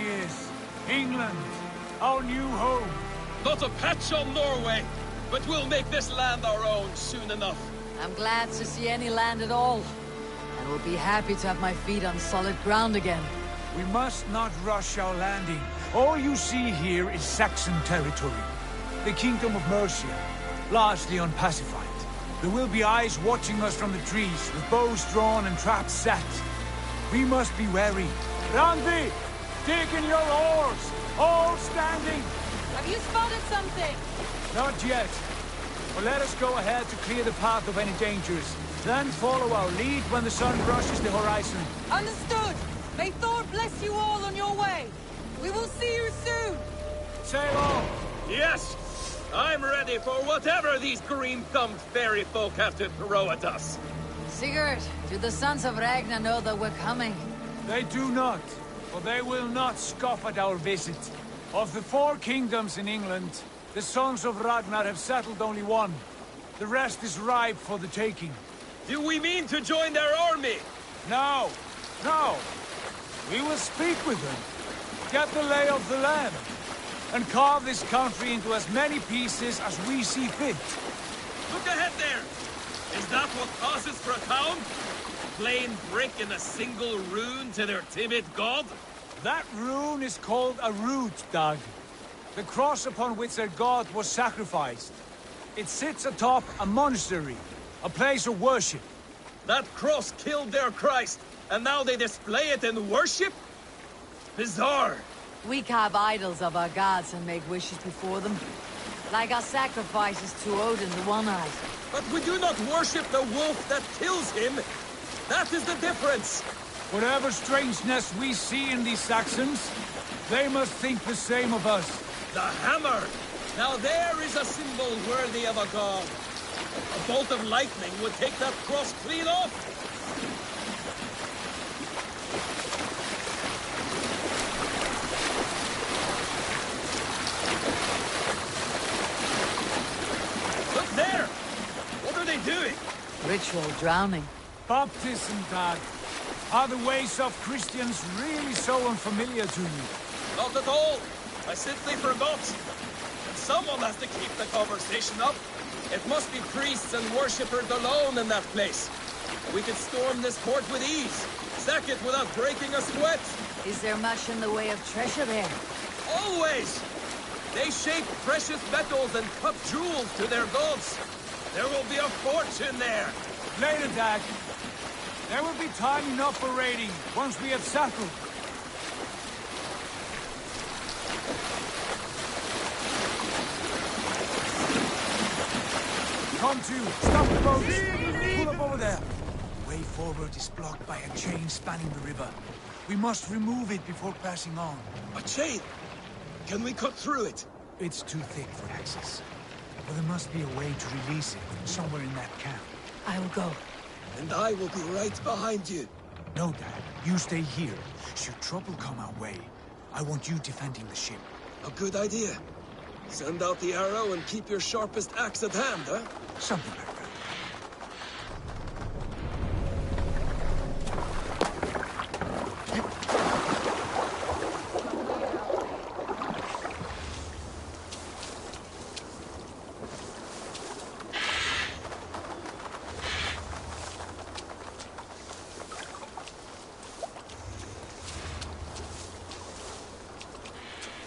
is. England, our new home. Not a patch on Norway, but we'll make this land our own soon enough. I'm glad to see any land at all. And will be happy to have my feet on solid ground again. We must not rush our landing. All you see here is Saxon territory. The Kingdom of Mercia, largely unpacified. There will be eyes watching us from the trees, with bows drawn and traps set. We must be wary. Randi! Dig in your oars! All standing! Have you spotted something? Not yet. But let us go ahead to clear the path of any dangers. Then follow our lead when the sun brushes the horizon. Understood! May Thor bless you all on your way! We will see you soon! Sail on! Yes! I'm ready for whatever these green-thumbed fairy folk have to throw at us. Sigurd, do the sons of Ragnar know that we're coming? They do not, for they will not scoff at our visit. Of the 4 kingdoms in England, the sons of Ragnar have settled only one. The rest is ripe for the taking. Do we mean to join their army? No, no. We will speak with them, get the lay of the land, and carve this country into as many pieces as we see fit. Look ahead there! Is that what passes for a town? Plain brick and a single rune to their timid god? That rune is called a root, Dag. The cross upon which their god was sacrificed. It sits atop a monastery, a place of worship. That cross killed their Christ, and now they display it in worship? Bizarre. We carve idols of our gods and make wishes before them. Like our sacrifices to Odin the One-Eyed. But we do not worship the wolf that kills him. That is the difference. Whatever strangeness we see in these Saxons, they must think the same of us. The hammer! Now there is a symbol worthy of a god. A bolt of lightning would take that cross clean off. Look there! What are they doing? Ritual drowning. Baptism, Dag. Are the ways of Christians really so unfamiliar to you? Not at all. I simply forgot. But someone has to keep the conversation up. It must be priests and worshippers alone in that place. We could storm this port with ease. Sack it without breaking a sweat. Is there much in the way of treasure there? Always! They shape precious metals and cut jewels to their gods. There will be a fortune there. Later, Dag. There will be time enough for raiding, once we have settled. Come to! Stop the boats! Pull up over there! The way forward is blocked by a chain spanning the river. We must remove it before passing on. A chain? Can we cut through it? It's too thick for access. But there must be a way to release it, somewhere in that camp. I will go. And I will be right behind you. No, Dad. You stay here. Should trouble come our way, I want you defending the ship. A good idea. Send out the arrow and keep your sharpest axe at hand, huh? Something like that.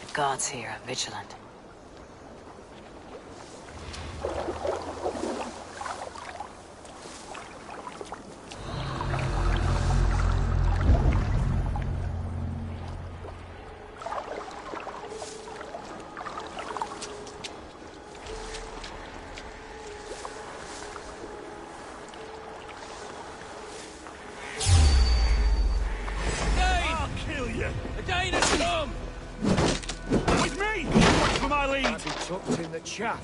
The gods here are vigilant. Tucked in the chaff.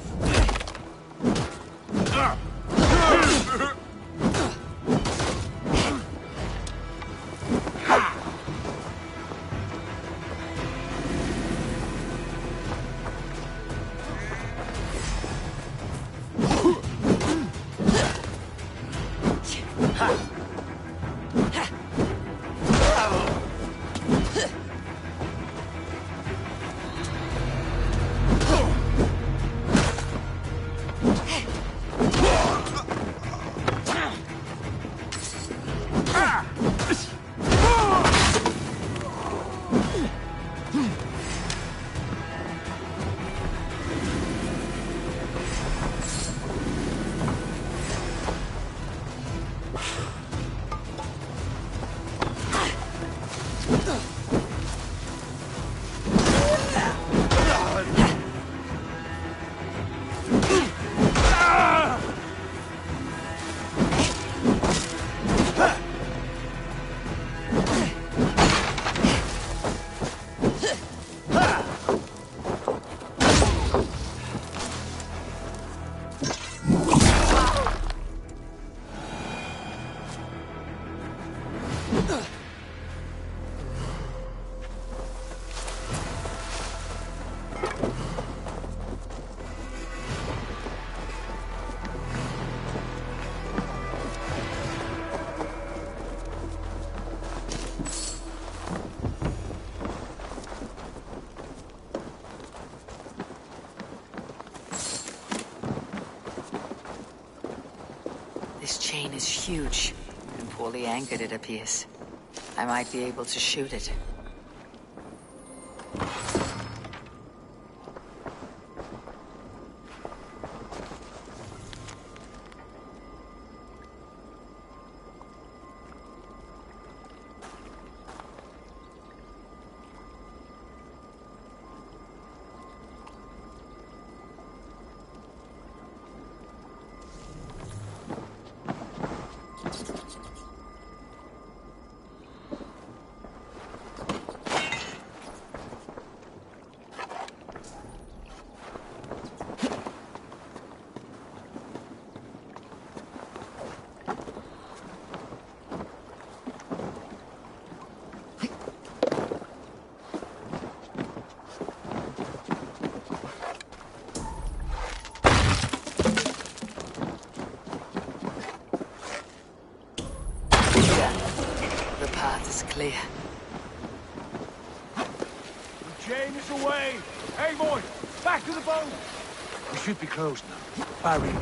This chain is huge, and poorly anchored it appears. I might be able to shoot it. Clear. The chain is away! Hey, boy! Back to the boat! We should be closed now. Barry,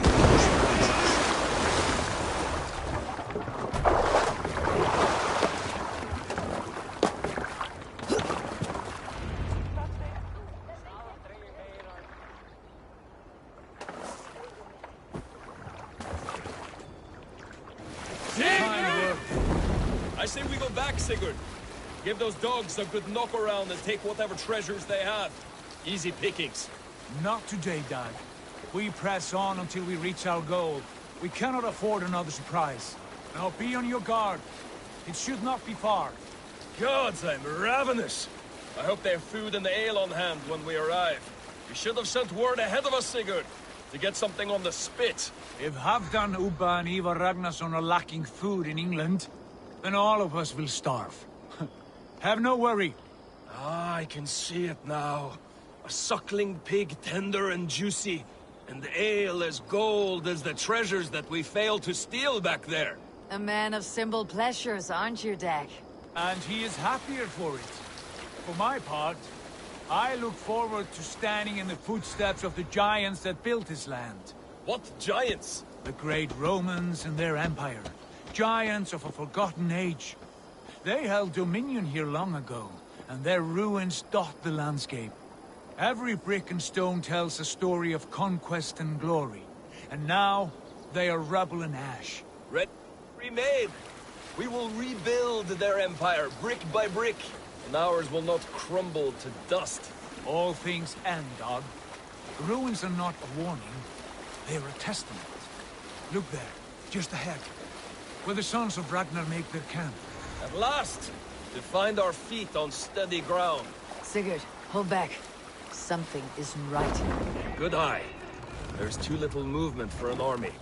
I say we go back, Sigurd. Give those dogs a good knock around and take whatever treasures they have. Easy pickings. not today, Dad. We press on until we reach our goal. We cannot afford another surprise. Now be on your guard. It should not be far. Gods, I'm ravenous. I hope they have food and ale on hand when we arrive. We should have sent word ahead of us, Sigurd, to get something on the spit. If Halfdan, Ubba and Ivar Ragnarsson are lacking food in England, then all of us will starve. Have no worry. Ah, I can see it now. A suckling pig, tender and juicy. And the ale as gold as the treasures that we failed to steal back there. A man of simple pleasures, aren't you, Dag? And he is happier for it. For my part, I look forward to standing in the footsteps of the giants that built this land. What giants? The great Romans and their empire. Giants of a forgotten age. They held dominion here long ago, and their ruins dot the landscape. Every brick and stone tells a story of conquest and glory. And now, they are rubble and ash. Remade. We will rebuild their empire, brick by brick, and ours will not crumble to dust. All things end, Dog. The ruins are not a warning, they are a testament. Look there, just ahead, where the sons of Ragnar make their camp. At last, to find our feet on steady ground. Sigurd, hold back. Something isn't right. Good eye. There's too little movement for an army.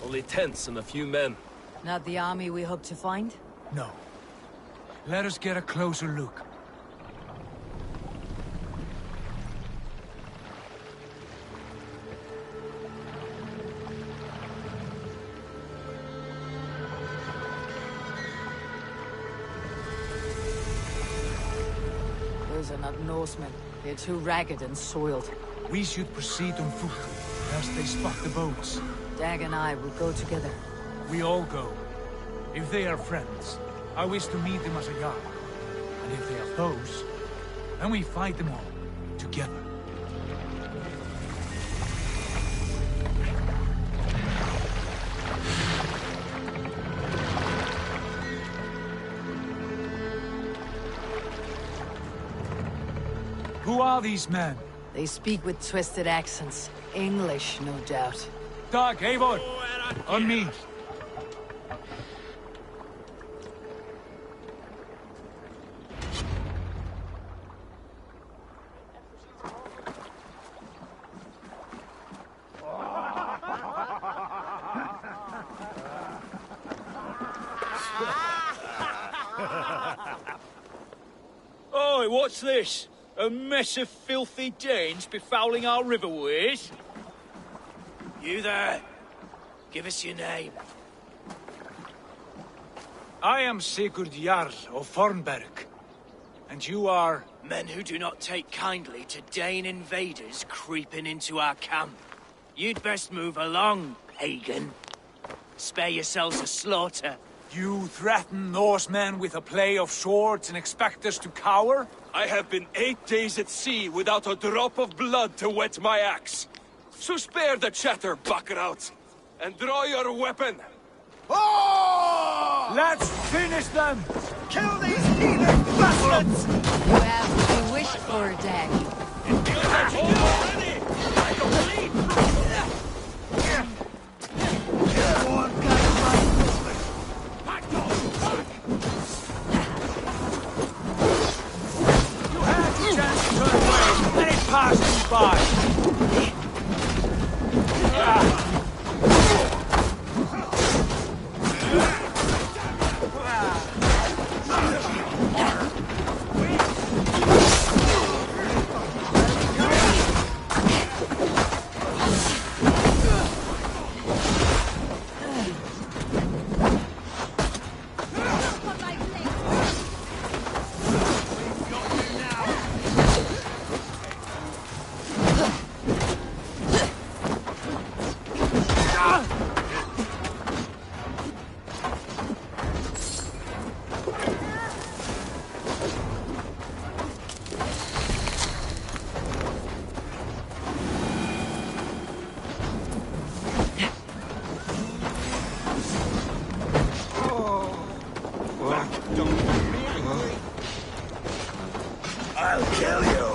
Only tents and a few men. Not the army we hope to find? No. Let us get a closer look. Those are not Norsemen. They're too ragged and soiled. We should proceed on foot, lest they spot the boats. Dag and I will go together. We all go. If they are friends, I wish to meet them as a yard. And if they are foes, and we fight them all, together. Who are these men? They speak with twisted accents. English, no doubt. Dag, Eivor! On me! Oi, what's this? A mess of filthy Danes befouling our riverways? You there! Give us your name. I am Sigurd Jarl of Fornberg. And you are... Men who do not take kindly to Dane invaders creeping into our camp. You'd best move along, pagan. Spare yourselves a slaughter. You threaten Norsemen with a play of swords and expect us to cower? I have been 8 days at sea without a drop of blood to wet my axe. So spare the chatter, buckerouts, and draw your weapon. Oh! Let's finish them! Kill these heathen bastards! You have what you wished for, Dag. Passed me by. I'll kill you!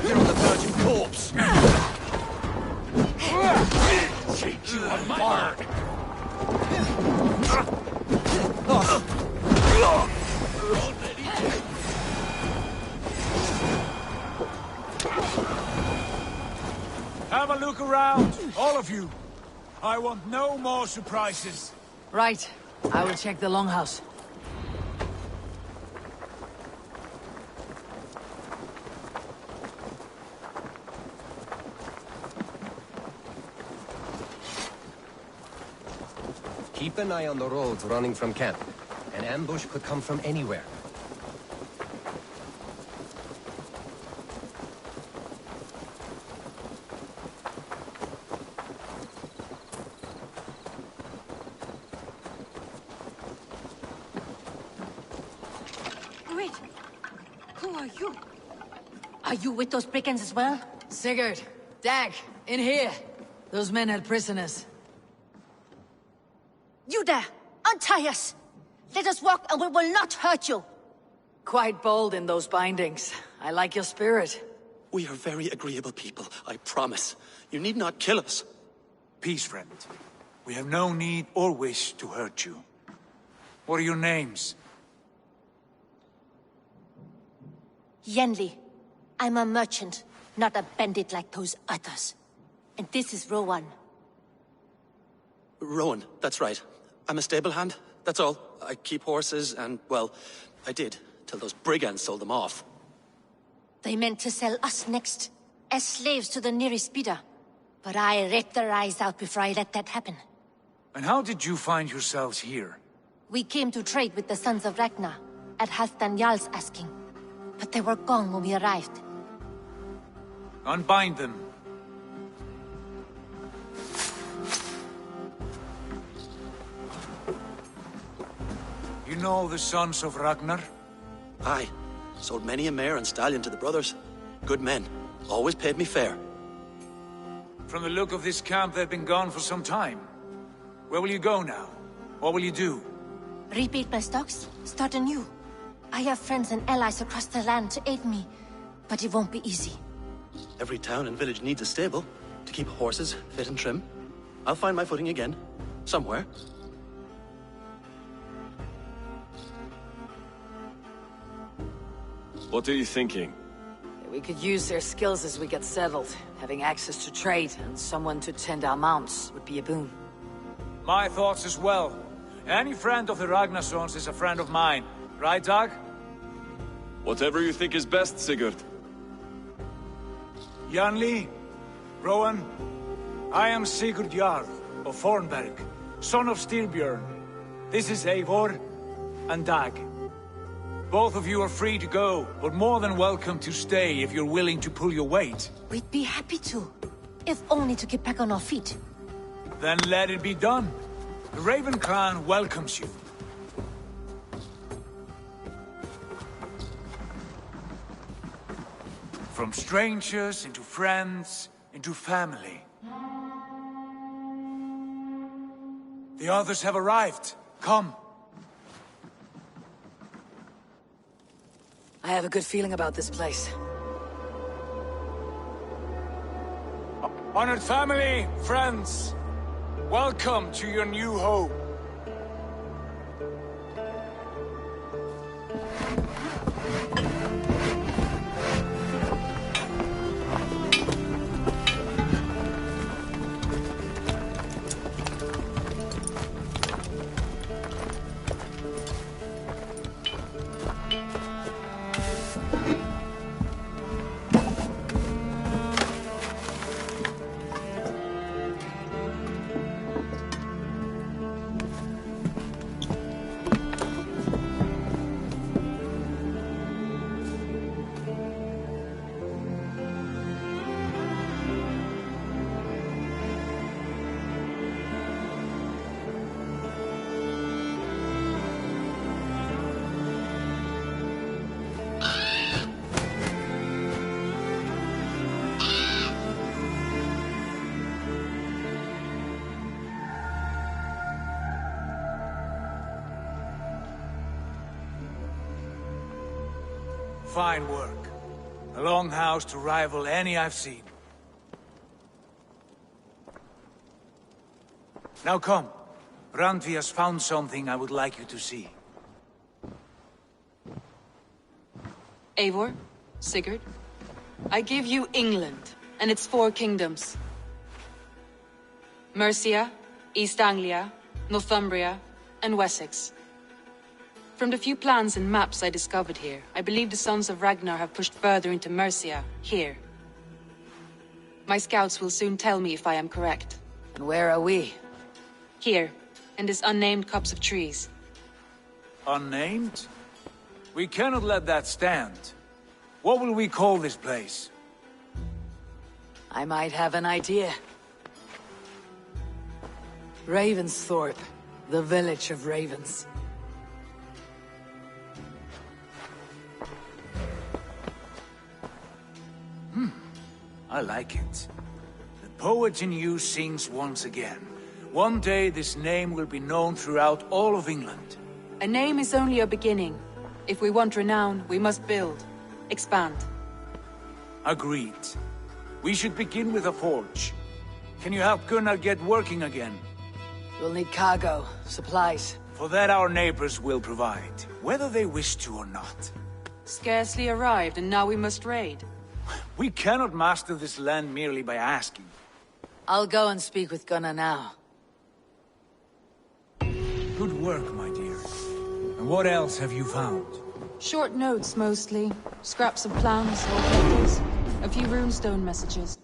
You're on the verge of corpse. Take you on guard. Have a look around, all of you. I want no more surprises. Right. I will check the longhouse. Keep an eye on the roads running from camp. An ambush could come from anywhere. Wait! Who are you? Are you with those brigands as well? Sigurd, Dag, in here. Those men had prisoners. You there! Untie us! Let us walk and we will not hurt you! Quite bold in those bindings. I like your spirit. We are very agreeable people, I promise. You need not kill us. Peace, friend. We have no need or wish to hurt you. What are your names? Yenli. I'm a merchant, not a bandit like those others. And this is Rowan. Rowan, that's right. I'm a stable hand, that's all. I keep horses and, well, I did, till those brigands sold them off. They meant to sell us next, as slaves to the nearest bidder. But I ripped their eyes out before I let that happen. And how did you find yourselves here? We came to trade with the Sons of Ragnar, at Halfdan Jarl's asking. But they were gone when we arrived. Unbind them. You know the Sons of Ragnar? Aye. Sold many a mare and stallion to the brothers. Good men. Always paid me fair. From the look of this camp, they've been gone for some time. Where will you go now? What will you do? Rebuild my stocks, start anew. I have friends and allies across the land to aid me, but it won't be easy. Every town and village needs a stable to keep horses fit and trim. I'll find my footing again. Somewhere. What are you thinking? We could use their skills as we get settled. Having access to trade and someone to tend our mounts would be a boon. My thoughts as well. Any friend of the Ragnarsons is a friend of mine. Right, Dag? Whatever you think is best, Sigurd. Janli, Rowan, I am Sigurd Jarl of Fornberg, son of Styrbjörn. This is Eivor and Dag. Both of you are free to go, but more than welcome to stay if you're willing to pull your weight. We'd be happy to, if only to get back on our feet. Then let it be done. The Raven Clan welcomes you. From strangers into friends, into family. The others have arrived. Come. I have a good feeling about this place. Honored family, friends, welcome to your new home. Fine work. A longhouse to rival any I've seen. Now come. Randvi has found something I would like you to see. Eivor, Sigurd, I give you England and its 4 kingdoms. Mercia, East Anglia, Northumbria, and Wessex. From the few plans and maps I discovered here, I believe the Sons of Ragnar have pushed further into Mercia, here. My scouts will soon tell me if I am correct. And where are we? Here, in this unnamed copse of trees. Unnamed? We cannot let that stand. What will we call this place? I might have an idea. Ravensthorpe, the village of ravens. I like it. The poet in you sings once again. One day this name will be known throughout all of England. A name is only a beginning. If we want renown, we must build, expand. Agreed. We should begin with a forge. Can you help Gunnar get working again? We'll need cargo, supplies. For that our neighbors will provide, whether they wish to or not. Scarcely arrived, and now we must raid. We cannot master this land merely by asking. I'll go and speak with Gunnar now. Good work, my dear. And what else have you found? Short notes, mostly. Scraps of plans or papers. A few runestone messages.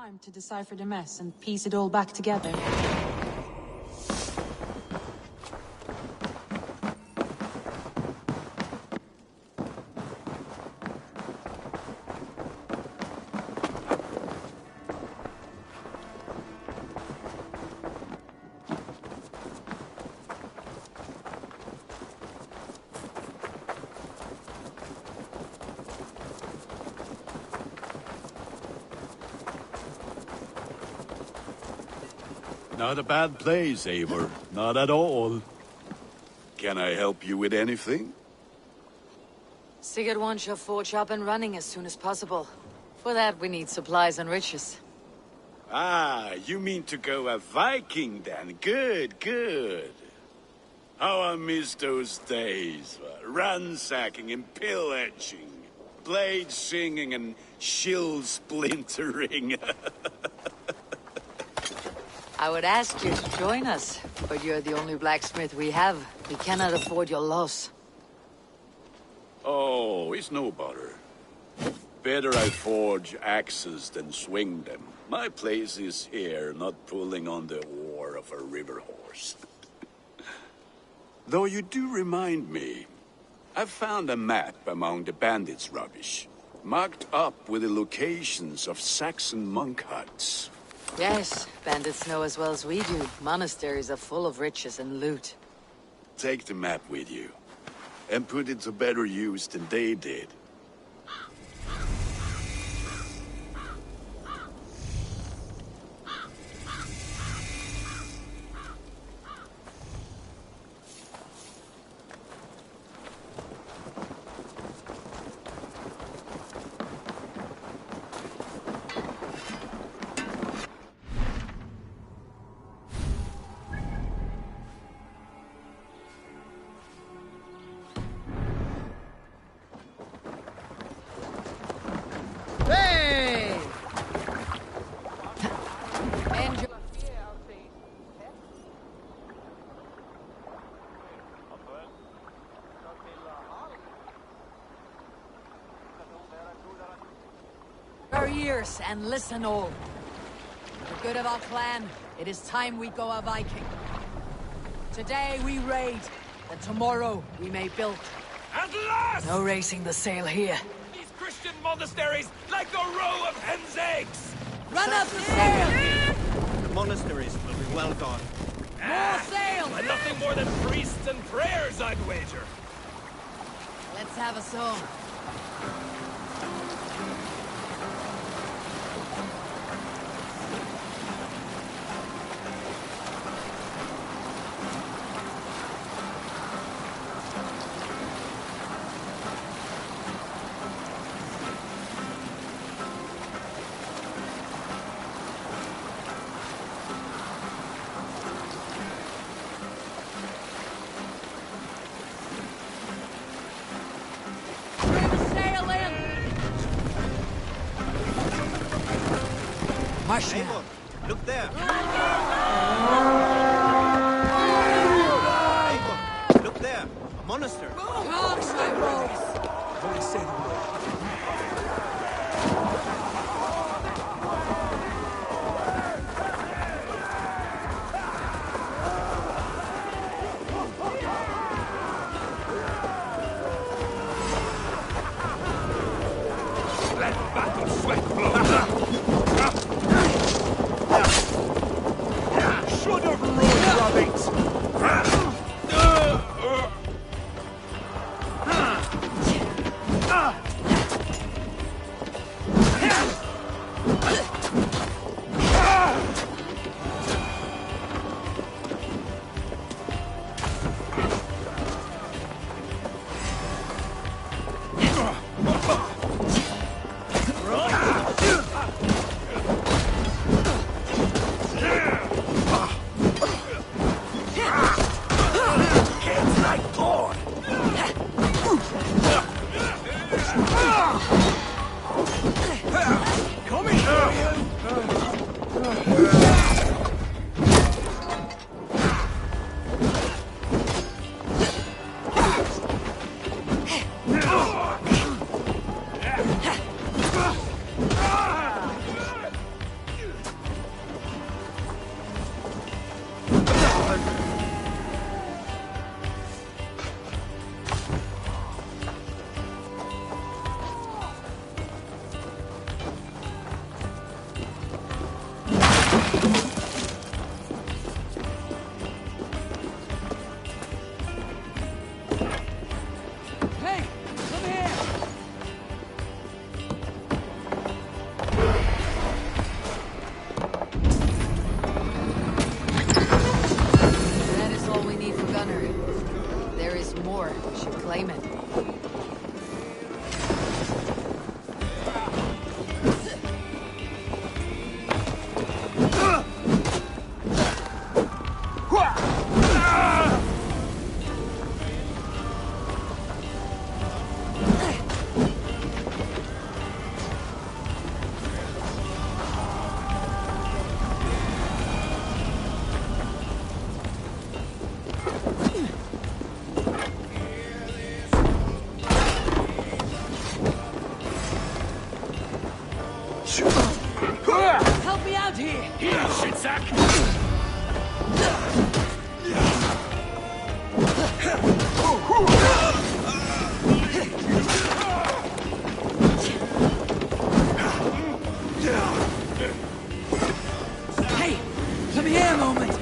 time to decipher the mess and piece it all back together. Not a bad place, Eivor. Not at all. Can I help you with anything? Sigurd wants your forge up and running as soon as possible. For that, we need supplies and riches. Ah, you mean to go a Viking then? Good, good. How I miss those days. Ransacking and pillaging. Blade singing and shield splintering. I would ask you to join us, but you're the only blacksmith we have. We cannot afford your loss. Oh, it's no bother. Better I forge axes than swing them. My place is here, not pulling on the oar of a river horse. Though you do remind me, I found a map among the bandits' rubbish, marked up with the locations of Saxon monk huts. Yes, bandits know as well as we do. Monasteries are full of riches and loot. Take the map with you, and put it to better use than they did. Hey! Enjoy. Our ears and listen all. For the good of our clan, it is time we go a Viking. Today we raid, and tomorrow we may build. At last! No racing the sail here. These Christian monasteries like a row of hen's eggs! Run up the sail! The monasteries will be well gone. More sail! But nothing more than priests and prayers, I'd wager. Let's have a song. Eivor, look there! Eivor, look there! A monastery! Let battle sweat flow! Should have road rabbits! Help me out here! Here, shitsack! Hey! Come here a moment!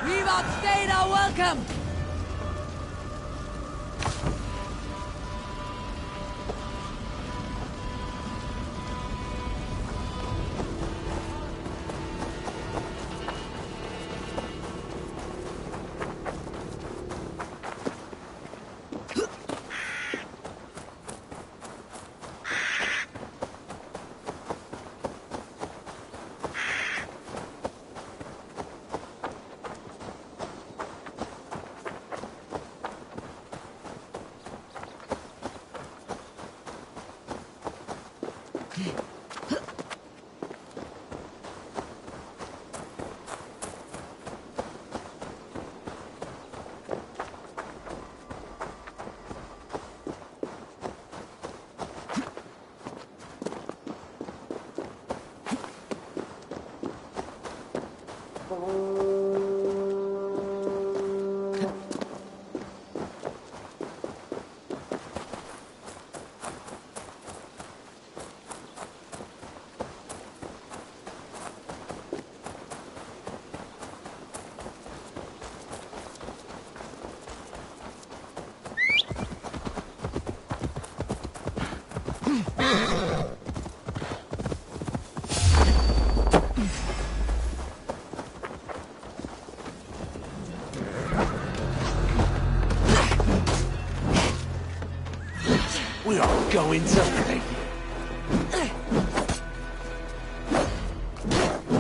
We've outstayed our welcome! We are going to play.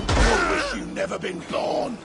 I wish you'd never been born.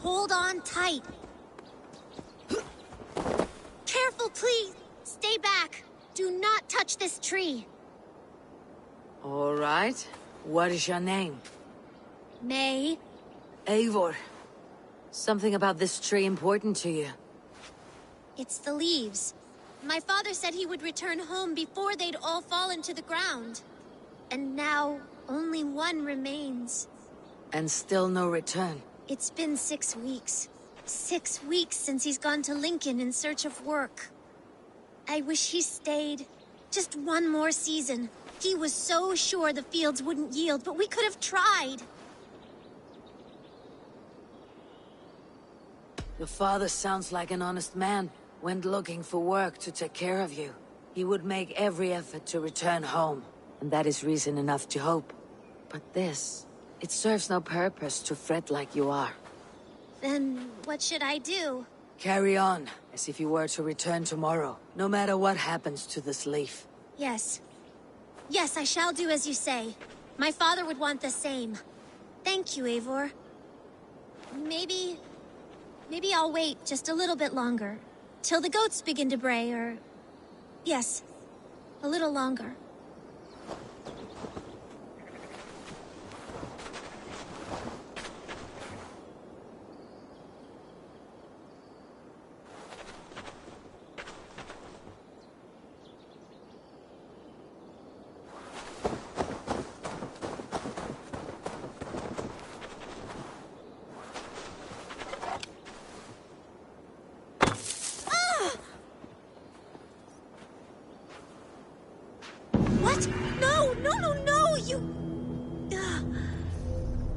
hold on tight. Careful, please. Stay back. Do not touch this tree. All right. What is your name? May. Eivor. Something about this tree important to you? It's the leaves. My father said he would return home before they'd all fallen to the ground. And now, only one remains. And still no return? It's been 6 weeks. 6 weeks since he's gone to Lincoln in search of work. I wish he stayed. Just one more season. He was so sure the fields wouldn't yield, but we could have tried. Your father sounds like an honest man. Went looking for work to take care of you. He would make every effort to return home, and that is reason enough to hope. But this, it serves no purpose to fret like you are. Then what should I do? Carry on, as if you were to return tomorrow, no matter what happens to this leaf. Yes. Yes, I shall do as you say. My father would want the same. Thank you, Eivor. Maybe I'll wait just a little bit longer. Till the goats begin to bray, or... Yes, a little longer.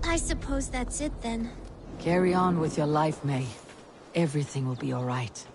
I suppose that's it then. Carry on with your life, May. Everything will be all right.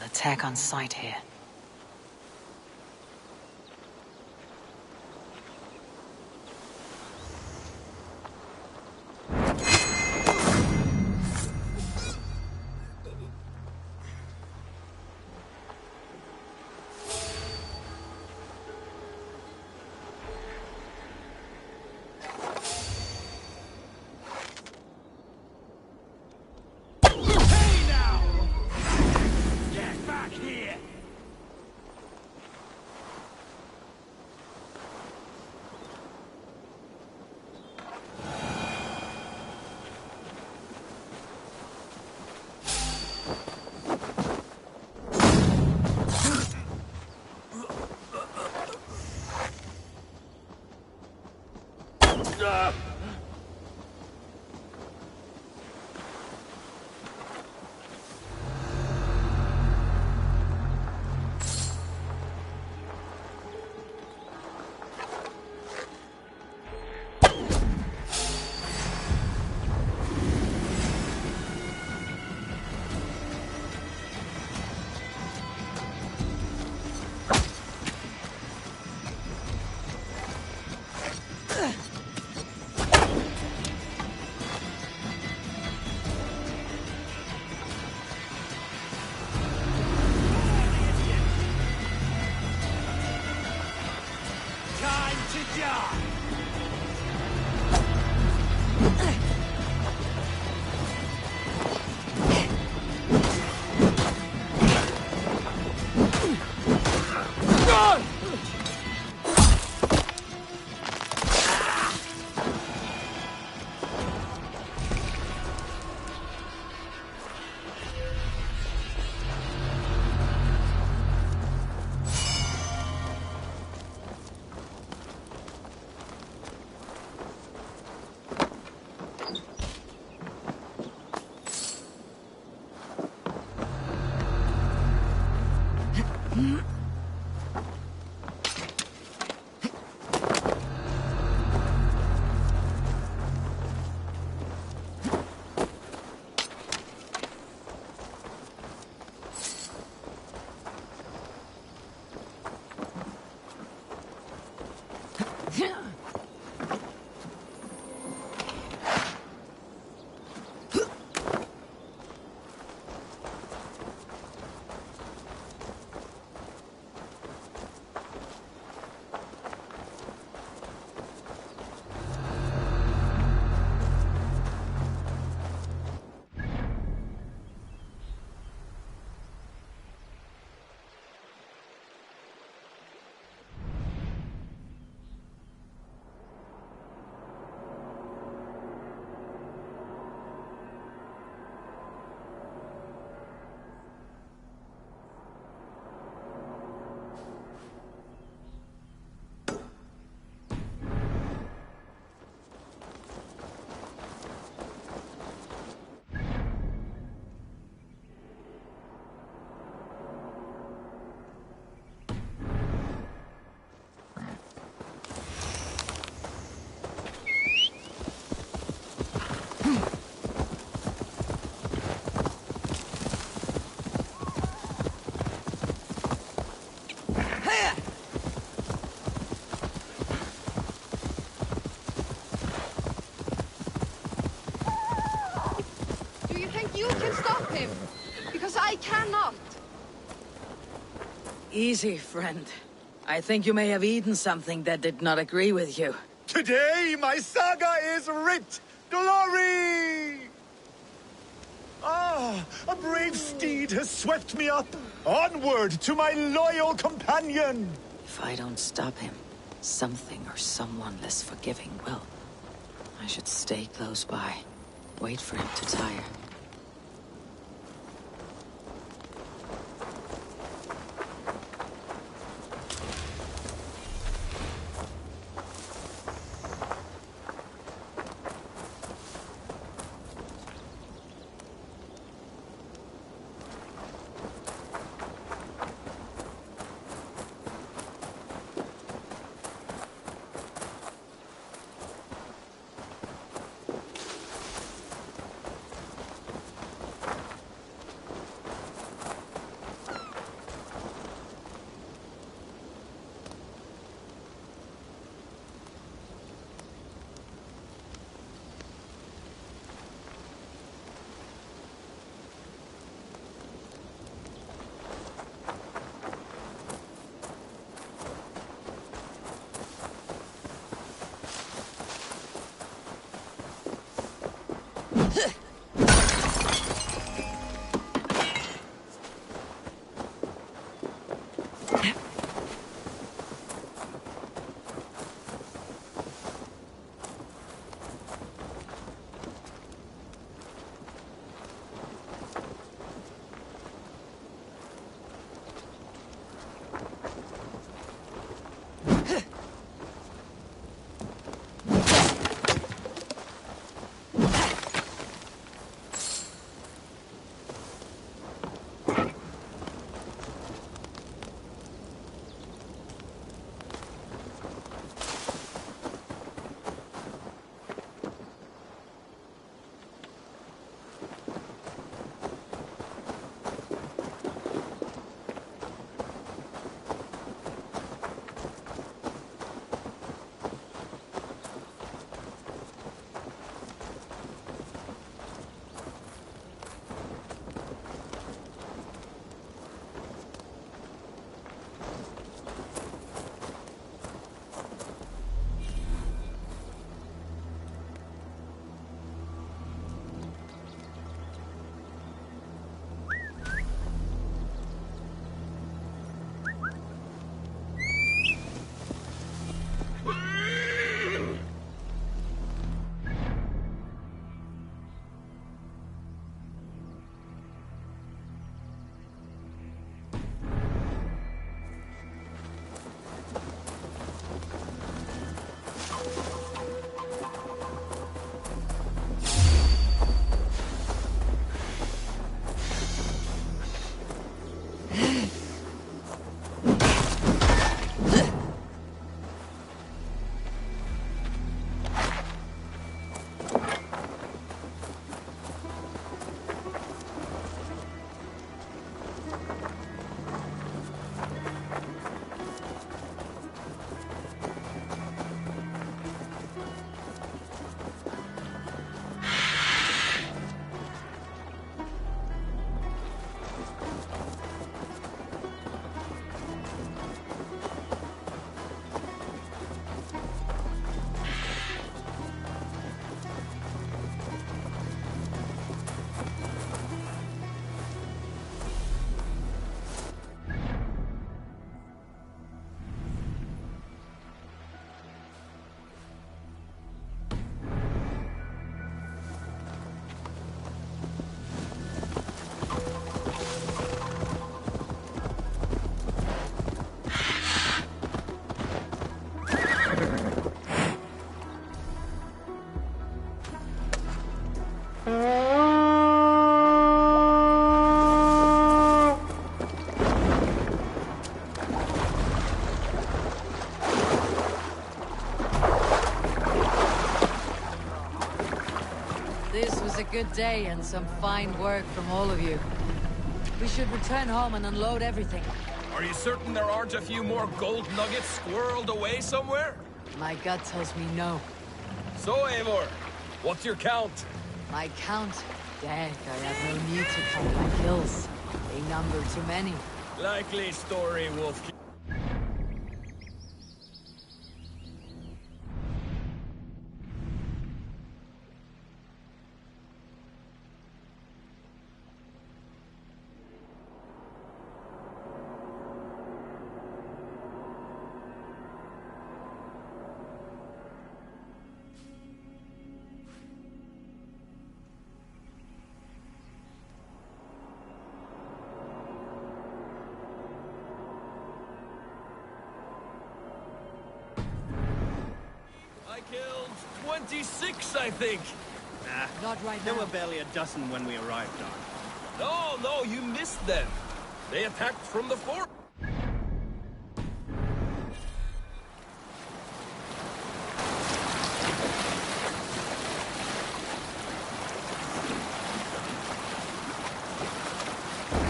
Attack on sight here. him, because I cannot. Easy, friend. I think you may have eaten something that did not agree with you. Today, my saga is writ! Glory! Ah, a brave steed has swept me up. Onward to my loyal companion! If I don't stop him, something or someone less forgiving will. I should stay close by. Wait for him to tire. Good day and some fine work from all of you. We should return home and unload everything. Are you certain there aren't a few more gold nuggets squirreled away somewhere? My gut tells me no. So, Eivor, what's your count? My count Deck, I have no need to count my kills. They number too many. Likely story, Wolf. Killed 26, I think. Nah, not right there now. were barely a dozen when we arrived, Doc. No, you missed them. They attacked from the fort.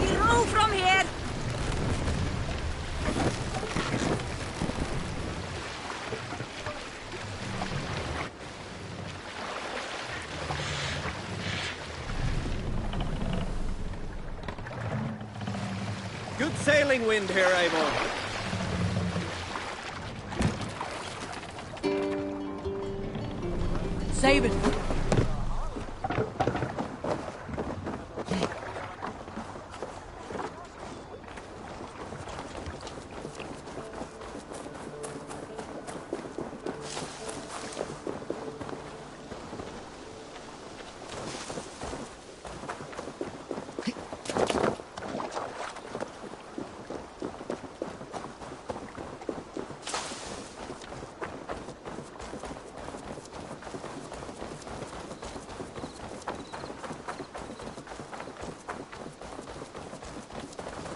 We roll from here! Good sailing wind here, Eivor. Save it.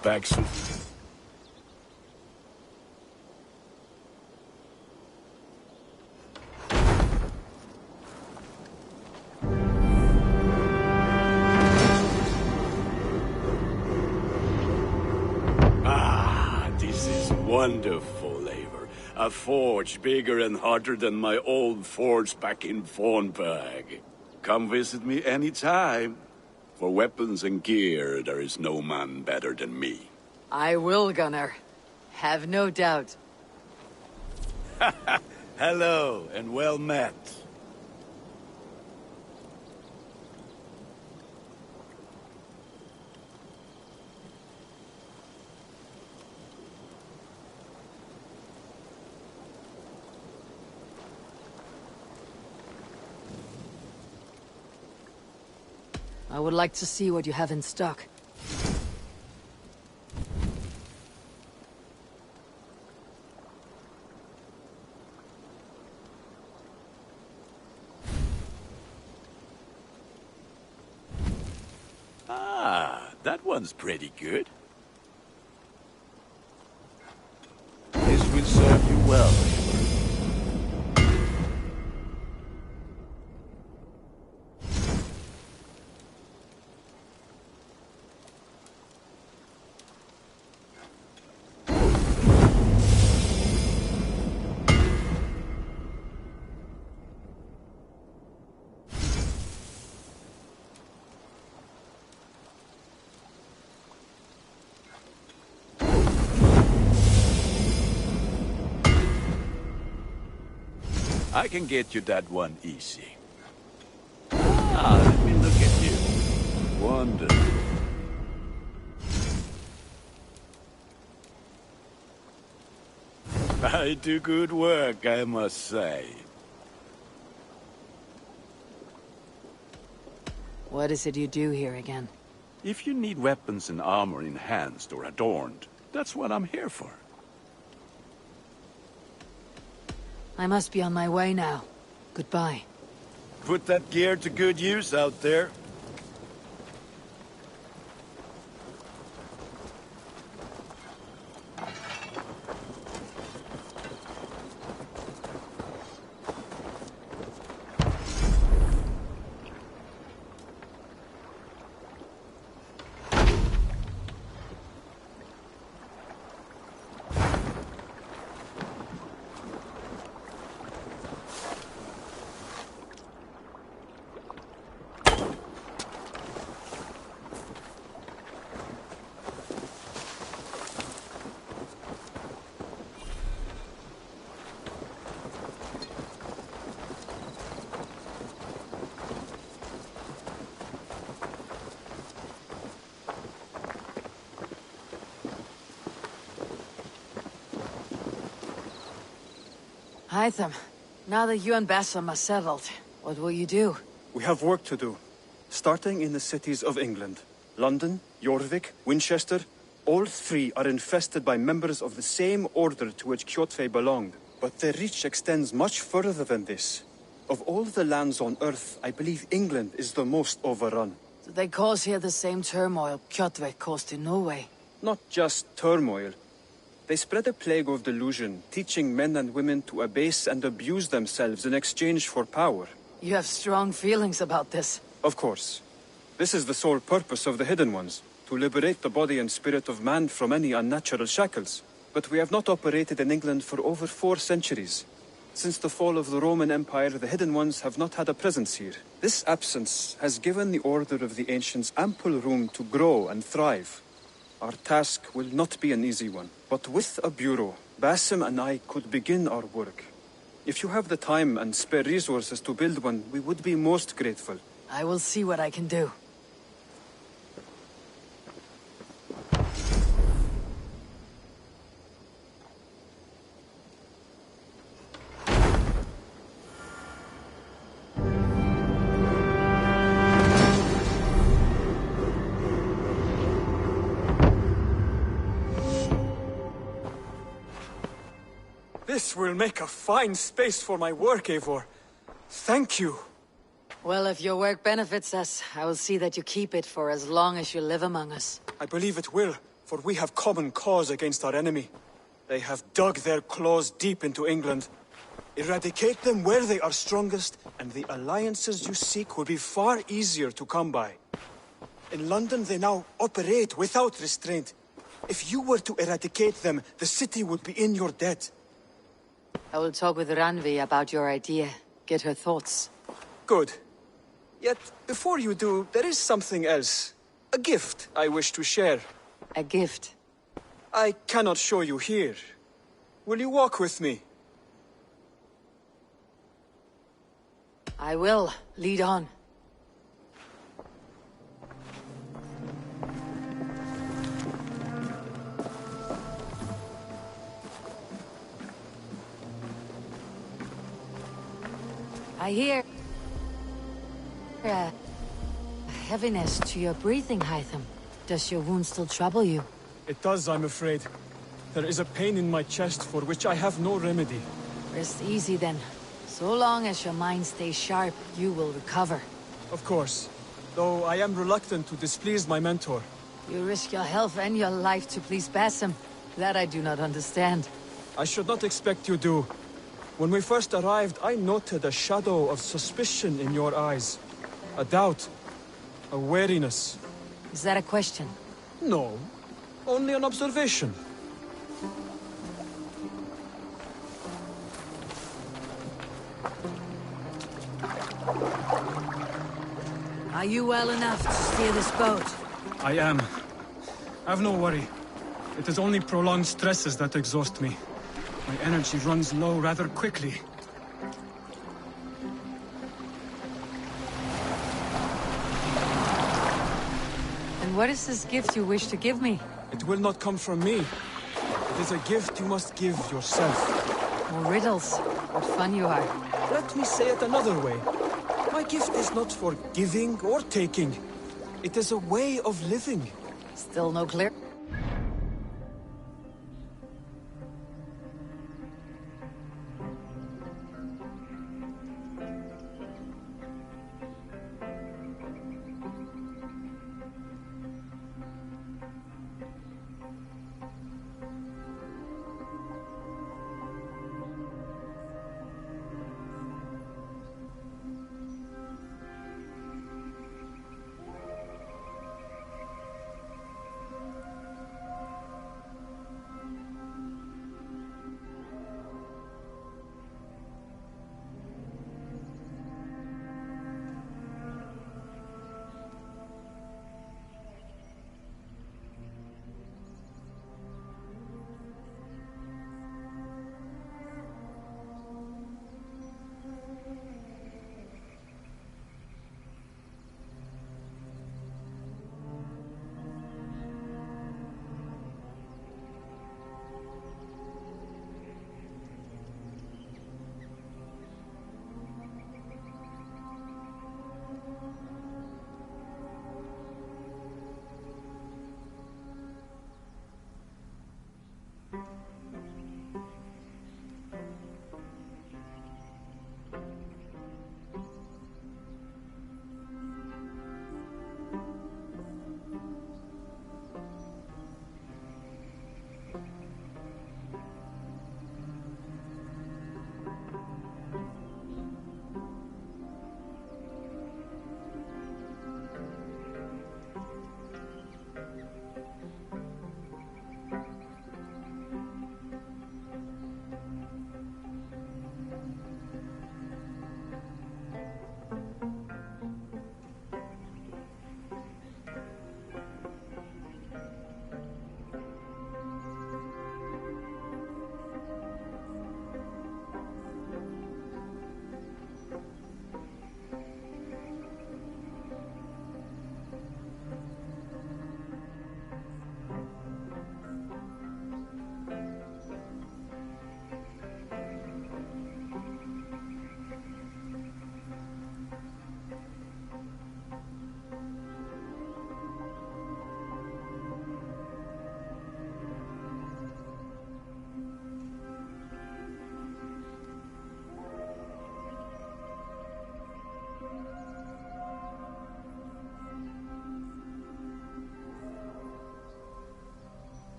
Back soon. Ah, this is wonderful, Eivor. A forge bigger and hotter than my old forge back in Fornburg. Come visit me anytime. For weapons and gear, there is no man better than me. I will, Gunnar. Have no doubt. Hello, and well met. I would like to see what you have in stock. Ah, that one's pretty good. This will serve you well. I can get you that one easy. Ah, let me look at you. Wonderful. I do good work, I must say. What is it you do here again? If you need weapons and armor enhanced or adorned, that's what I'm here for. I must be on my way now. Goodbye. Put that gear to good use out there. Hytham, now that you and Bassam are settled, what will you do? We have work to do. Starting in the cities of England. London, Jorvik, Winchester, all three are infested by members of the same order to which Kjotve belonged. But their reach extends much further than this. Of all the lands on Earth, I believe England is the most overrun. Do they cause here the same turmoil Kjotve caused in Norway? Not just turmoil. They spread a plague of delusion, teaching men and women to abase and abuse themselves in exchange for power. You have strong feelings about this. Of course. This is the sole purpose of the Hidden Ones, to liberate the body and spirit of man from any unnatural shackles. But we have not operated in England for over 4 centuries. Since the fall of the Roman Empire, the Hidden Ones have not had a presence here. This absence has given the Order of the Ancients ample room to grow and thrive. Our task will not be an easy one, but with a bureau, Basim and I could begin our work. If you have the time and spare resources to build one, we would be most grateful. I will see what I can do. This will make a fine space for my work, Eivor. Thank you. Well, if your work benefits us, I will see that you keep it for as long as you live among us. I believe it will, for we have common cause against our enemy. They have dug their claws deep into England. Eradicate them where they are strongest, and the alliances you seek will be far easier to come by. In London, they now operate without restraint. If you were to eradicate them, the city would be in your debt. I will talk with Randvi about your idea. Get her thoughts. Good. Yet, before you do, there is something else. A gift I wish to share. A gift? I cannot show you here. Will you walk with me? I will. Lead on. I hear a heaviness to your breathing, Hytham. Does your wound still trouble you? It does, I'm afraid. There is a pain in my chest for which I have no remedy. Rest easy then. So long as your mind stays sharp, you will recover. Of course. Though I am reluctant to displease my mentor. You risk your health and your life to please Basim. That I do not understand. I should not expect you do. When we first arrived, I noted a shadow of suspicion in your eyes. A doubt. A wariness. Is that a question? No. Only an observation. Are you well enough to steer this boat? I am. Have no worry. It is only prolonged stresses that exhaust me. My energy runs low rather quickly. And what is this gift you wish to give me? It will not come from me. It is a gift you must give yourself. More riddles. What fun you are. Let me say it another way. My gift is not for giving or taking. It is a way of living. Still no clear?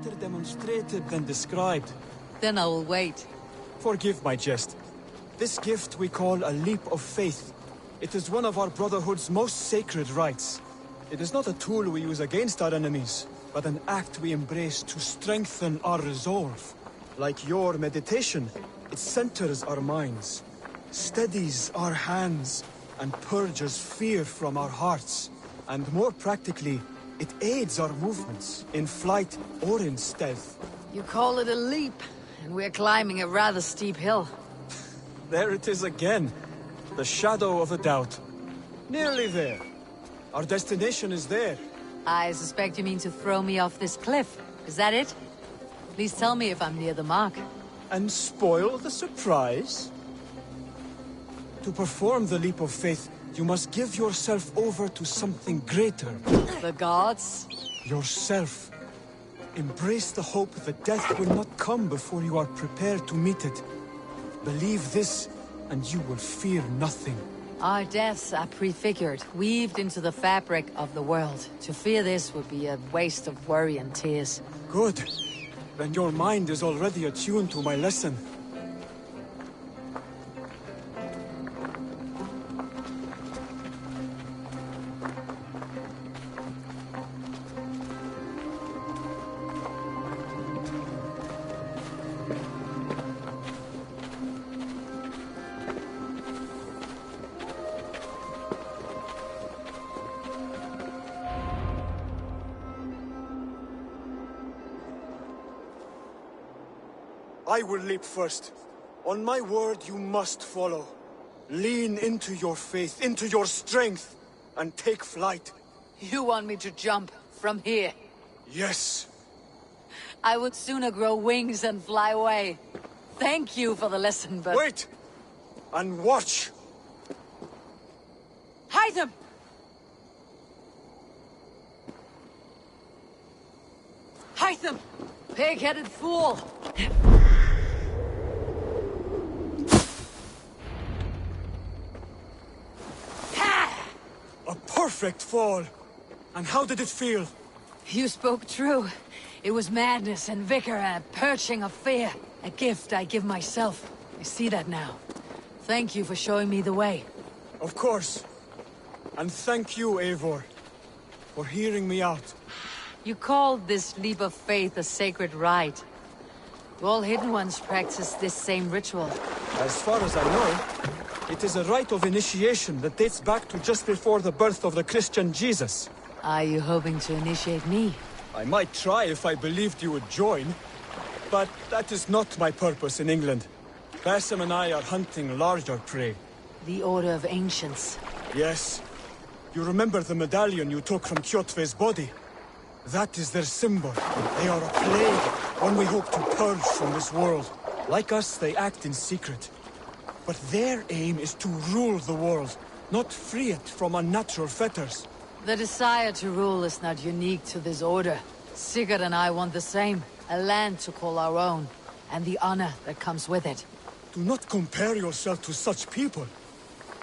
better demonstrated than described. Then I will wait. Forgive my jest. This gift we call a leap of faith. It is one of our Brotherhood's most sacred rites. It is not a tool we use against our enemies, but an act we embrace to strengthen our resolve. Like your meditation, it centers our minds, steadies our hands, and purges fear from our hearts. And more practically, it aids our movements, in flight or in stealth. You call it a leap, and we're climbing a rather steep hill. There it is again. The shadow of a doubt. Nearly there. Our destination is there. I suspect you mean to throw me off this cliff. Is that it? Please tell me if I'm near the mark. And spoil the surprise? To perform the leap of faith, you must give yourself over to something greater. The gods? Yourself. Embrace the hope that death will not come before you are prepared to meet it. Believe this, and you will fear nothing. Our deaths are prefigured, weaved into the fabric of the world. To fear this would be a waste of worry and tears. Good. Then your mind is already attuned to my lesson. I will leap first. On my word, you must follow. Lean into your faith, into your strength, and take flight. You want me to jump from here? Yes. I would sooner grow wings and fly away. Thank you for the lesson, but... Wait! And watch! Hide them! Hide them! Pig-headed fool! A perfect fall! And how did it feel? You spoke true. It was madness and vigor and a purging of fear. A gift I give myself. I see that now. Thank you for showing me the way. Of course. And thank you, Eivor, for hearing me out. You called this leap of faith a sacred rite. Do all Hidden Ones practice this same ritual? As far as I know, it is a rite of initiation that dates back to just before the birth of the Christian Jesus. Are you hoping to initiate me? I might try if I believed you would join. But that is not my purpose in England. Basim and I are hunting larger prey. The Order of Ancients. Yes. You remember the medallion you took from Kjotve's body? That is their symbol. They are a plague, one we hope to purge from this world. Like us, they act in secret. But their aim is to rule the world, not free it from unnatural fetters. The desire to rule is not unique to this order. Sigurd and I want the same. A land to call our own, and the honor that comes with it. Do not compare yourself to such people.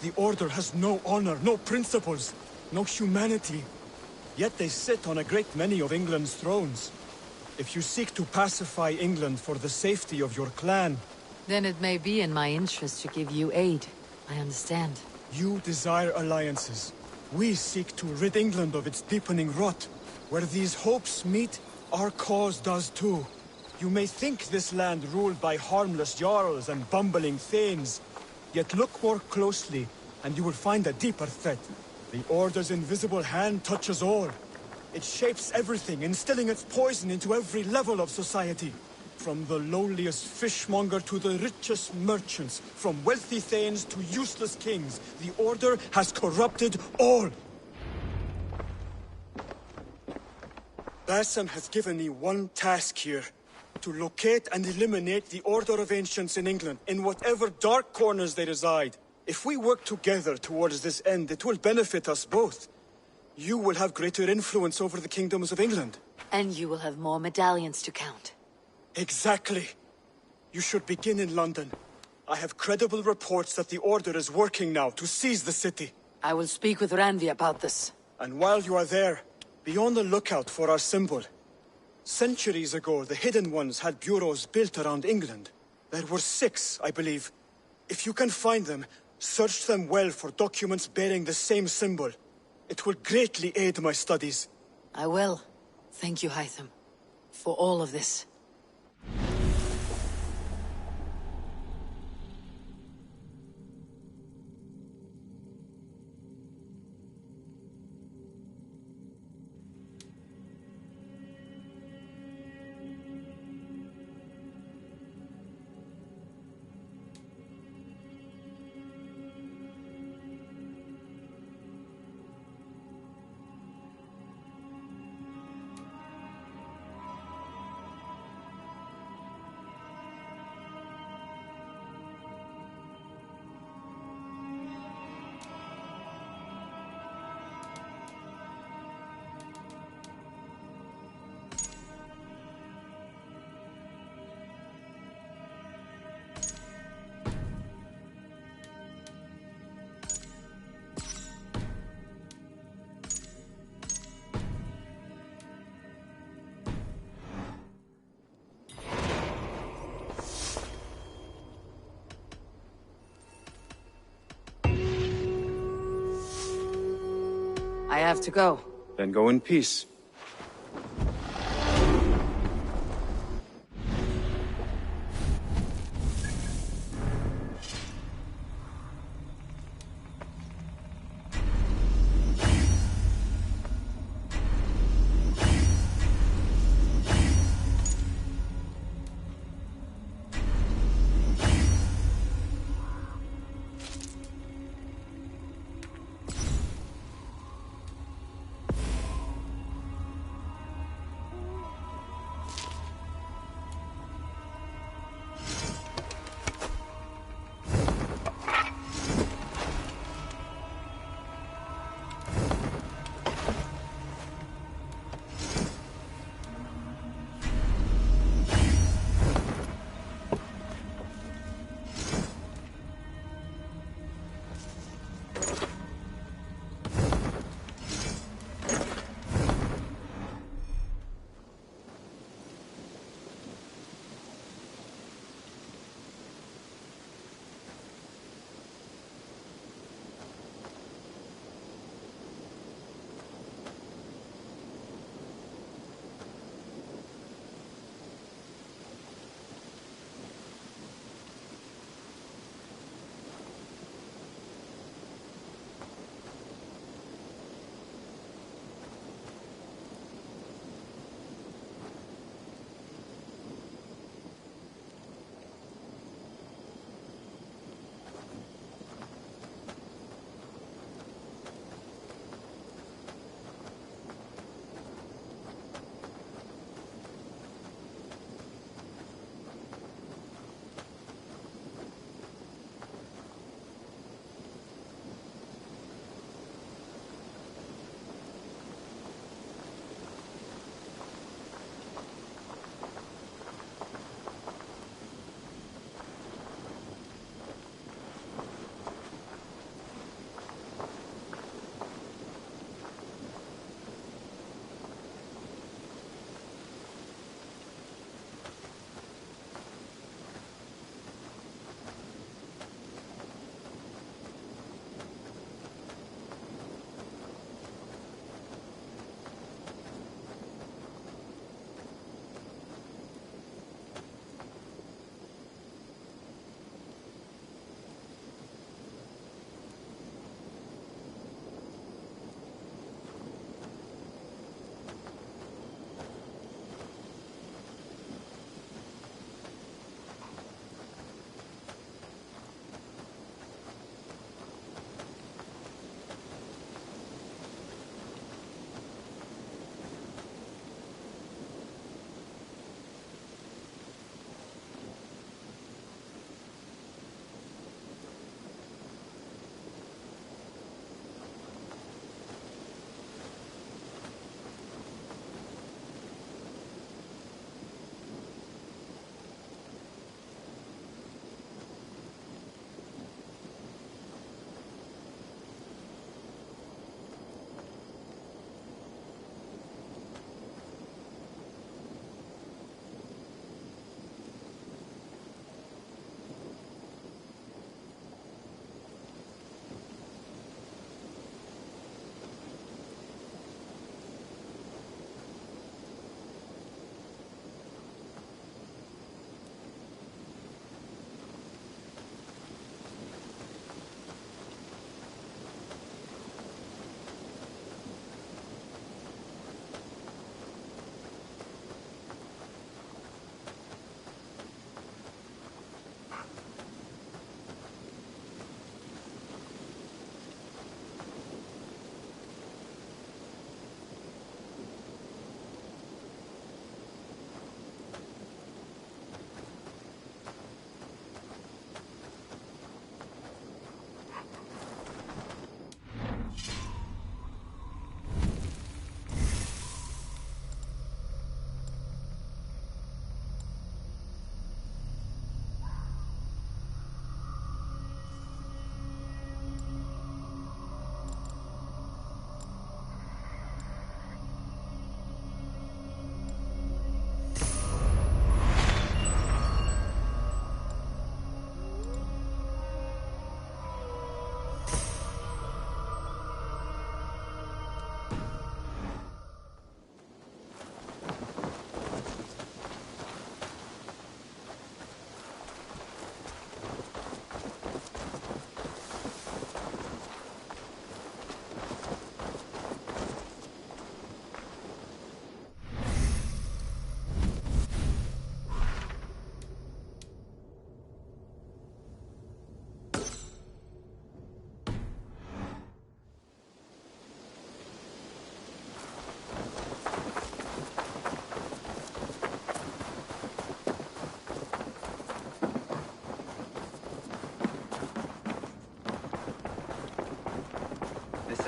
The Order has no honor, no principles, no humanity. Yet they sit on a great many of England's thrones. If you seek to pacify England for the safety of your clan... Then it may be in my interest to give you aid. I understand. You desire alliances. We seek to rid England of its deepening rot. Where these hopes meet, our cause does too. You may think this land ruled by harmless jarls and bumbling thanes. Yet look more closely, and you will find a deeper threat. The Order's invisible hand touches all. It shapes everything, instilling its poison into every level of society. From the lowliest fishmonger to the richest merchants, from wealthy thanes to useless kings, the Order has corrupted all. Basim has given me one task here. To locate and eliminate the Order of Ancients in England, in whatever dark corners they reside. If we work together towards this end, it will benefit us both. You will have greater influence over the kingdoms of England. And you will have more medallions to count. Exactly. You should begin in London. I have credible reports that the Order is working now to seize the city. I will speak with Randvi about this. And while you are there, be on the lookout for our symbol. Centuries ago, the Hidden Ones had bureaus built around England. There were 6, I believe. If you can find them, search them well for documents bearing the same symbol. It will greatly aid my studies. I will. Thank you, Hytham, for all of this. I have to go. Then go in peace.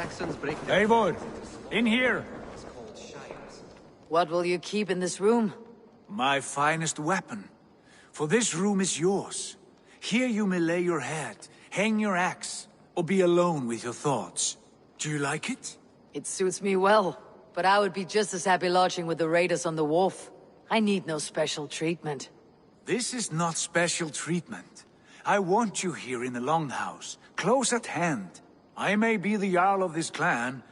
Saxons break Eivor, in here! What will you keep in this room? My finest weapon. For this room is yours. Here you may lay your head, hang your axe, or be alone with your thoughts. Do you like it? It suits me well, but I would be just as happy lodging with the raiders on the wharf. I need no special treatment. This is not special treatment. I want you here in the Longhouse, close at hand. I may be the Jarl of this clan,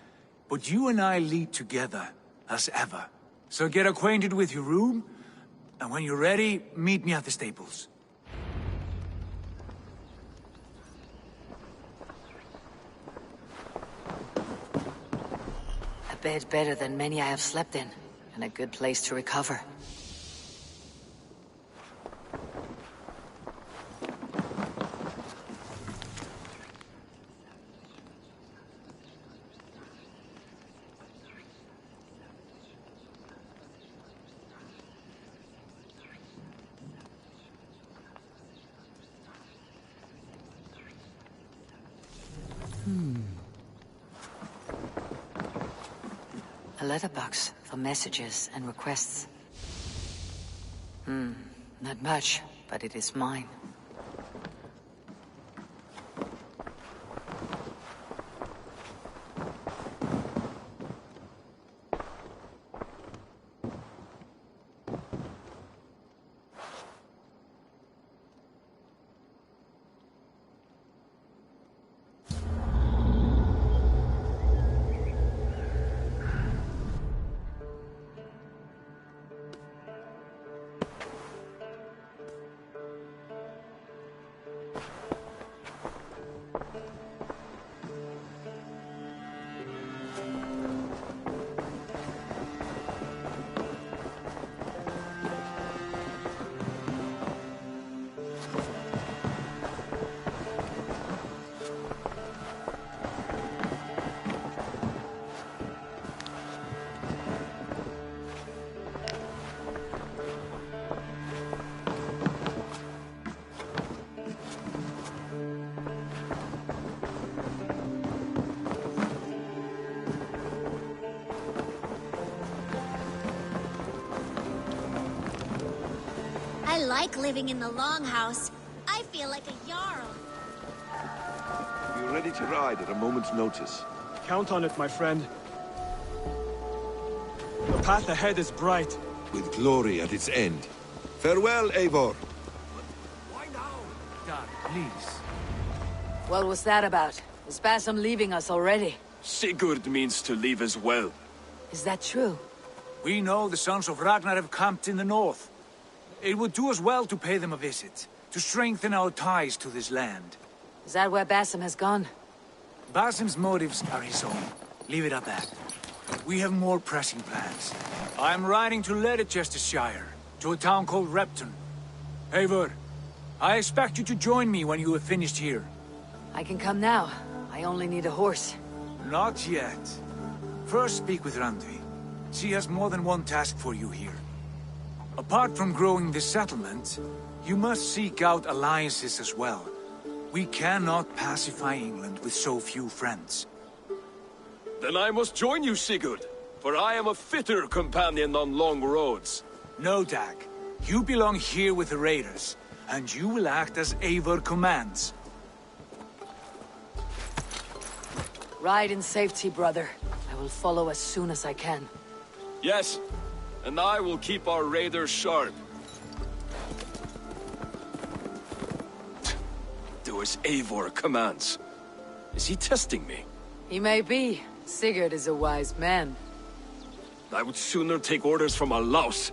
but you and I lead together, as ever. So get acquainted with your room, and when you're ready, meet me at the stables. A bed better than many I have slept in, and a good place to recover. A letterbox for messages and requests. Not much, but it is mine. I like living in the Longhouse. I feel like a Jarl. You're ready to ride at a moment's notice. Count on it, my friend. The path ahead is bright. With glory at its end. Farewell, Eivor. God, please. What was that about? Is Basim leaving us already? Sigurd means to leave as well. Is that true? We know the sons of Ragnar have camped in the north. It would do us well to pay them a visit, to strengthen our ties to this land. Is that where Basim has gone? Basim's motives are his own. Leave it at that. We have more pressing plans. I'm riding to Leicestershire, to a town called Repton. Eivor, I expect you to join me when you have finished here. I can come now. I only need a horse. Not yet. First speak with Randvi. She has more than one task for you here. Apart from growing this settlement, you must seek out alliances as well. We cannot pacify England with so few friends. Then I must join you, Sigurd, for I am a fitter companion on long roads. No, Dag. You belong here with the raiders, and you will act as Eivor commands. Ride in safety, brother. I will follow as soon as I can. Yes, and I will keep our raiders sharp. Do as Eivor commands. Is he testing me? He may be. Sigurd is a wise man. I would sooner take orders from a louse.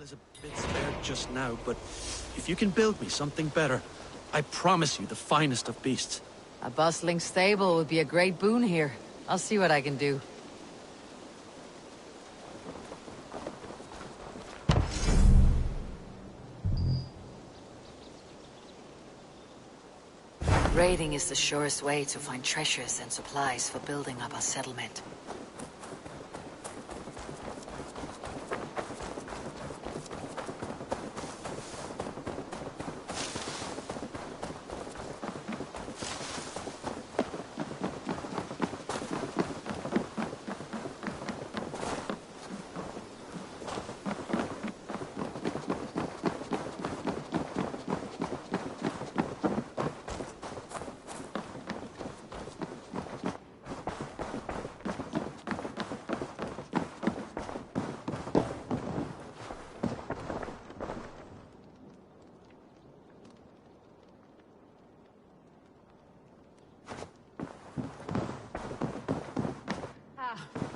stable is a bit spared just now, but if you can build me something better, I promise you the finest of beasts. A bustling stable would be a great boon here. I'll see what I can do. Raiding is the surest way to find treasures and supplies for building up our settlement.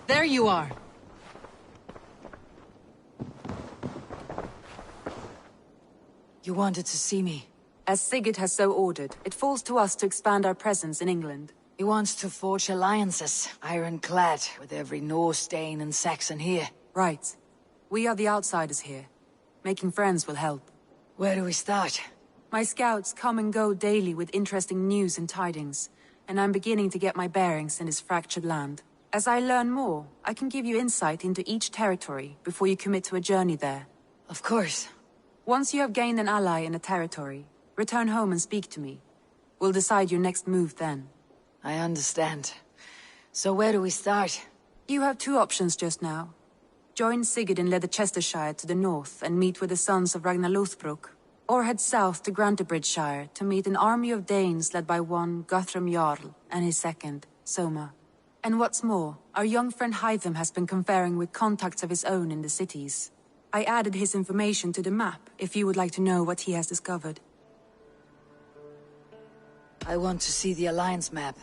There you are. You wanted to see me. As Sigurd has so ordered, it falls to us to expand our presence in England. He wants to forge alliances, ironclad, with every Norse, Dane, and Saxon here. Right. We are the outsiders here. Making friends will help. Where do we start? My scouts come and go daily with interesting news and tidings, and I'm beginning to get my bearings in this fractured land. As I learn more, I can give you insight into each territory before you commit to a journey there. Of course. Once you have gained an ally in a territory, return home and speak to me. We'll decide your next move then. I understand. So where do we start? You have two options just now. Join Sigurd in Leicestershire to the north and meet with the sons of Ragnar Lothbrok, or head south to Grantebridgesshire to meet an army of Danes led by one Guthrum Jarl and his second, Soma. And what's more, our young friend Hytham has been conferring with contacts of his own in the cities. I added his information to the map, if you would like to know what he has discovered. I want to see the Alliance map.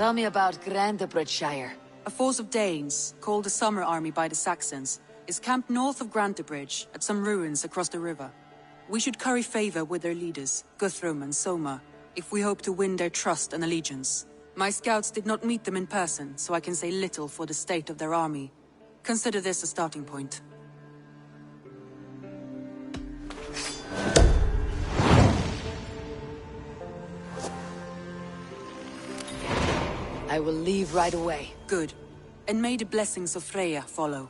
Tell me about Grantebridgesshire. A force of Danes, called the Summer Army by the Saxons, is camped north of Grantebridge, at some ruins across the river. We should curry favor with their leaders, Guthrum and Soma, if we hope to win their trust and allegiance. My scouts did not meet them in person, so I can say little for the state of their army. Consider this a starting point. I will leave right away. Good. And may the blessings of Freya follow.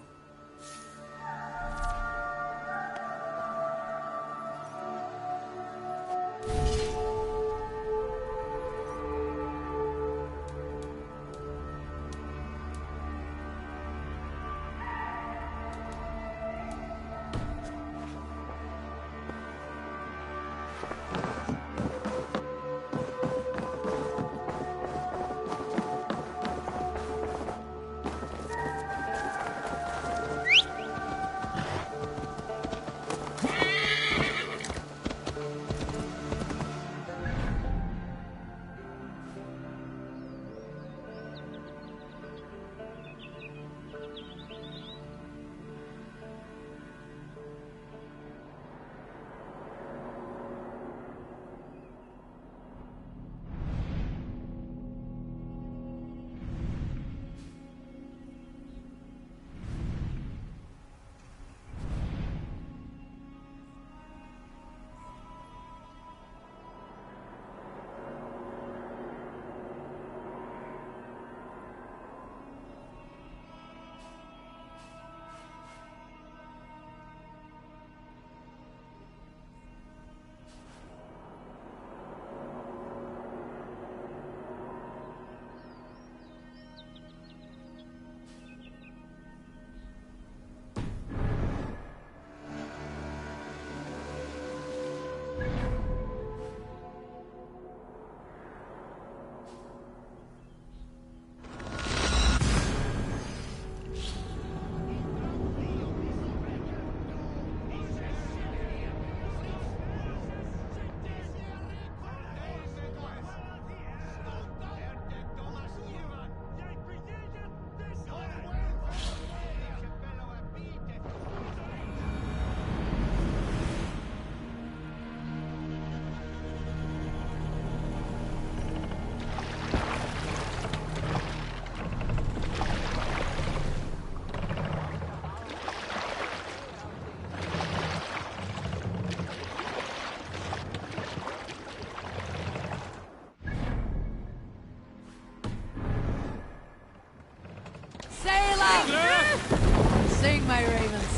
Sing, my ravens.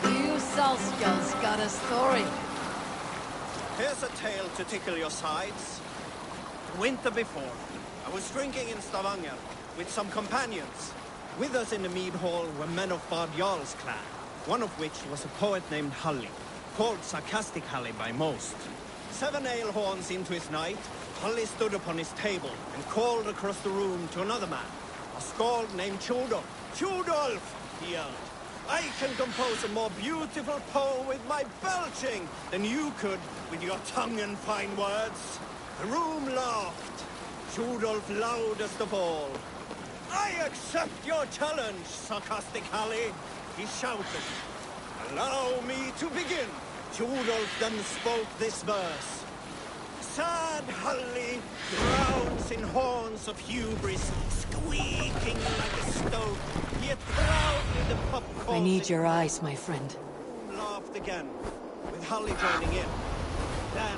You Salskjal's got a story. Here's a tale to tickle your sides. The winter before, I was drinking in Stavanger with some companions. With us in the mead hall were men of Bard Jarl's clan, one of which was a poet named Halli, called Sarcastic Halli by most. 7 ale horns into his night, Halli stood upon his table and called across the room to another man, a skald named Tjodolf. Tjodolf, he yelled, I can compose a more beautiful poem with my belching than you could with your tongue and fine words. The room laughed. Tjodolf loudest of all. I accept your challenge, Sarcastic Halli, he shouted. Allow me to begin. Tjodolf then spoke this verse. Sad Halli drowns in horns of hubris, squeaking like a stove, yet proudly the pop calls. I need your eyes, my friend. Laughed again, with Halli joining in. Then,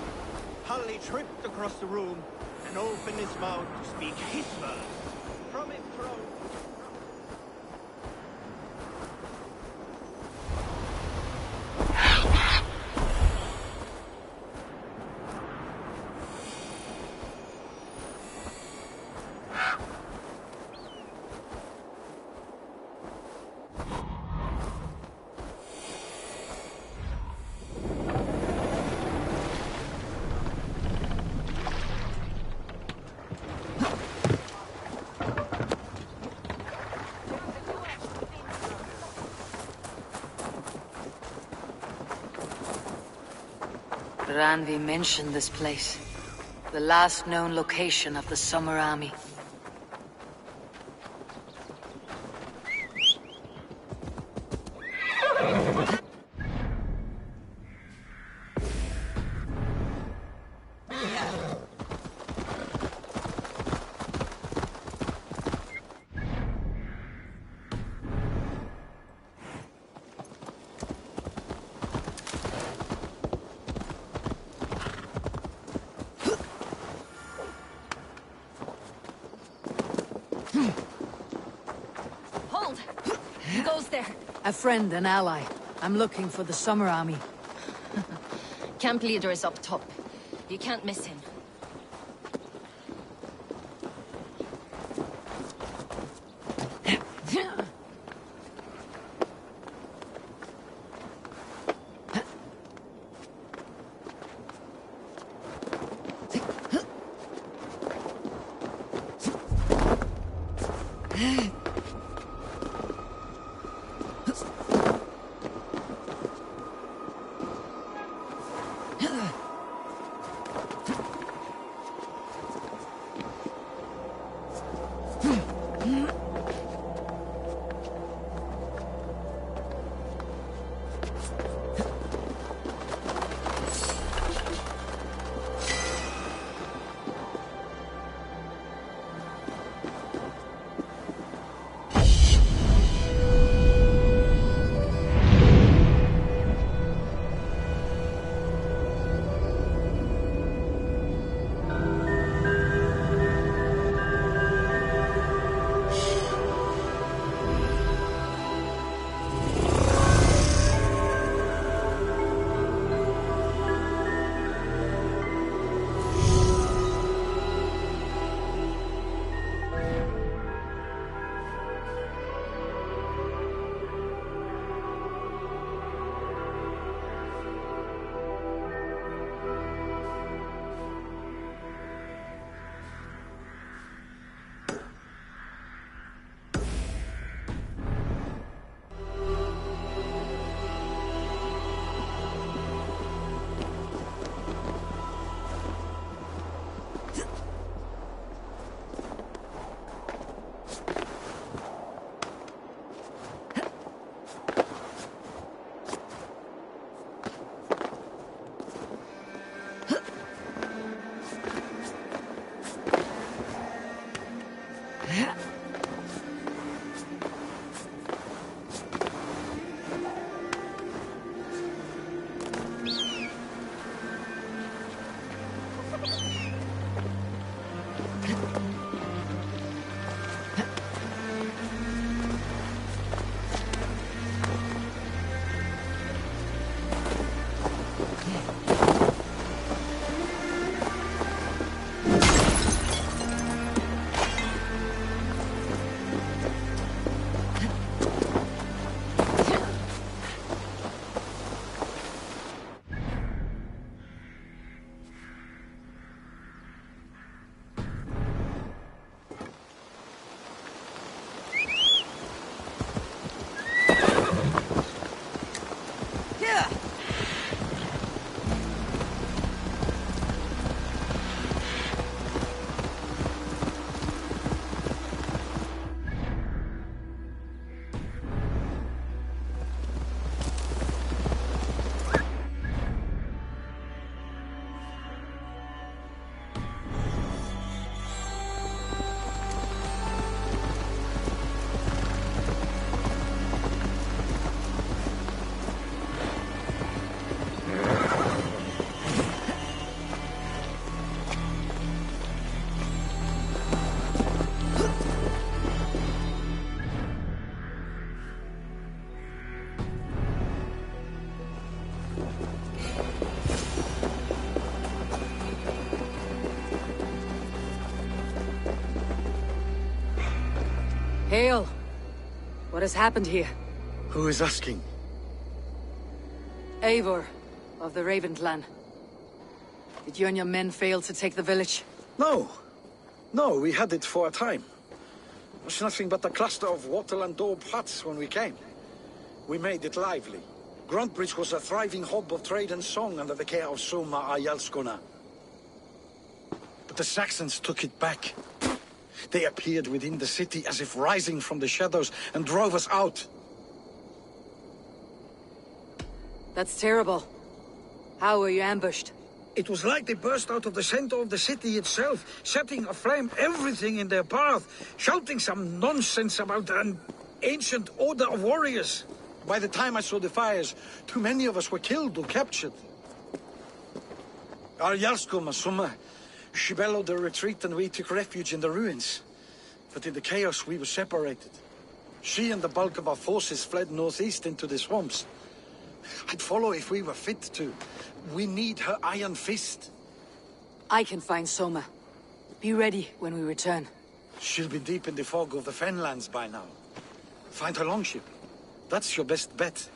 Halli tripped across the room and opened his mouth to speak his verse. From his throat. Randvi mentioned this place. The last known location of the Summer Army. Hold! Who goes there? A friend, an ally. I'm looking for the Summer Army. Camp leader is up top. You can't miss him. Hail! What has happened here? Who is asking? Eivor, of the Raven clan. Did you and your men fail to take the village? No. No, we had it for a time. It was nothing but a cluster of wattle and daub huts when we came. We made it lively. Gruntbridge was a thriving hub of trade and song under the care of Soma Ayalskona. But the Saxons took it back. They appeared within the city as if rising from the shadows and drove us out. That's terrible. How were you ambushed? It was like they burst out of the center of the city itself, setting aflame everything in their path, shouting some nonsense about an ancient order of warriors. By the time I saw the fires, too many of us were killed or captured. Ayalskona, Soma, she bellowed a retreat and we took refuge in the ruins. But in the chaos we were separated. She and the bulk of our forces fled northeast into the swamps. I'd follow if we were fit to. We need her iron fist. I can find Soma. Be ready when we return. She'll be deep in the fog of the Fenlands by now. Find her longship. That's your best bet.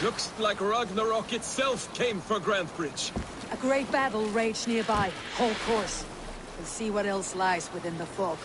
Looks like Ragnarok itself came for Grantebridge. A great battle raged nearby. Hold course. We'll see what else lies within the fog.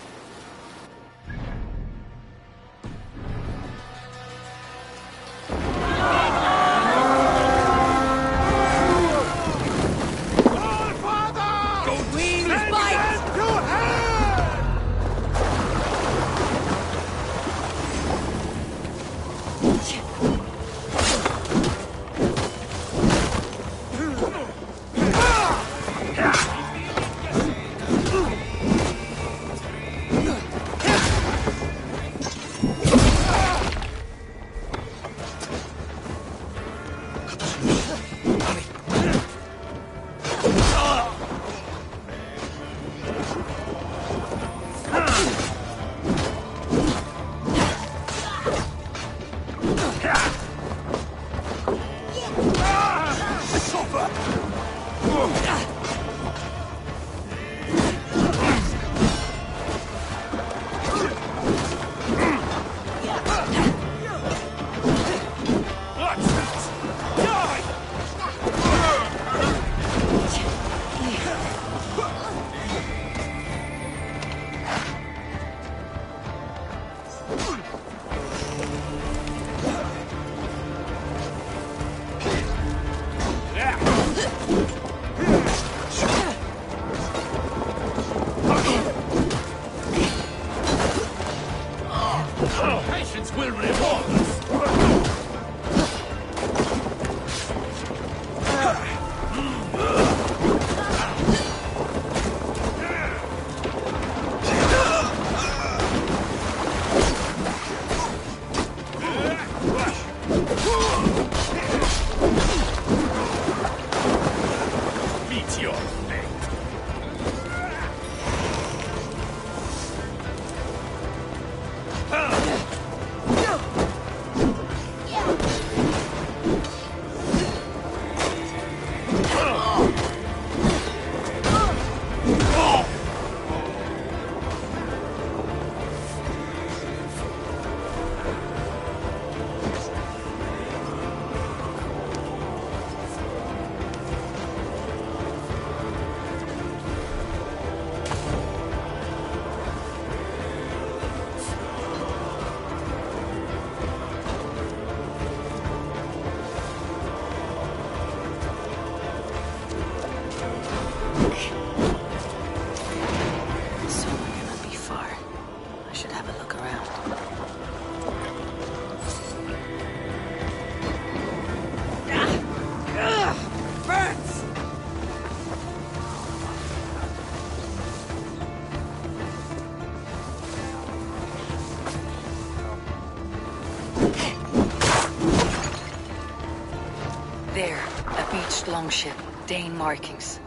There, a beached longship, Dane markings.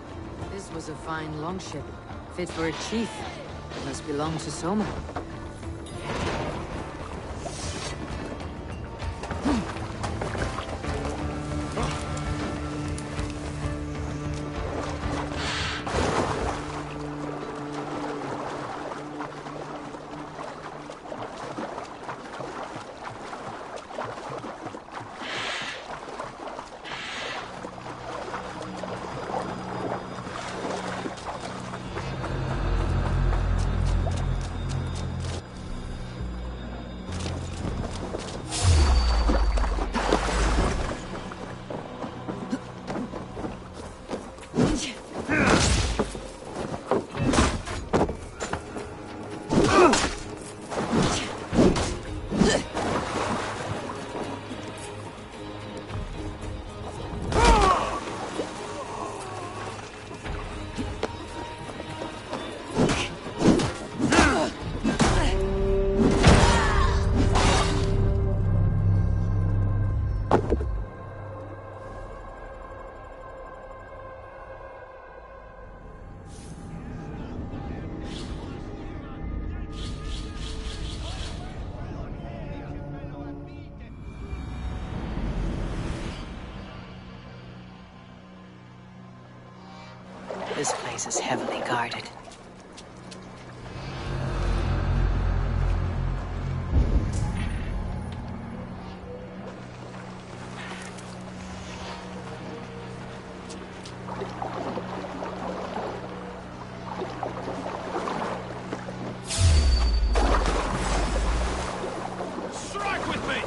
This was a fine longship, fit for a chief. It must belong to Soma. This place is heavily guarded. Strike with me!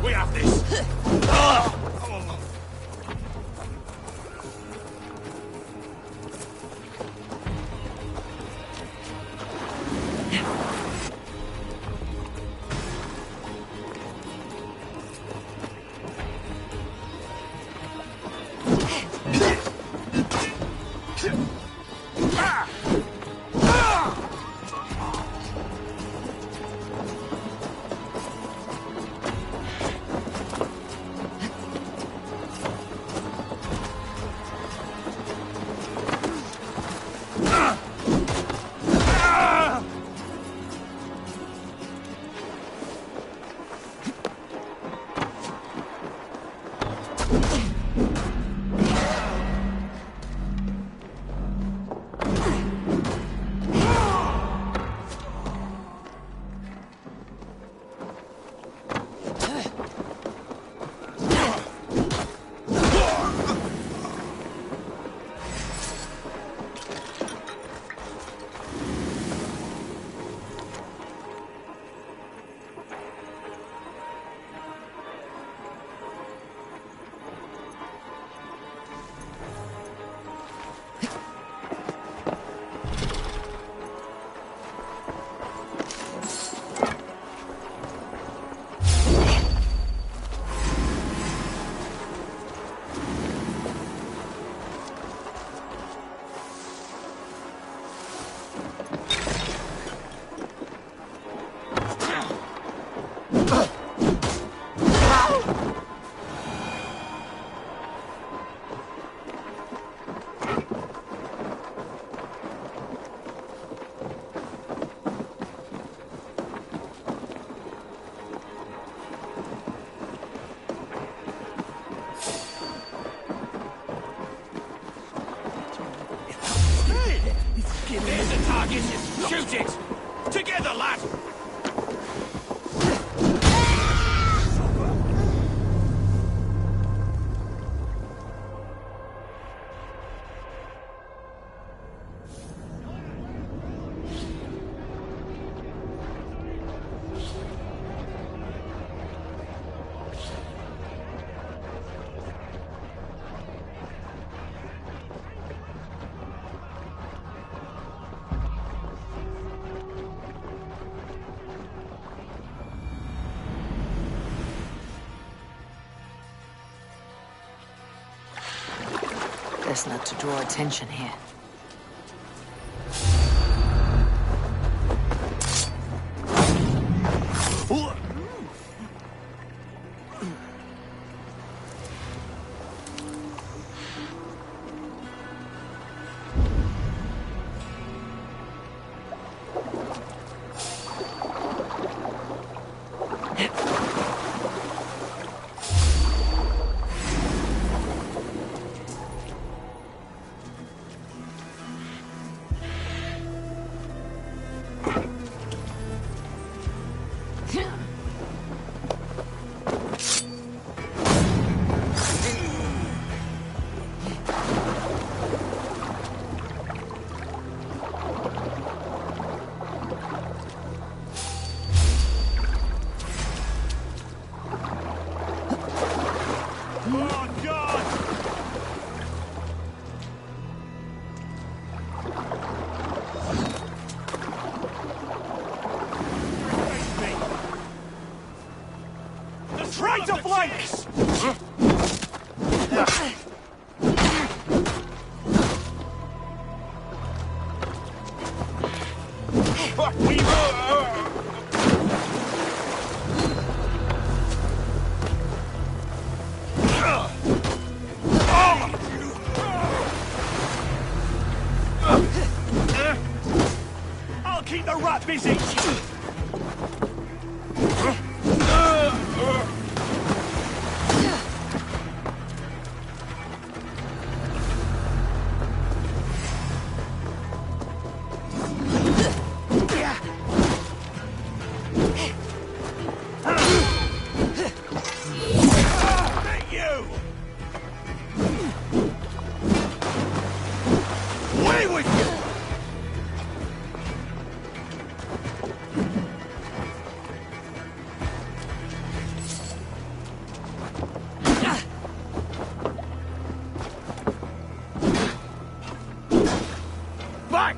We have this! There's a target! Shoot it! Together, lad! Best not to draw attention here. flanks! I'll keep the rat busy! Back!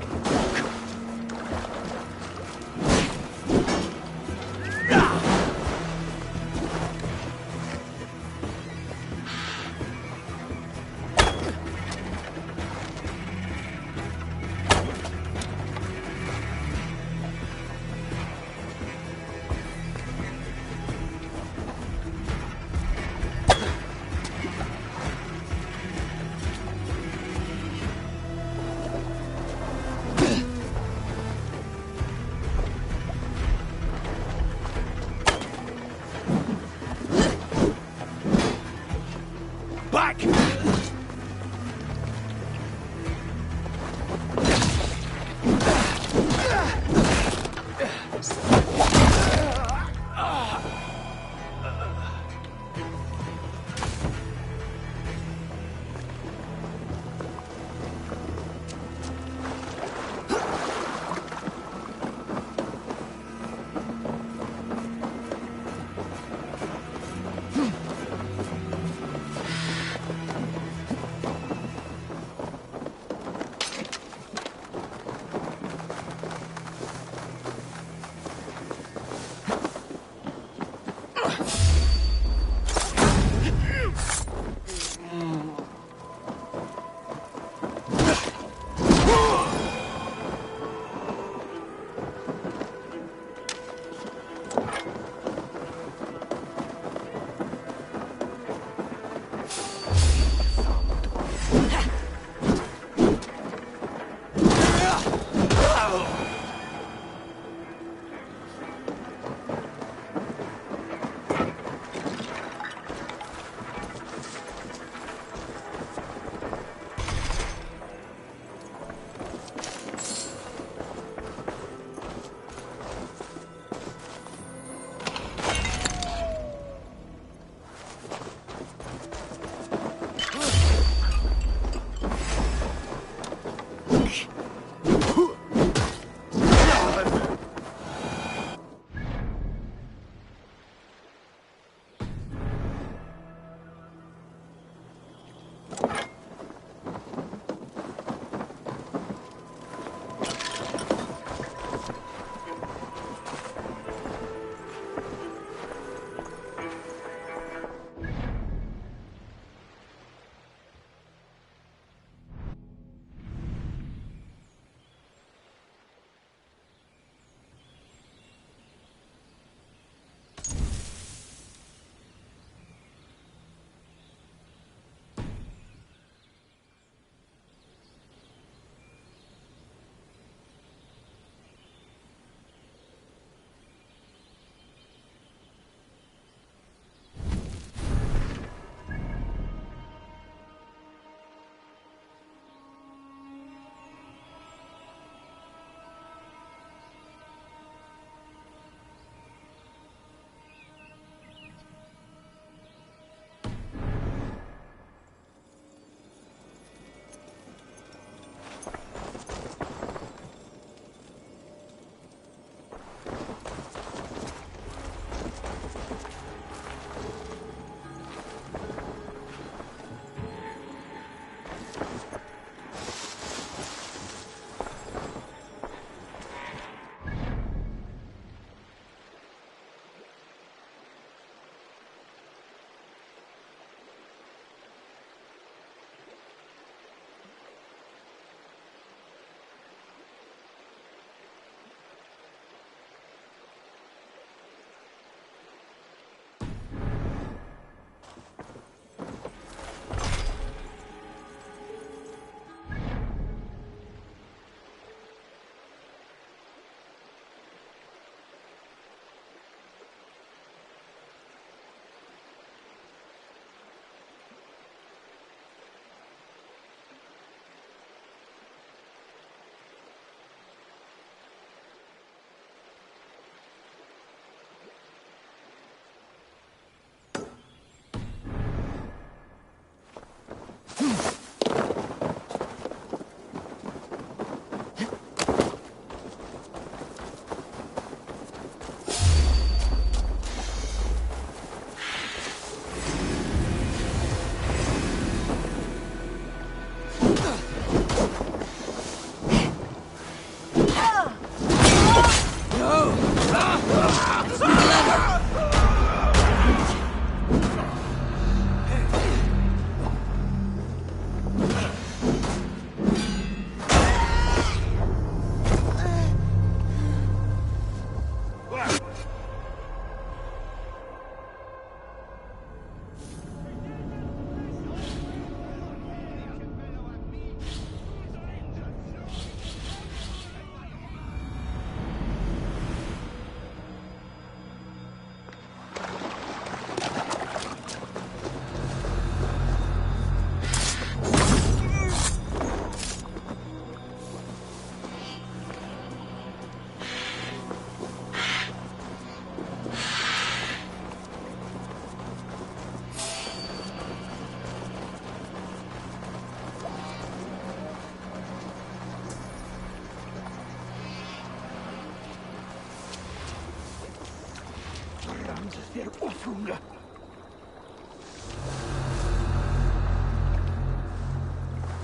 their offering.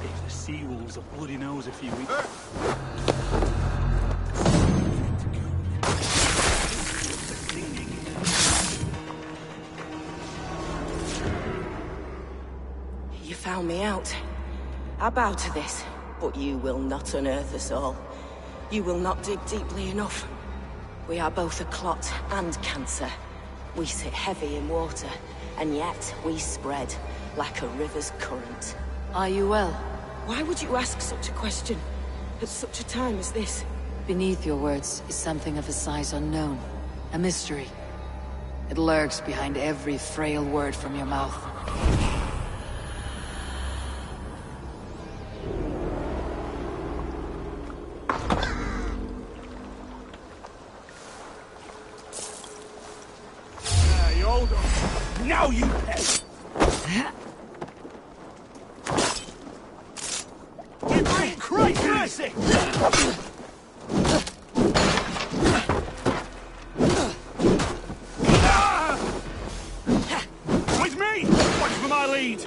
If the sea wolves are bloody nose a few weeks. You found me out. I bow to this, but you will not unearth us all. You will not dig deeply enough. We are both a clot and cancer. We sit heavy in water, and yet we spread like a river's current. Are you well? Why would you ask such a question at such a time as this? Beneath your words is something of a size unknown. A mystery. It lurks behind every frail word from your mouth. Now you pest! You're going crazy! With me! Watch for my lead!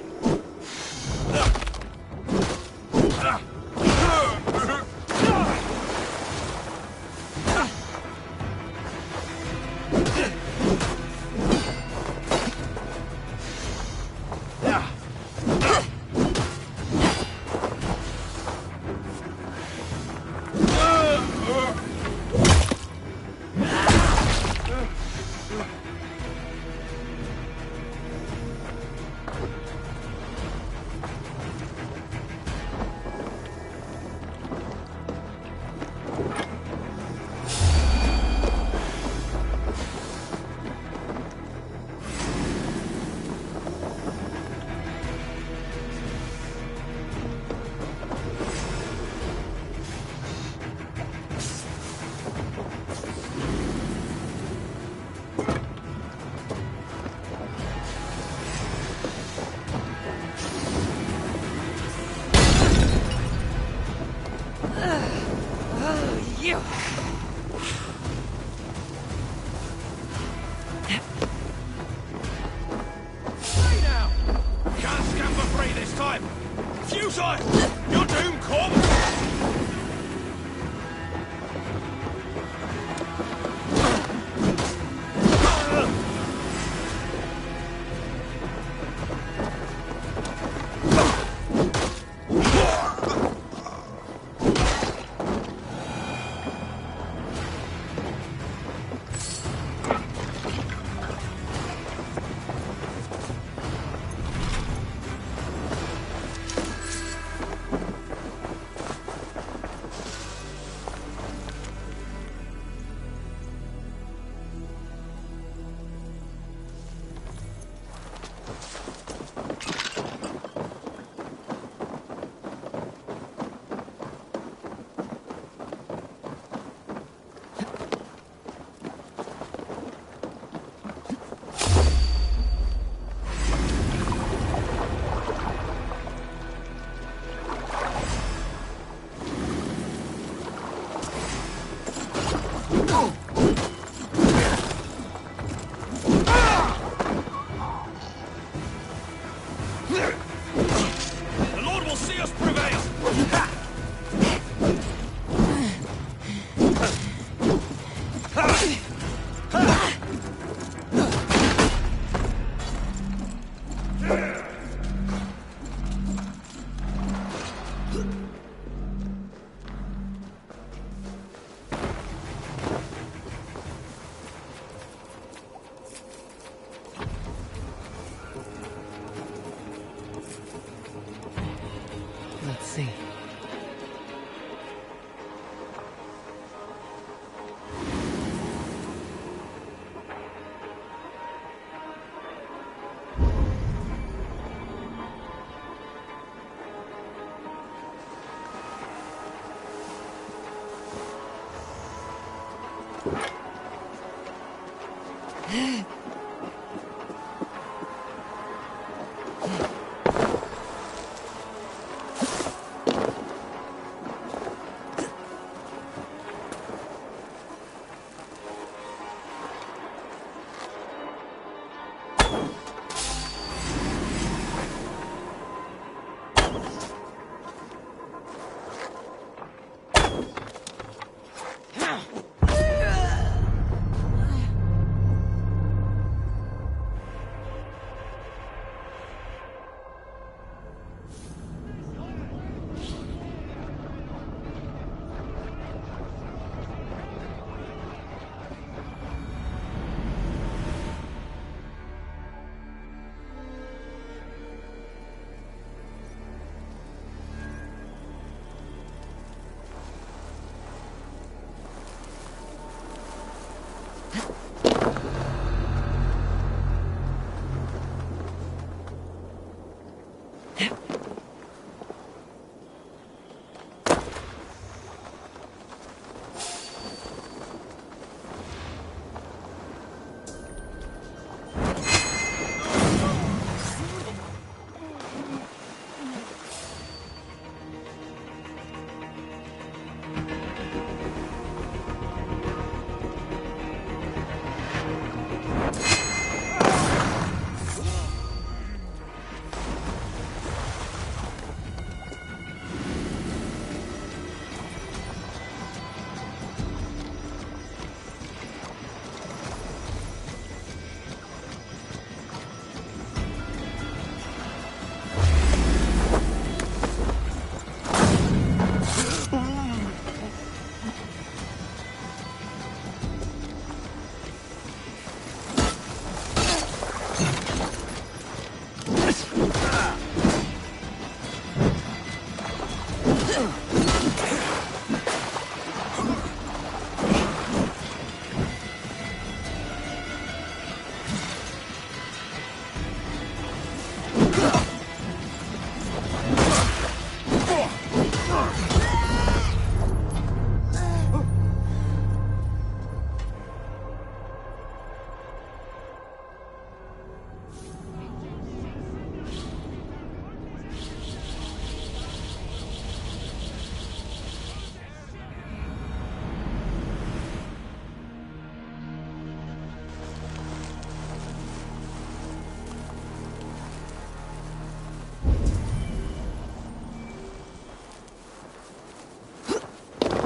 Let's see.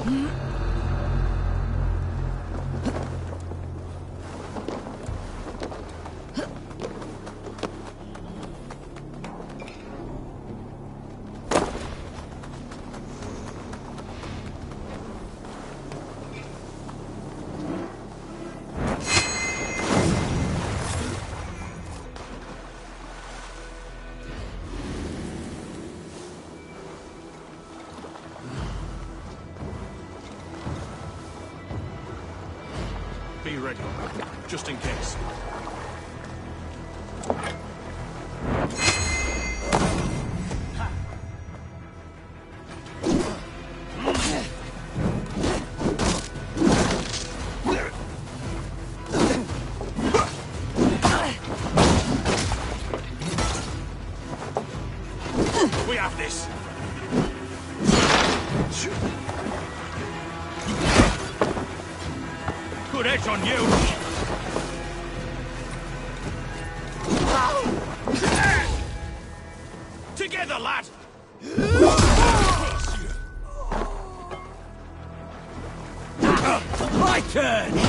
Be ready, just in case. We have this. Good edge on you. Together, lad. My turn!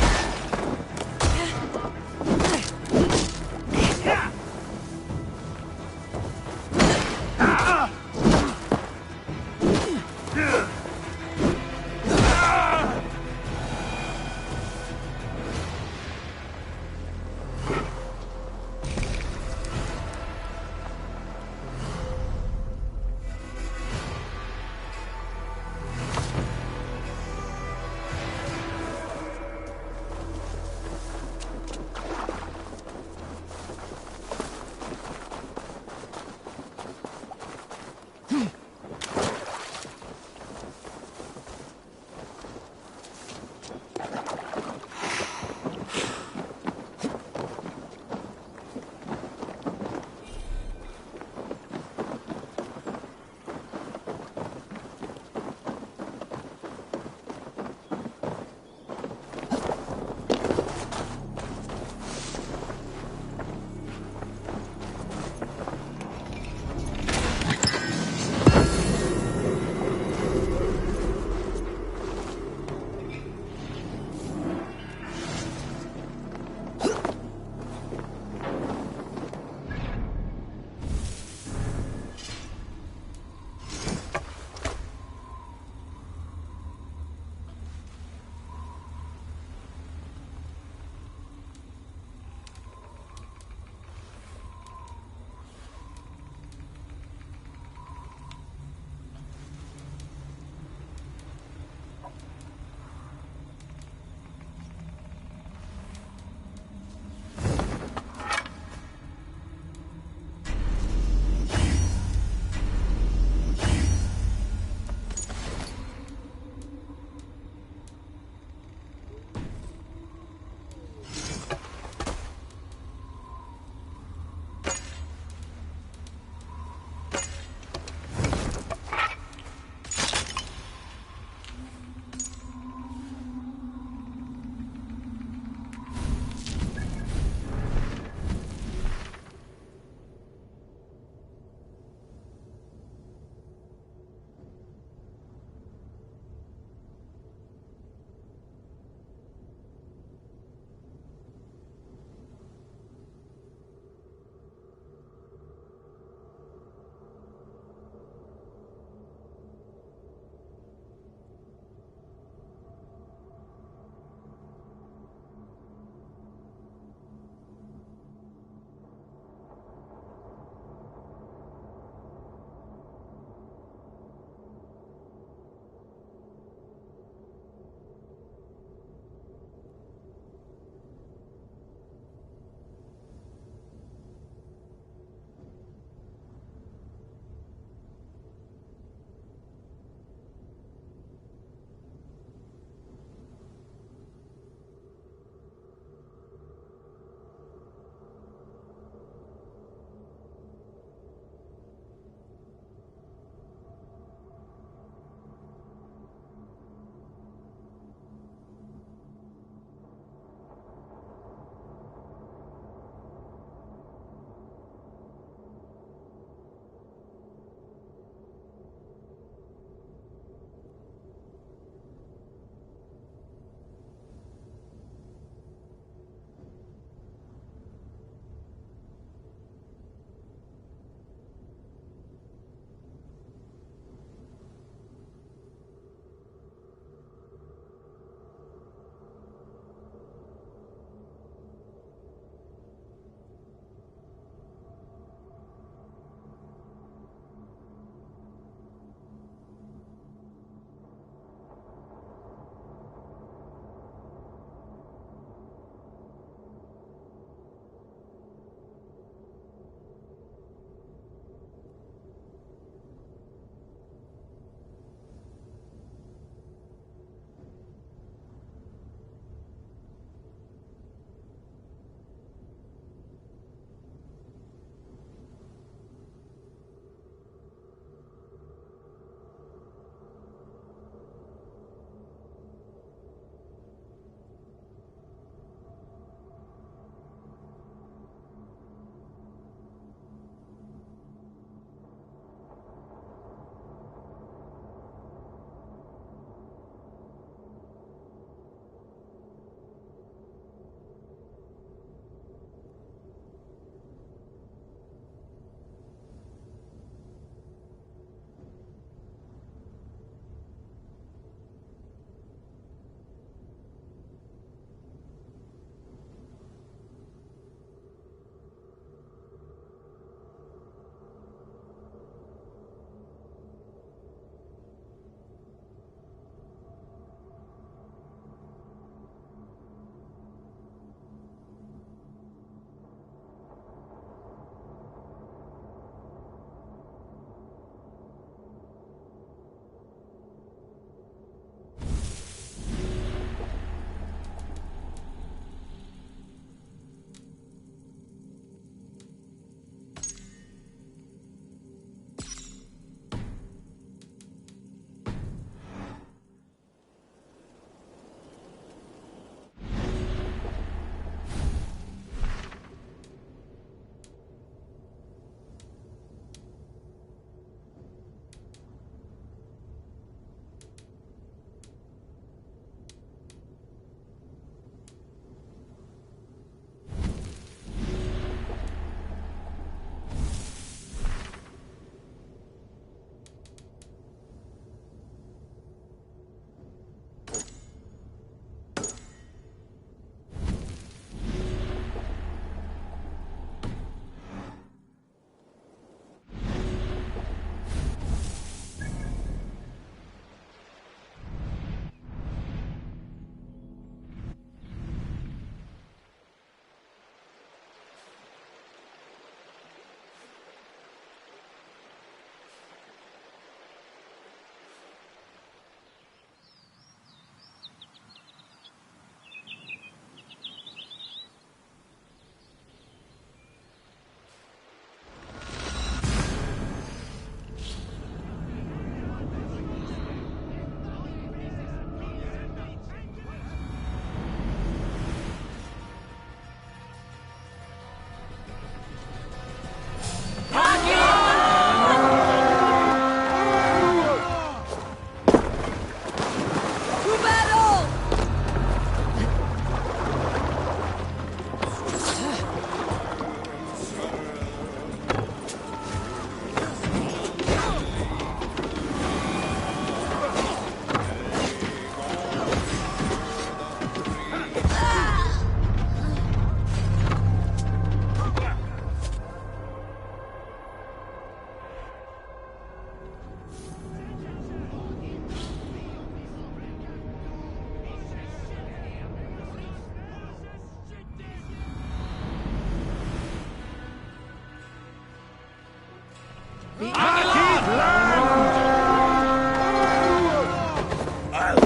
I'll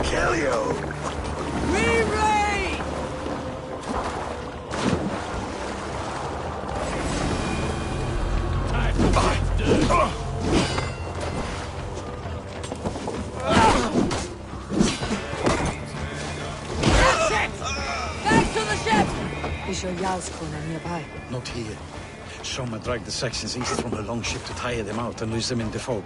kill you! Re-raid! Back to the ship! Is your Jarl's corner nearby? Not here. Soma dragged the Saxons east from her longship to tire them out and lose them in the fog.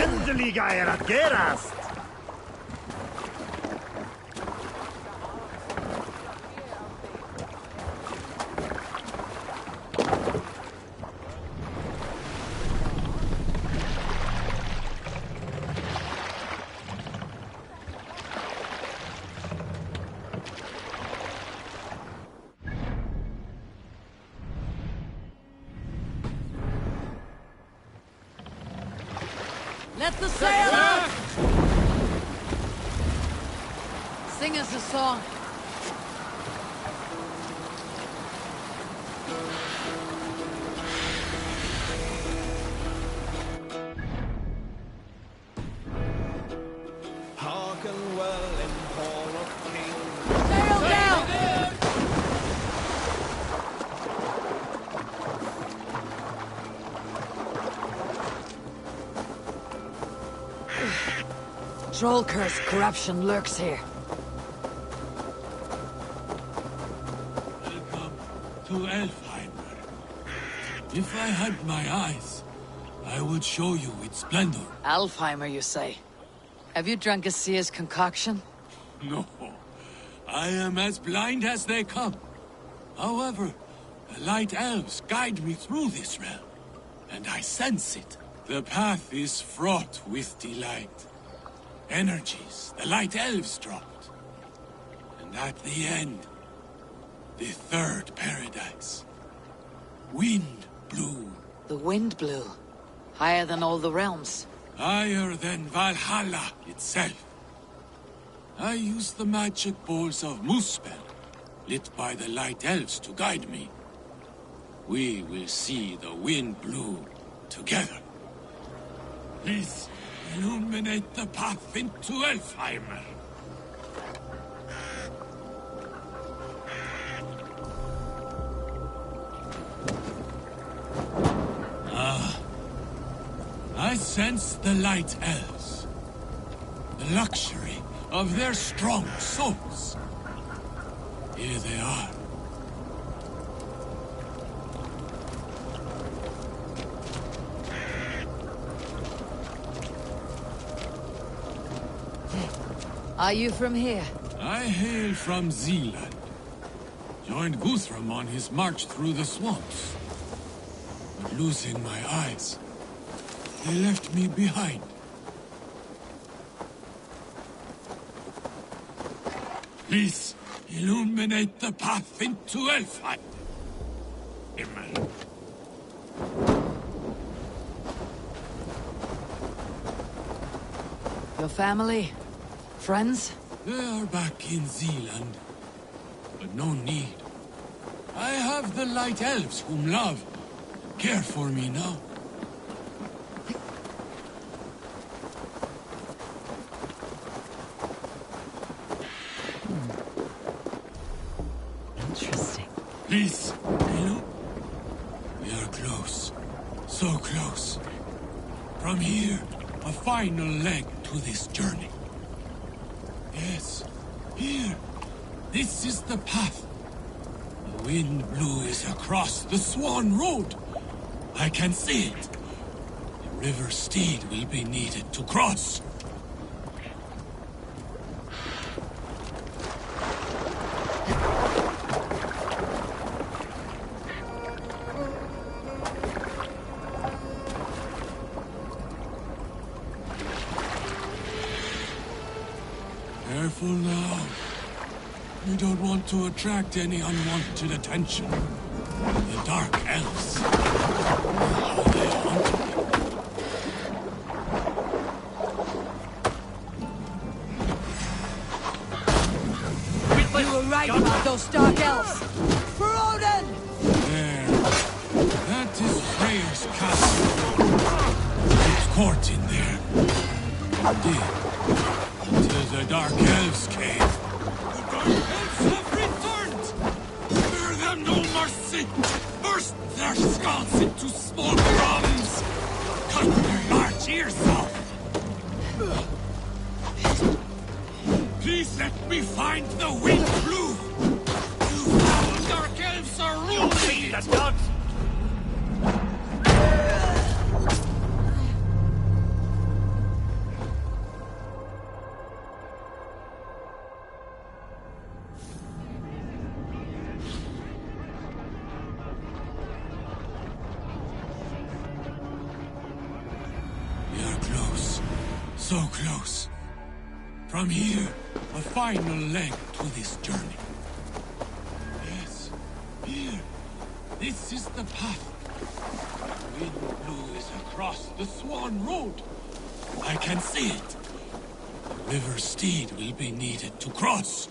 Endeliga er att gerast! Let the sail out! Sing us a song. Hearken well in hall of kings. Sail down! Trollcursed corruption lurks here. Welcome to Elfheimer. If I had my eyes, I would show you its splendor. Alfheimer, you say? Have you drunk Asia's concoction? No, I am as blind as they come. However, the Light Elves guide me through this realm, and I sense it. The path is fraught with delight. Energies the Light Elves dropped. And at the end, the third paradise. Wind blew. The wind blew. Higher than all the realms. Higher than Valhalla itself. I used the magic balls of Muspel, lit by the Light Elves to guide me. We will see the wind blow together. Please, illuminate the path into Elfheimer. I sense the Light Elves. The luxury of their strong souls. Here they are. Are you from here? I hail from Zealand. Joined Guthrum on his march through the swamps. But losing my eyes, they left me behind. Please, illuminate the path into Elfheim. Amen. Your family? Friends? They are back in Zealand. But no need. I have the Light Elves whom love, care for me now. Interesting. Please, hello? We are close. So close. From here, a final leg to this journey. Yes, here. This is the path. The wind blew is across the Swan Road. I can see it. The river steed will be needed to cross. Careful now. We don't want to attract any unwanted attention. The Dark Elves. How they haunt me. You were right about those Dark Elves. For Odin! There. That is Freyr's castle. It's court in there. Indeed. Until the Dark Elves came. The Dark Elves have returned! Spare them no mercy! Burst their skulls into small crumbs! Cut their large ears off! Please let me find the wind blue! You foul Dark Elves are ruling it! Gods! So close. From here, a final leg to this journey. Yes, here. This is the path. The wind blue is across the Swan Road. I can see it. The river steed will be needed to cross.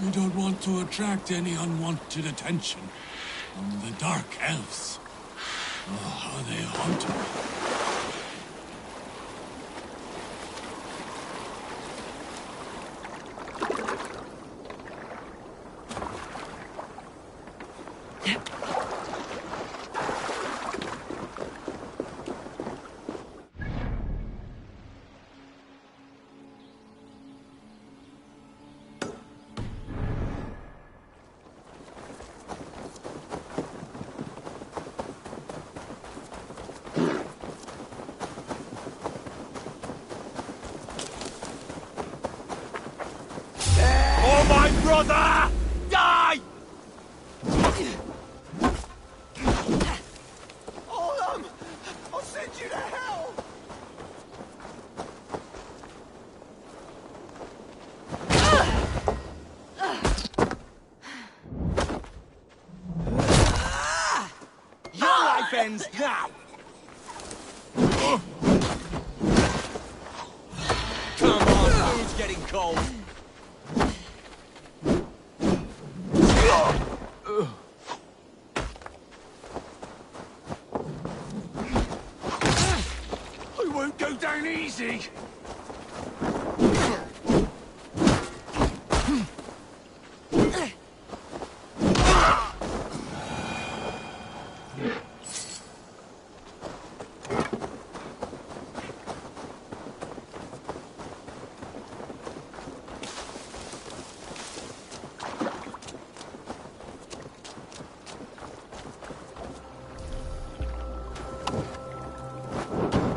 We don't want to attract any unwanted attention from the Dark Elves. Oh, how they haunt me. Oh, my brother! Die! Olam! I'll send you to hell! Your life ends now! Come on, food's getting cold. I won't go down easy.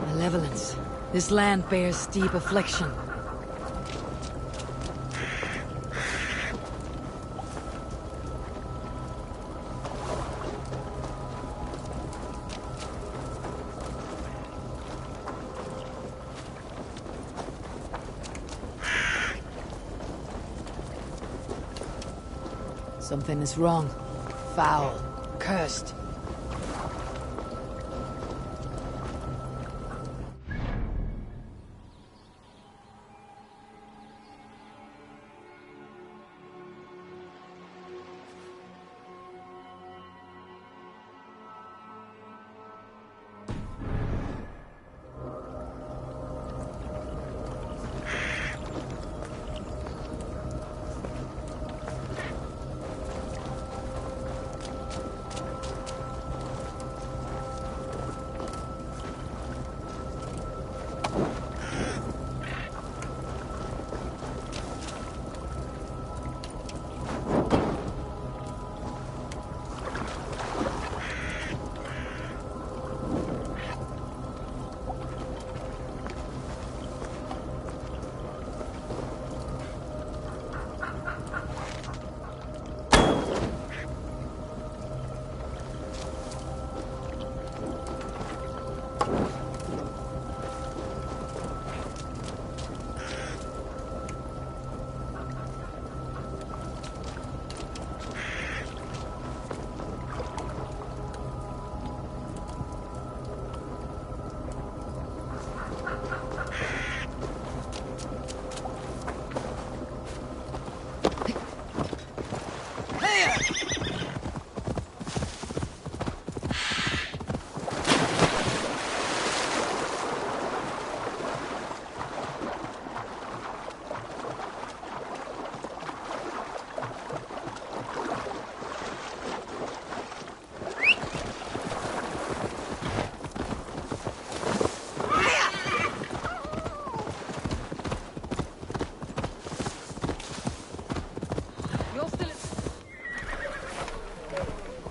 Malevolence. This land bears steep affliction. Something is wrong. Foul. Cursed.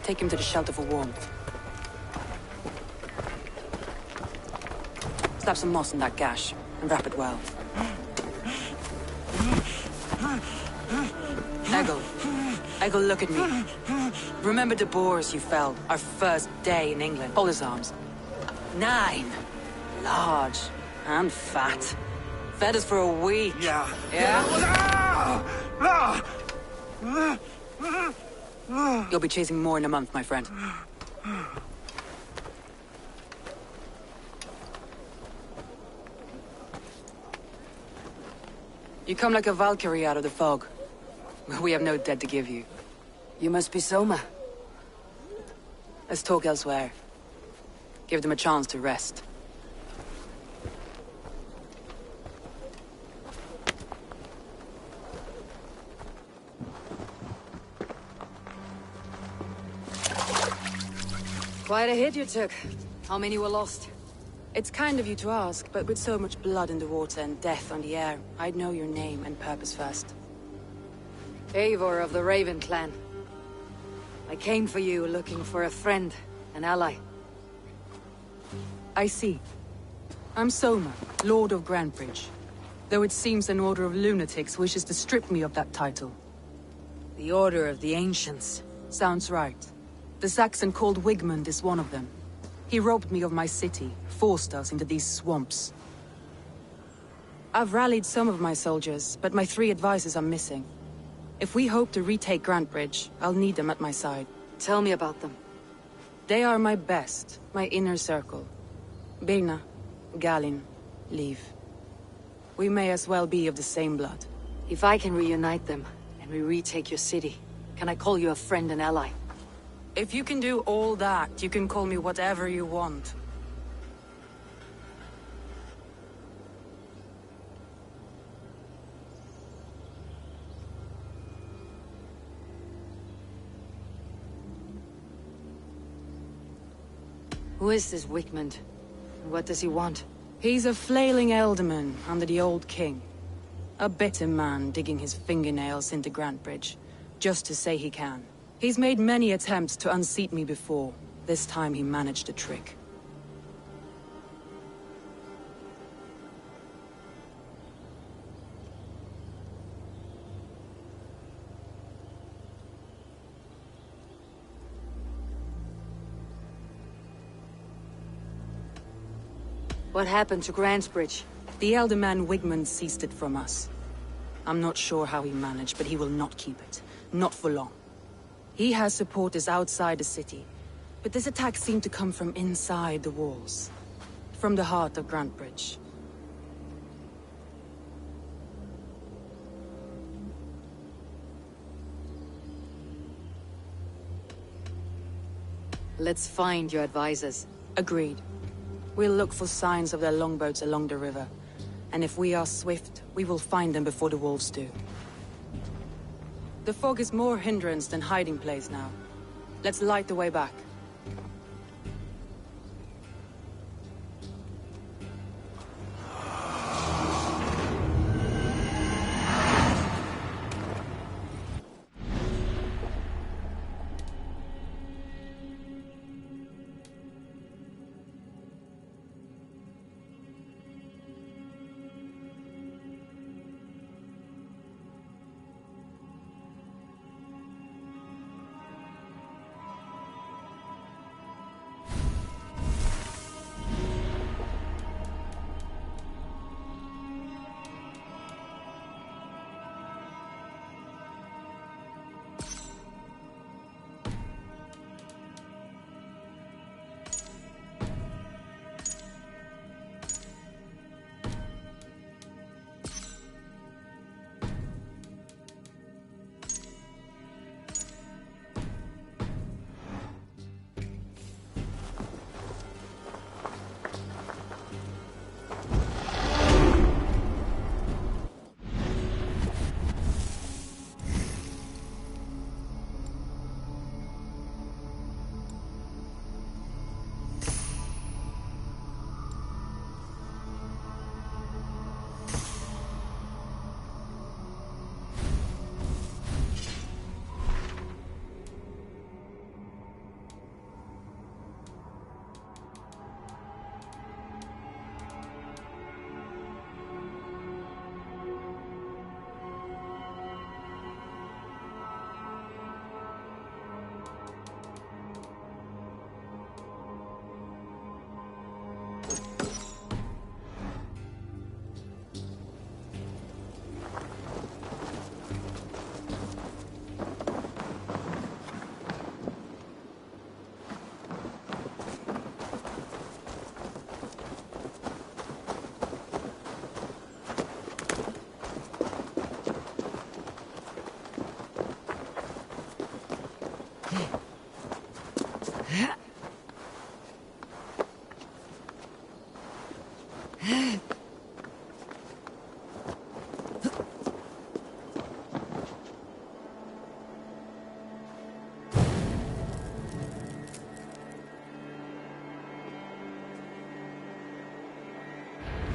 Take him to the shelter for warmth. Slap some moss in that gash, and wrap it well. Eggle, look at me. Remember the boars you fell, our first day in England? Hold his arms. 9. Large and fat. Fed us for a week. Yeah. You'll be chasing more in a month, my friend. You come like a Valkyrie out of the fog. We have no debt to give you. You must be Soma. Let's talk elsewhere. Give them a chance to rest. Quite a hit you took. How many were lost? It's kind of you to ask, but with so much blood in the water and death on the air, I'd know your name and purpose first. Eivor of the Raven clan. I came for you looking for a friend, an ally. I see. I'm Soma, Lord of Grantebridge. Though it seems an order of lunatics wishes to strip me of that title. The Order of the Ancients. Sounds right. The Saxon called Wigmund is one of them. He robbed me of my city, forced us into these swamps. I've rallied some of my soldiers, but my 3 advisors are missing. If we hope to retake Grantebridge, I'll need them at my side. Tell me about them. They are my best, my inner circle. Birna, Galinn, Liv. We may as well be of the same blood. If I can reunite them, and we retake your city, can I call you a friend and ally? If you can do all that, you can call me whatever you want. Who is this Wigmund? And what does he want? He's a flailing ealdorman under the old king. A bitter man digging his fingernails into Grantebridge, just to say he can. He's made many attempts to unseat me before. This time he managed a trick. What happened to Grantebridge? The ealdorman Wigmund seized it from us. I'm not sure how he managed, but he will not keep it. Not for long. He has supporters outside the city, but this attack seemed to come from inside the walls. From the heart of Grantebridge. Let's find your advisors. Agreed. We'll look for signs of their longboats along the river. And if we are swift, we will find them before the wolves do. The fog is more hindrance than hiding place now. Let's light the way back.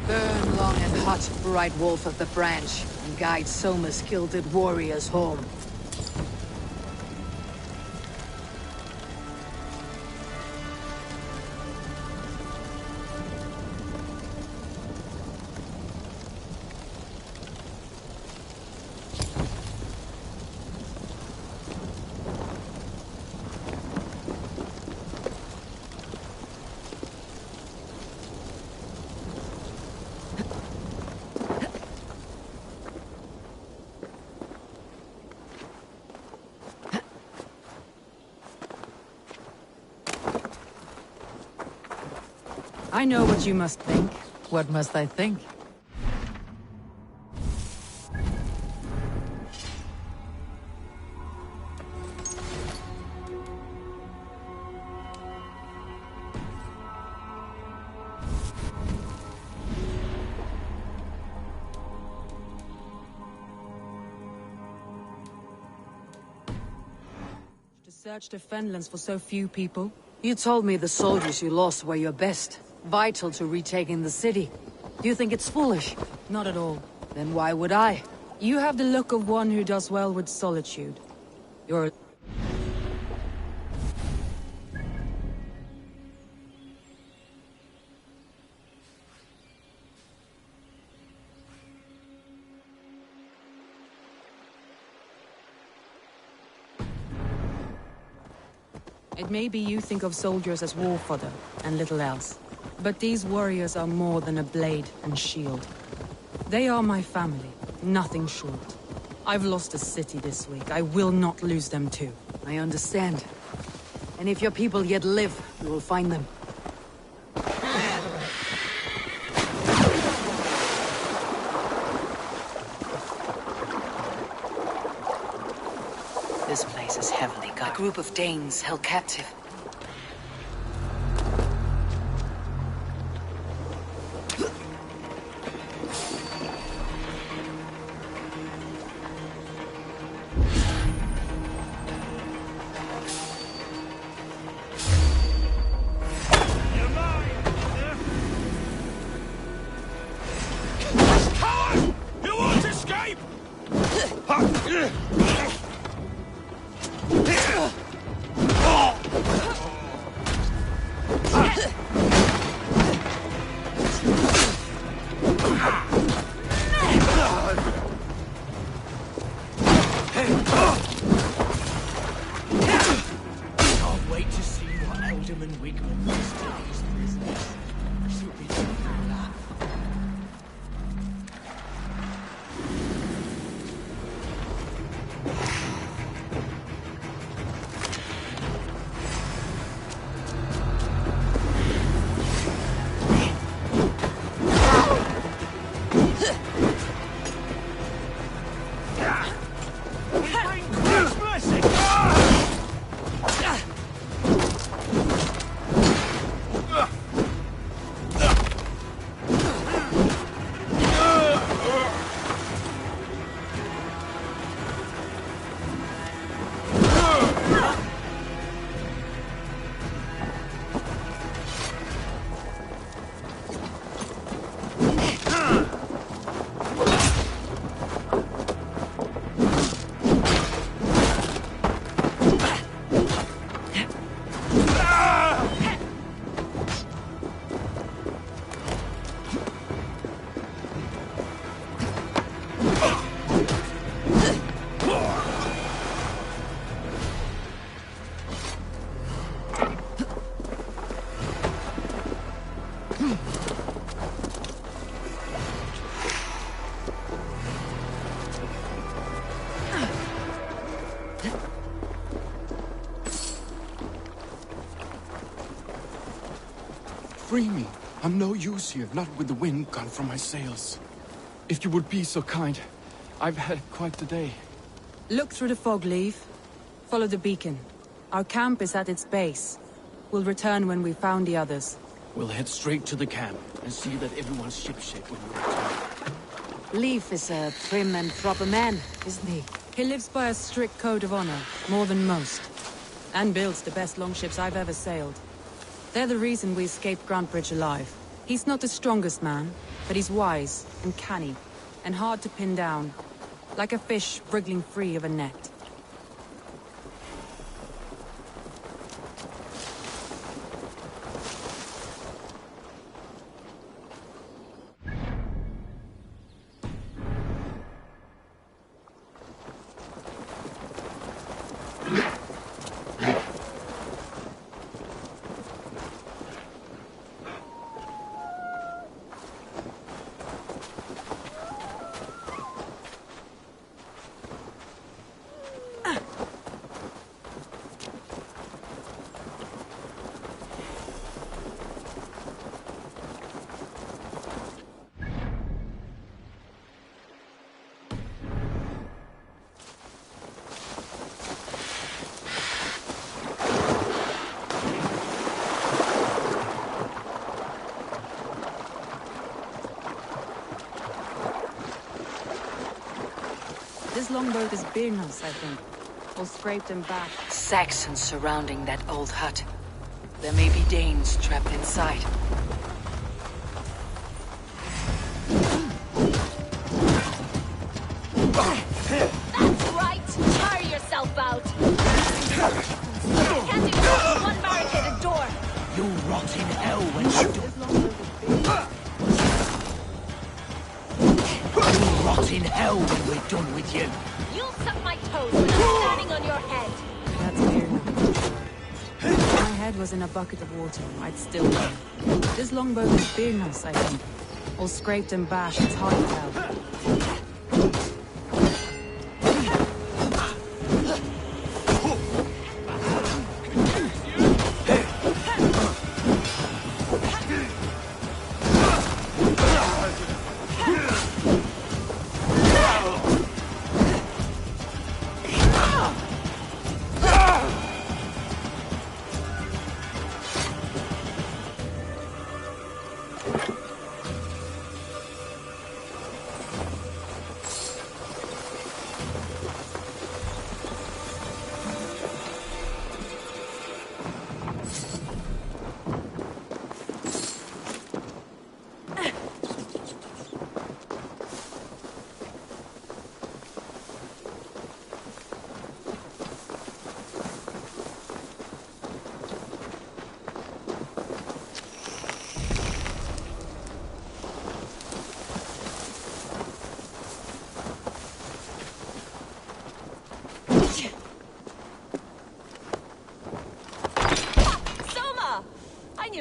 Burn long and hot, bright wolf of the branch, and guide Soma's gilded warriors home. I know what you must think. What must I think? To search the Fenlands for so few people? You told me the soldiers you lost were your best. Vital to retaking the city. Do you think it's foolish? Not at all. Then why would I? You have the look of one who does well with solitude. You're... It may be you think of soldiers as war fodder, and little else. But these warriors are more than a blade and shield. They are my family, nothing short. I've lost a city this week. I will not lose them too. I understand. And if your people yet live, you will find them. This place is heavily guarded. A group of Danes held captive. Free me. I'm no use here, not with the wind gone from my sails. If you would be so kind, I've had quite the day. Look through the fog leaf. Follow the beacon. Our camp is at its base. We'll return when we've found the others. We'll head straight to the camp and see that everyone's shipshape when we return. Leif is a prim and proper man, isn't he? He lives by a strict code of honor, more than most. And builds the best longships I've ever sailed. They're the reason we escaped Grantebridge alive. He's not the strongest man, but he's wise and canny, and hard to pin down. Like a fish wriggling free of a net. This longboat is Birnus, I think. All scraped and battered. Saxons surrounding that old hut. There may be Danes trapped inside. That's right! Tire yourself out! Can't ignore one barricaded door! You rot in hell when you rot in hell when we're done with you. You'll suck my toes when I'm standing on your head! That's Birnus. If my head was in a bucket of water, I'd still know. This longboat is Birnus, I think. All scraped and bashed, it's hard to tell.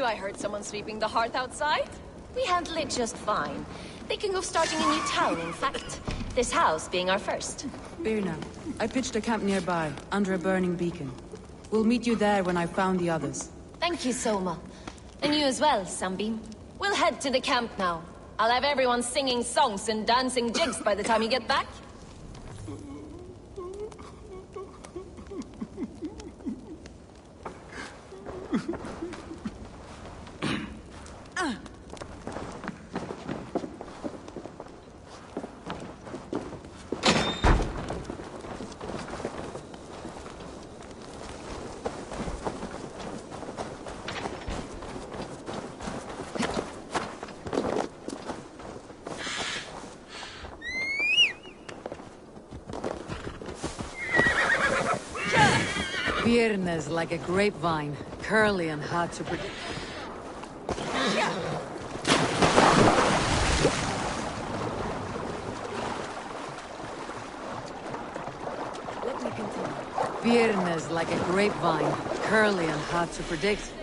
I heard someone sweeping the hearth outside. We handle it just fine. Thinking of starting a new town, in fact. This house being our first. Birna, I pitched a camp nearby, under a burning beacon. We'll meet you there when I've found the others. Thank you, Soma. And you as well, Sunbeam. We'll head to the camp now. I'll have everyone singing songs and dancing jigs by the time you get back. Birna's like a grapevine, curly and hard to predict. Let me continue. Birna's like a grapevine, curly and hard to predict.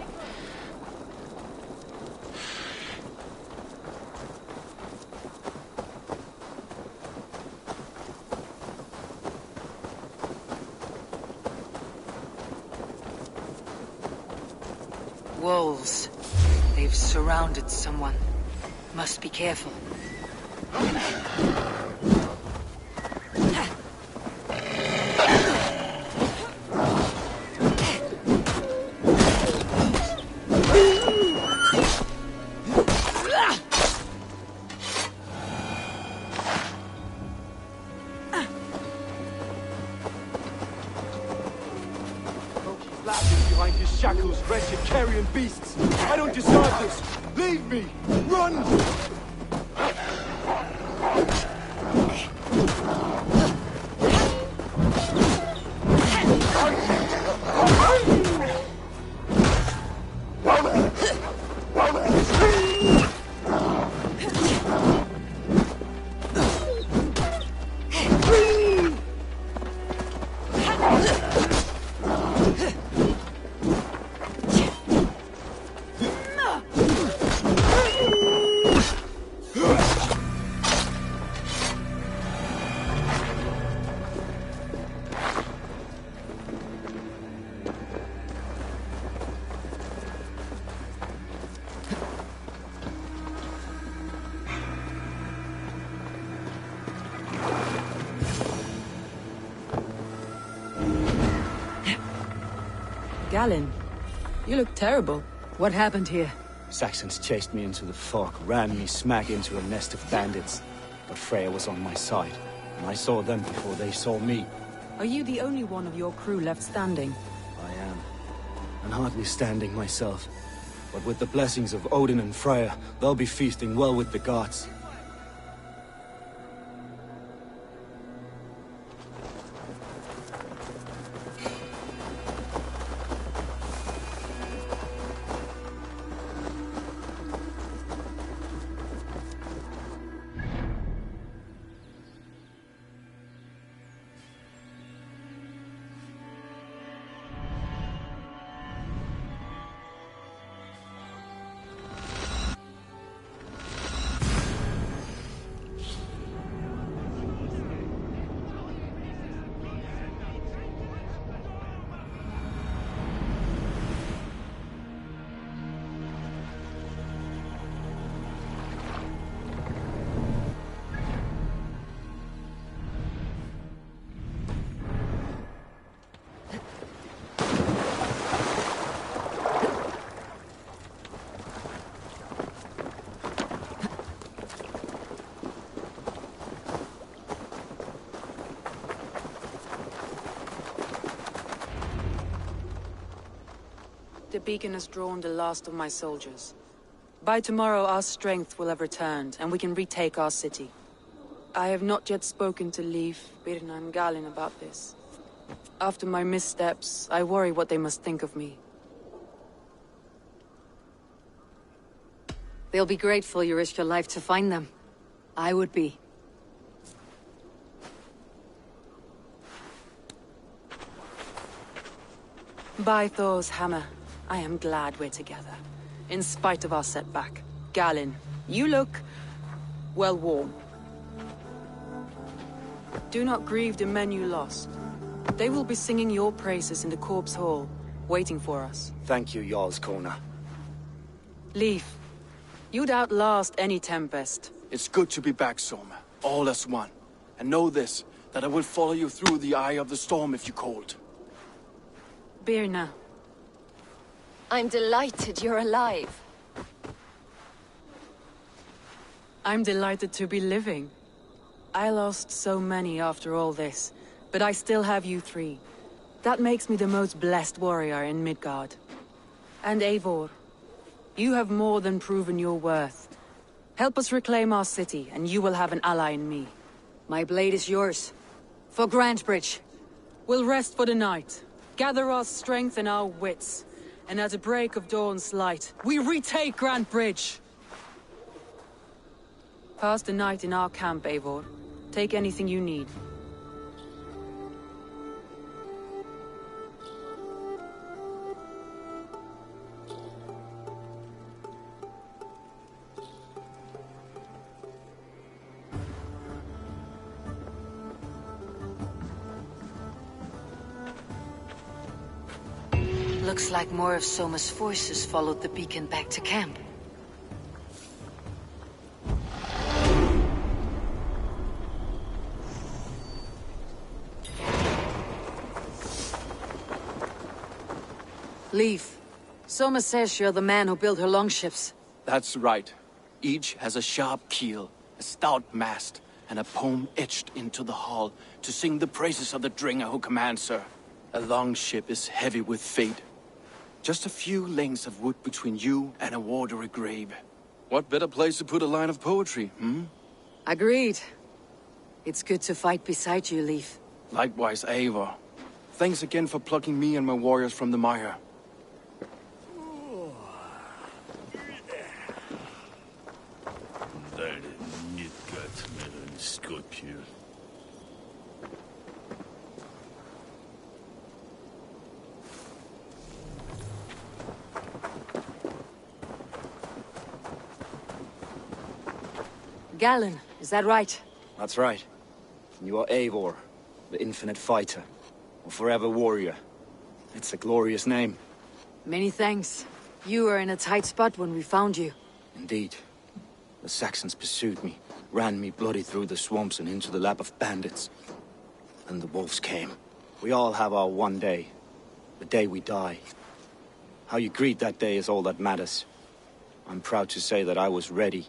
Wolves. They've surrounded someone. Must be careful. laughing behind his shackles, wretched carrion beasts. I don't deserve this. Leave me. Run! Galen, you look terrible. What happened here? Saxons chased me into the fog, ran me smack into a nest of bandits. But Freya was on my side, and I saw them before they saw me. Are you the only one of your crew left standing? I am. And hardly standing myself. But with the blessings of Odin and Freya, they'll be feasting well with the gods. The beacon has drawn the last of my soldiers. By tomorrow our strength will have returned, and we can retake our city. I have not yet spoken to Leif, Birna and Galin about this. After my missteps, I worry what they must think of me. They'll be grateful you risked your life to find them. I would be. By Thor's hammer, I am glad we're together. In spite of our setback. Galin, you look... well, warm. Do not grieve the men you lost. They will be singing your praises in the Corpse Hall, waiting for us. Thank you, Jarl's Kona. Leif, you'd outlast any tempest. It's good to be back, Soma. All as one. And know this, that I will follow you through the eye of the storm if you called. Birna. I'm delighted you're alive. I'm delighted to be living. I lost so many after all this, but I still have you three. That makes me the most blessed warrior in Midgard. And Eivor, you have more than proven your worth. Help us reclaim our city, and you will have an ally in me. My blade is yours. For Grantebridge. We'll rest for the night, gather our strength and our wits, and at the break of dawn's light, we retake Grantebridge! Pass the night in our camp, Eivor. Take anything you need. Looks like more of Soma's forces followed the beacon back to camp. Leif, Soma says you're the man who built her longships. That's right. Each has a sharp keel, a stout mast, and a poem etched into the hull to sing the praises of the Dringer who commands her. A long ship is heavy with fate. Just a few lengths of wood between you and a watery grave. What better place to put a line of poetry, hmm? Agreed. It's good to fight beside you, Leif. Likewise, Eivor. Thanks again for plucking me and my warriors from the mire. Där är Midgard med en skorpion. Galen, is that right? That's right. You are Eivor, the infinite fighter, or forever warrior. It's a glorious name. Many thanks. You were in a tight spot when we found you. Indeed. The Saxons pursued me, ran me bloody through the swamps and into the lap of bandits. And the wolves came. We all have our one day. The day we die. How you greet that day is all that matters. I'm proud to say that I was ready.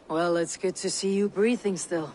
Well, it's good to see you breathing still.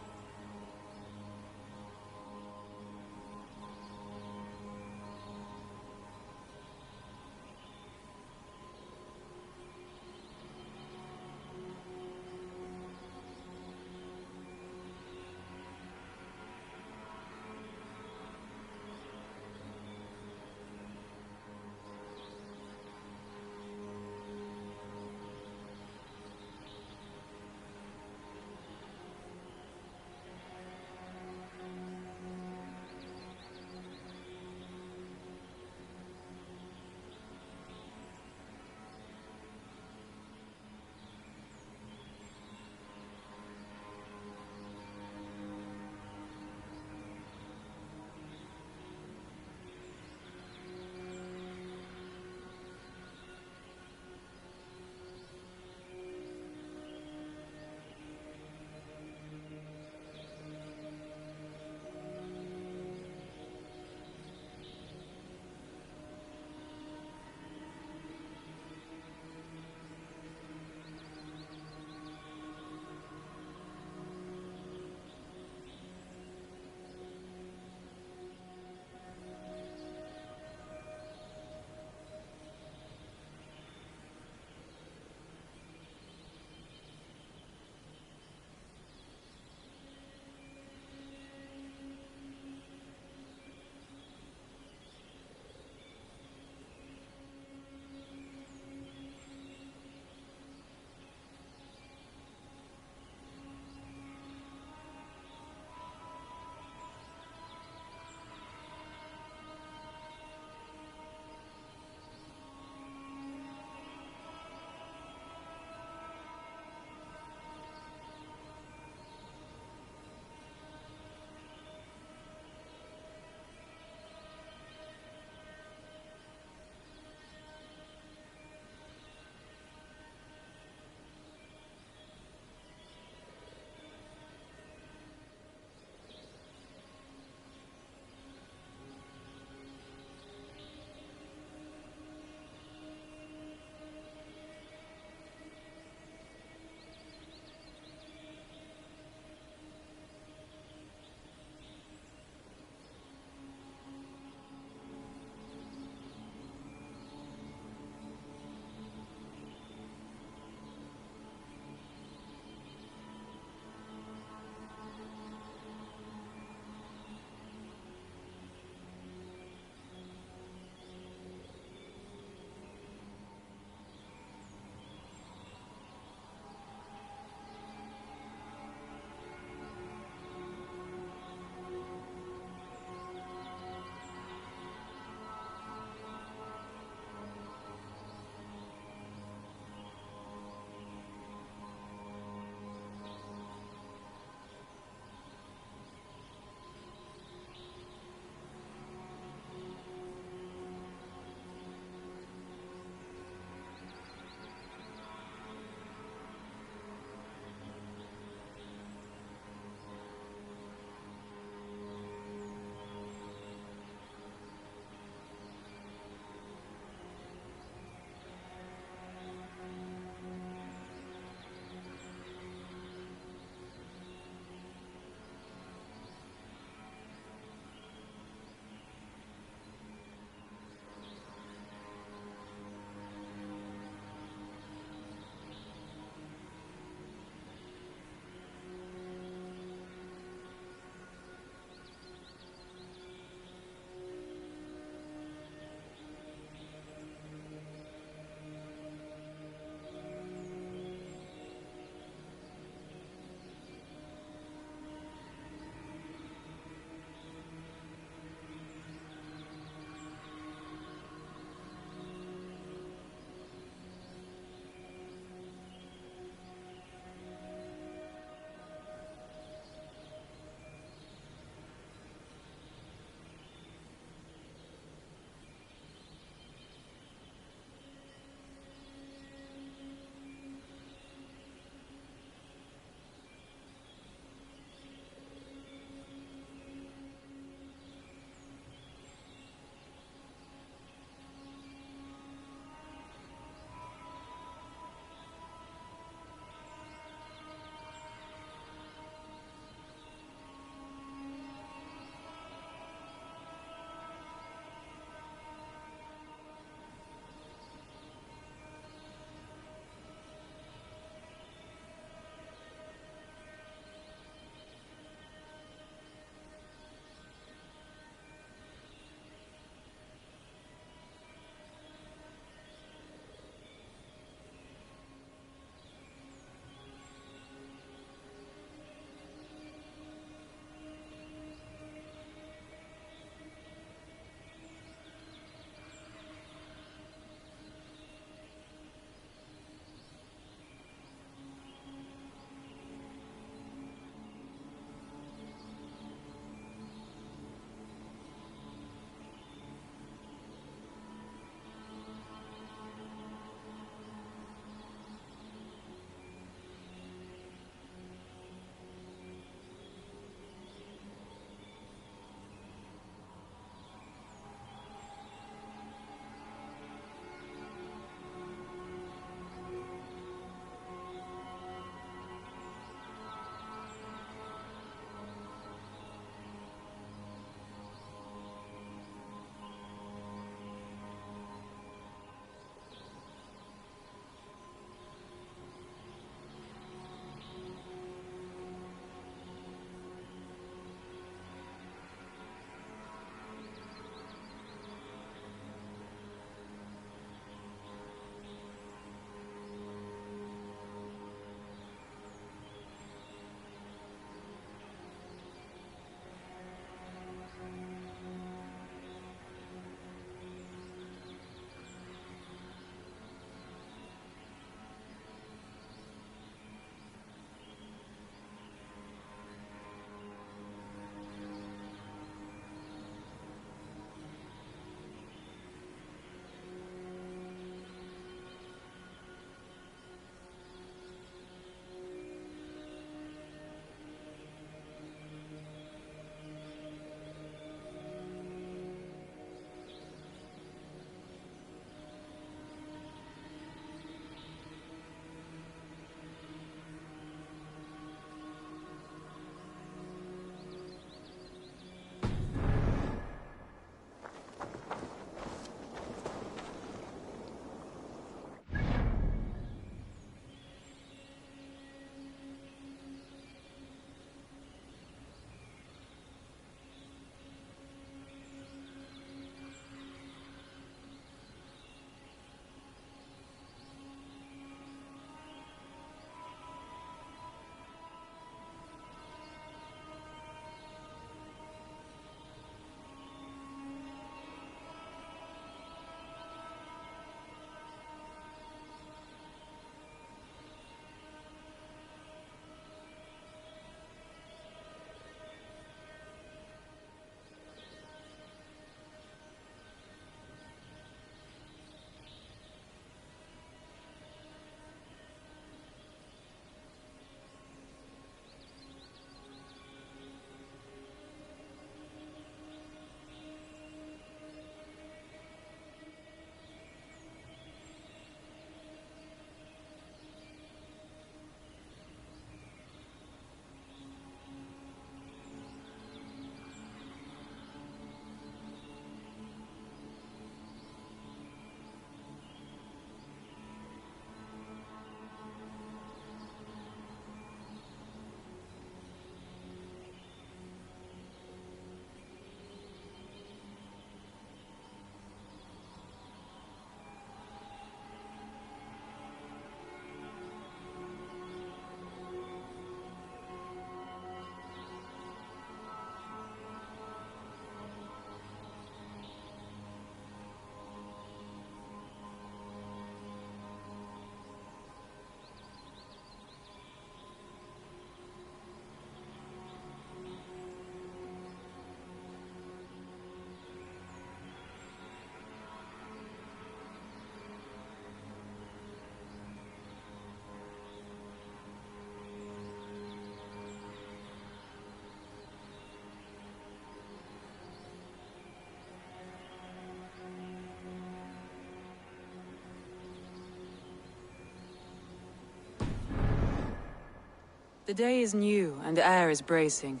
The day is new, and the air is bracing.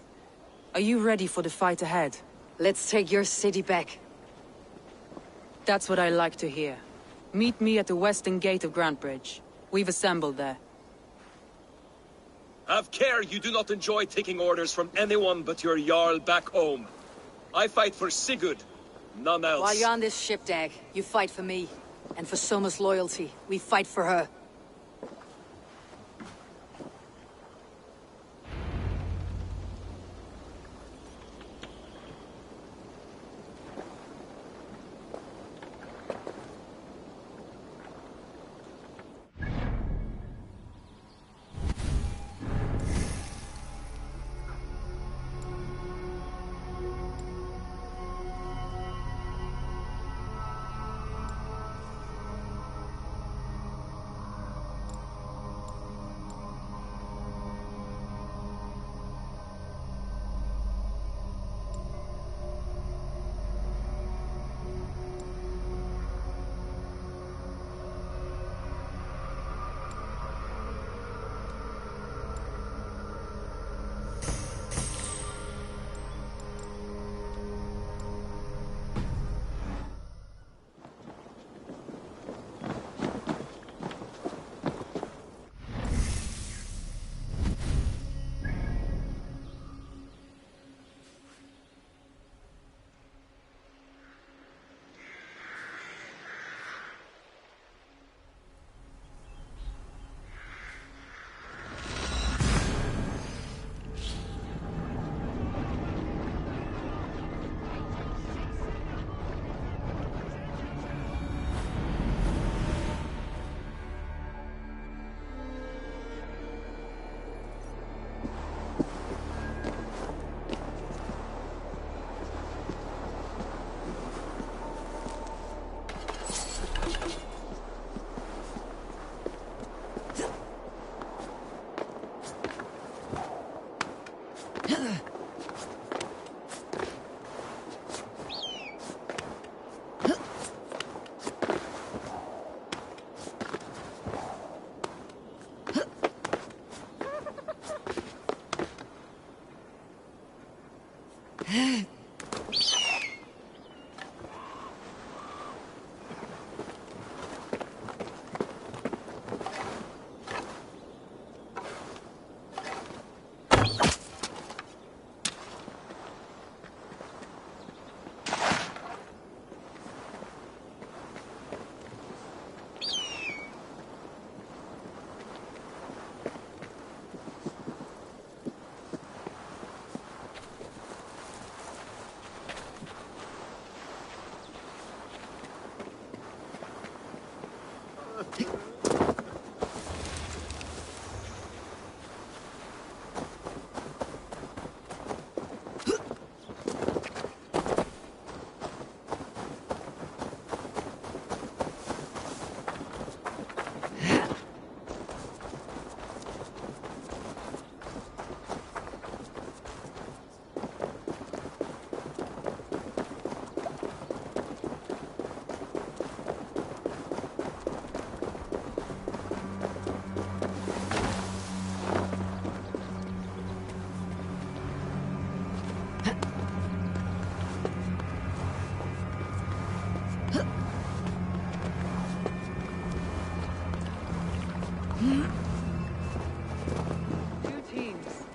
Are you ready for the fight ahead? Let's take your city back. That's what I like to hear. Meet me at the western gate of Grantebridge. We've assembled there. Have care you do not enjoy taking orders from anyone but your Jarl back home. I fight for Sigurd, none else. While you're on this ship, Dag, you fight for me. And for Summer's loyalty, we fight for her.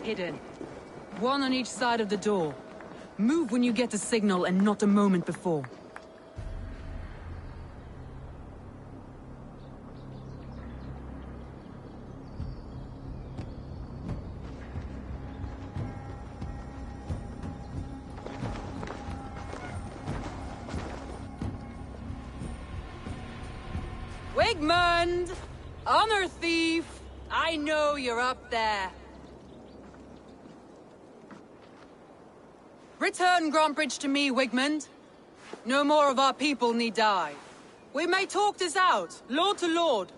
Hidden. One on each side of the door. Move when you get the signal and not a moment before. Wigmund! Honor thief! I know you're up there. Return Grantebridge to me, Wigmund. No more of our people need die. We may talk this out, lord to lord.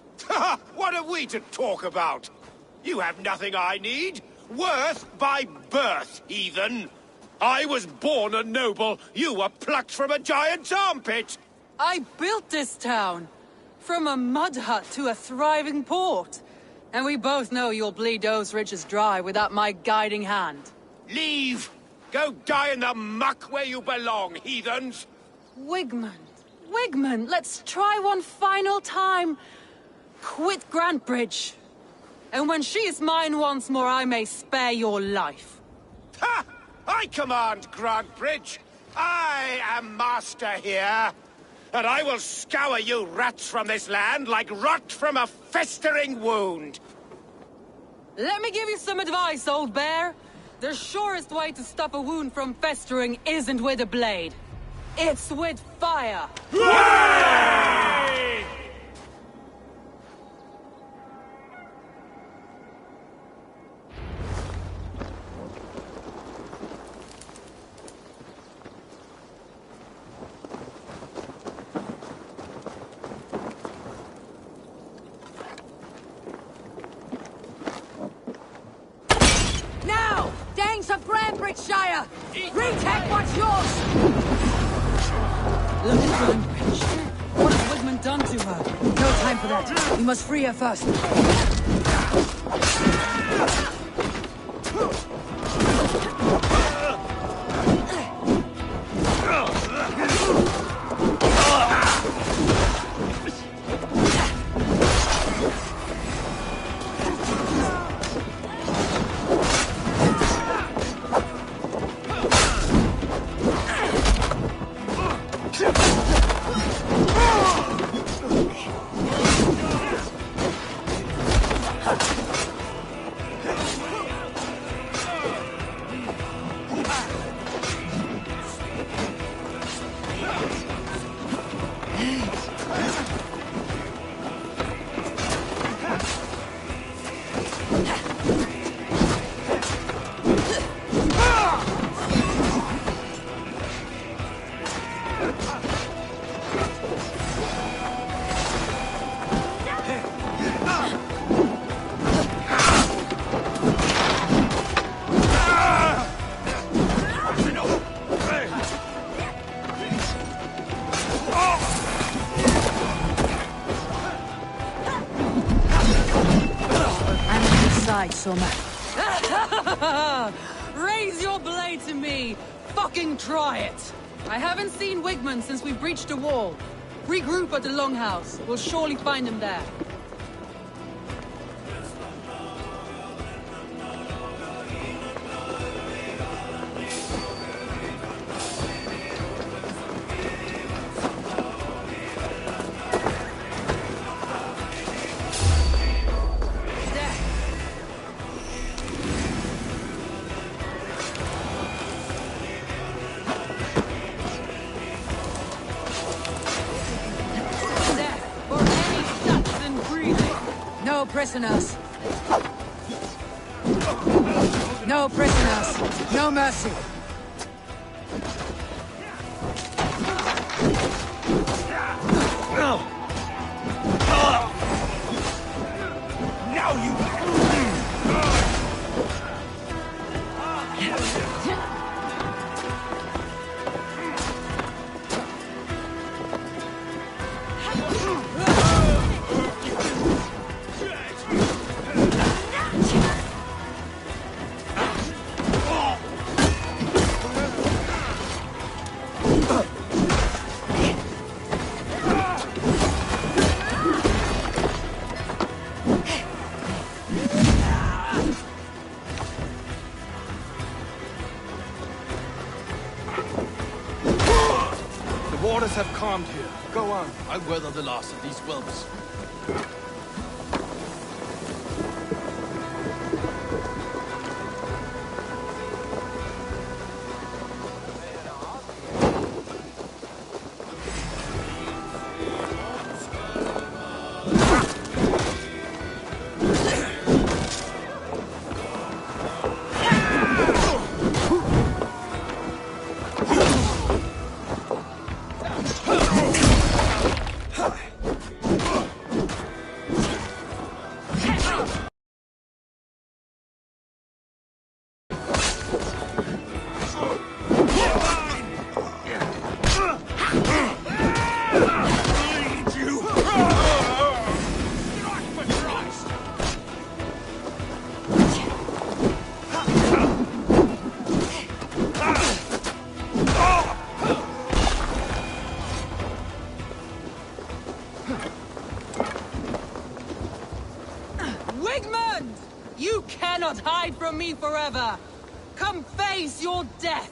What have we to talk about? You have nothing I need. Worth by birth, heathen. I was born a noble. You were plucked from a giant's armpit. I built this town. From a mud hut to a thriving port. And we both know you'll bleed those riches dry without my guiding hand. Leave! Go die in the muck where you belong, heathens! Wigmund, let's try one final time. Quit Grantebridge. And when she is mine once more, I may spare your life. Ha! I command Grantebridge! I am master here! And I will scour you rats from this land like rot from a festering wound! Let me give you some advice, old bear. The surest way to stop a wound from festering isn't with a blade. It's with fire! Hooray! Now! Danes of Grantebridgeshire! Retake what's yours! Look at Grantebridge. What has Wigmund done to her? No time for that. We must free her first. Soma. Raise your blade to me! Fucking try it! I haven't seen Wigmund since we breached the wall. Regroup at the Longhouse. We'll surely find him there. Prisoners. No prisoners. No mercy. Now you... Waters have calmed here. Go on. I'll weather the last of these whelps. hand! You cannot hide from me forever! Come face your death!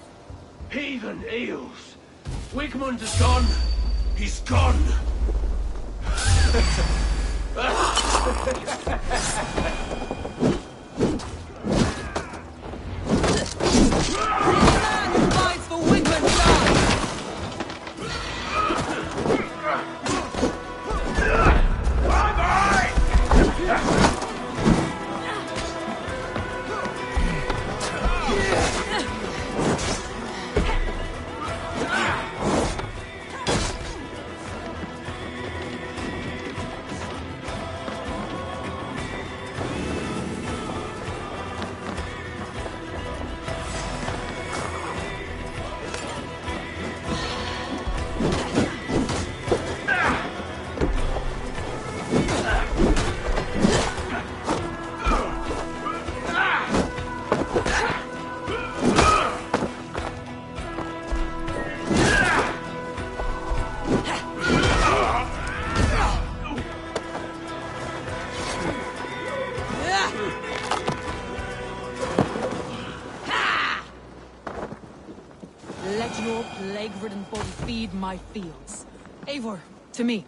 Heathen eels! Wigmund is gone! He's gone! Man who fights for Wigmund dies! Let your plague-ridden body feed my fields. Eivor, to me.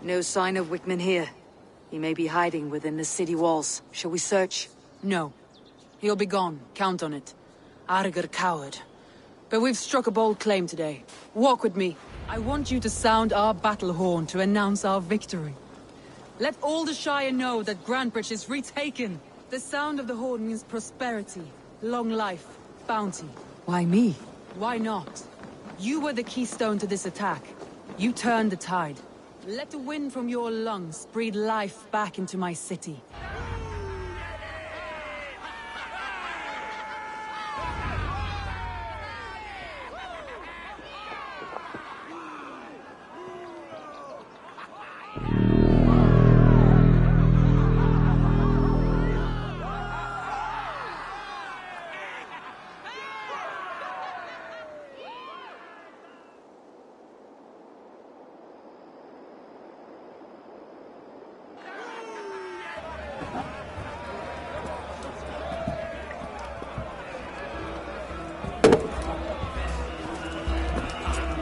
No sign of Wickman here. He may be hiding within the city walls. Shall we search? No. He'll be gone. Count on it. Arger coward. But we've struck a bold claim today. Walk with me. I want you to sound our battle horn to announce our victory. Let all the Shire know that Grantebridge is retaken. The sound of the horn means prosperity, long life, bounty. Why me? Why not? You were the keystone to this attack. You turned the tide. Let the wind from your lungs breathe life back into my city.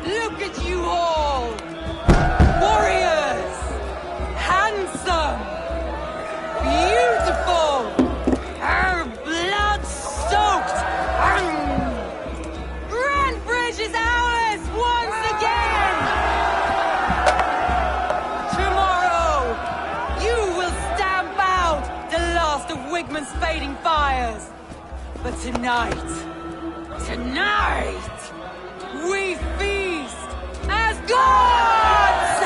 Look at you all! Warriors! Handsome! Beautiful! Blood-soaked! Grantebridge is ours once again! Tomorrow, you will stamp out the last of Wigmund's fading fires. But tonight, we feast as gods!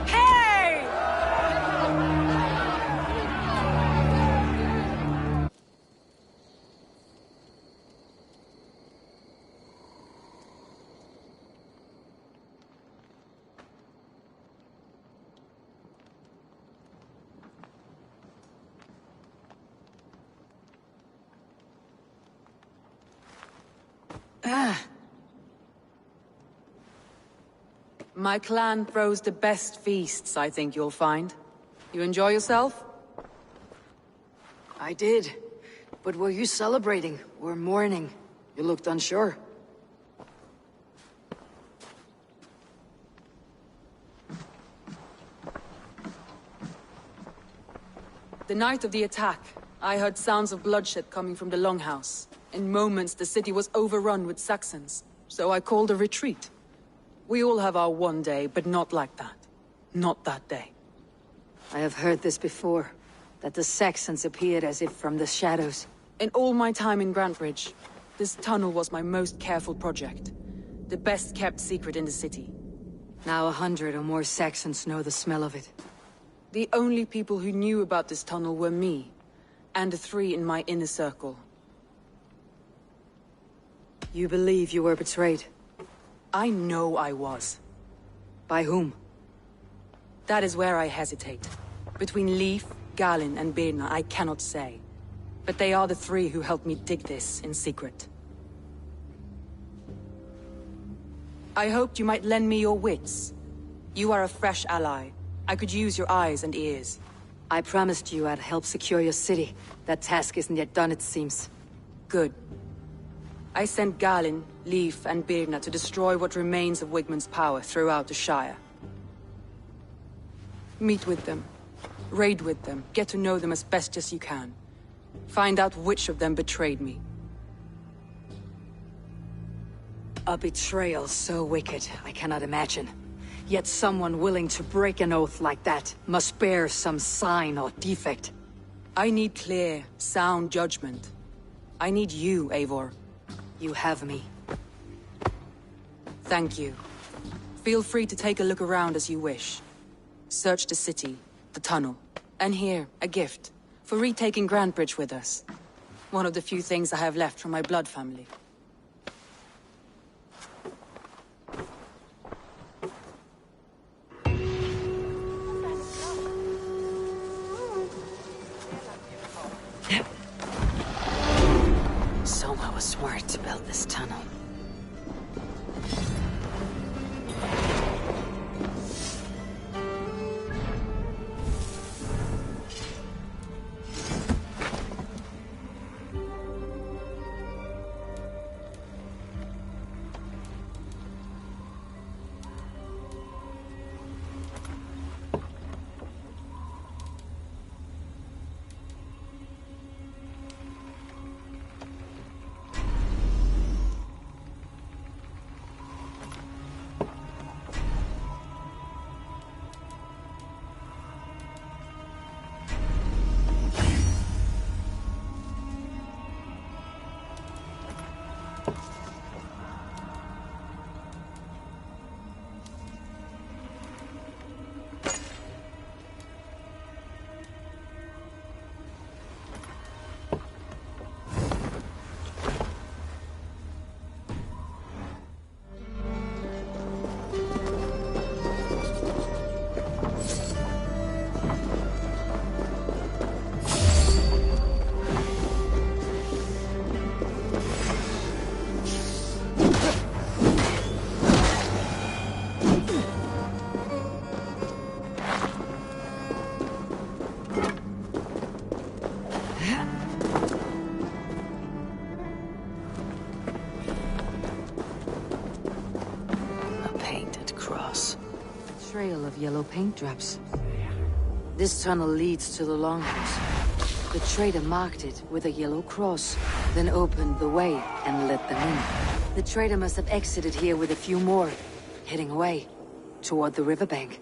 Hey! My clan throws the best feasts, I think you'll find. You enjoy yourself? I did. But were you celebrating or mourning? You looked unsure. The night of the attack, I heard sounds of bloodshed coming from the Longhouse. In moments, the city was overrun with Saxons, so I called a retreat. We all have our one day, but not like that. Not that day. I have heard this before, that the Saxons appeared as if from the shadows. In all my time in Grantebridge, this tunnel was my most careful project. The best kept secret in the city. Now 100 or more Saxons know the smell of it. The only people who knew about this tunnel were me, and the 3 in my inner circle. You believe you were betrayed? I know I was. By whom? That is where I hesitate. Between Leif, Galinn, and Birna, I cannot say. But they are the three who helped me dig this in secret. I hoped you might lend me your wits. You are a fresh ally. I could use your eyes and ears. I promised you I'd help secure your city. That task isn't yet done, it seems. Good. I sent Galinn, Leif, and Birna to destroy what remains of Wigmund's power throughout the Shire. Meet with them. Raid with them. Get to know them as best as you can. Find out which of them betrayed me. A betrayal so wicked, I cannot imagine. Yet someone willing to break an oath like that must bear some sign or defect. I need clear, sound judgment. I need you, Eivor. You have me. Thank you. Feel free to take a look around as you wish. Search the city, the tunnel, and here, a gift, for retaking Grantebridge with us. One of the few things I have left from my blood family. Soma was smart to build this tunnel. Trail of yellow paint drops. This tunnel leads to the Longhouse. The trader marked it with a yellow cross, then opened the way and let them in. The trader must have exited here with a few more, heading away toward the riverbank.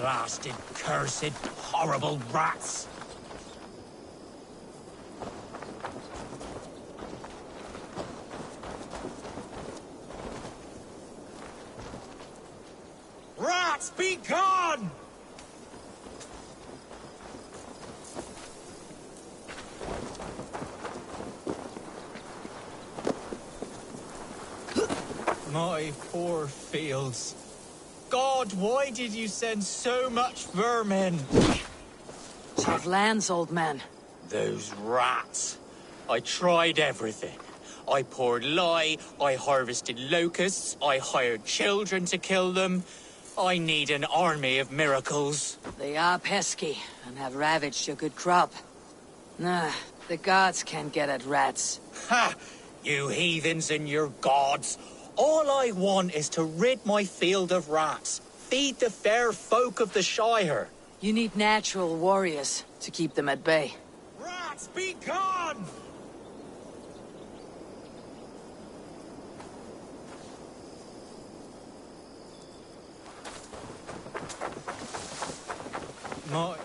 Blasted, cursed, horrible rats! Rats, be gone! My poor fields. God, why did you send so much vermin? Tough lands, old man. Those rats. I tried everything. I poured lye, I harvested locusts, I hired children to kill them. I need an army of miracles. They are pesky, and have ravaged your good crop. Nah, the gods can't get at rats. Ha! You heathens and your gods. All I want is to rid my field of rats. Feed the fair folk of the Shire. You need natural warriors to keep them at bay. Rats, be gone! My...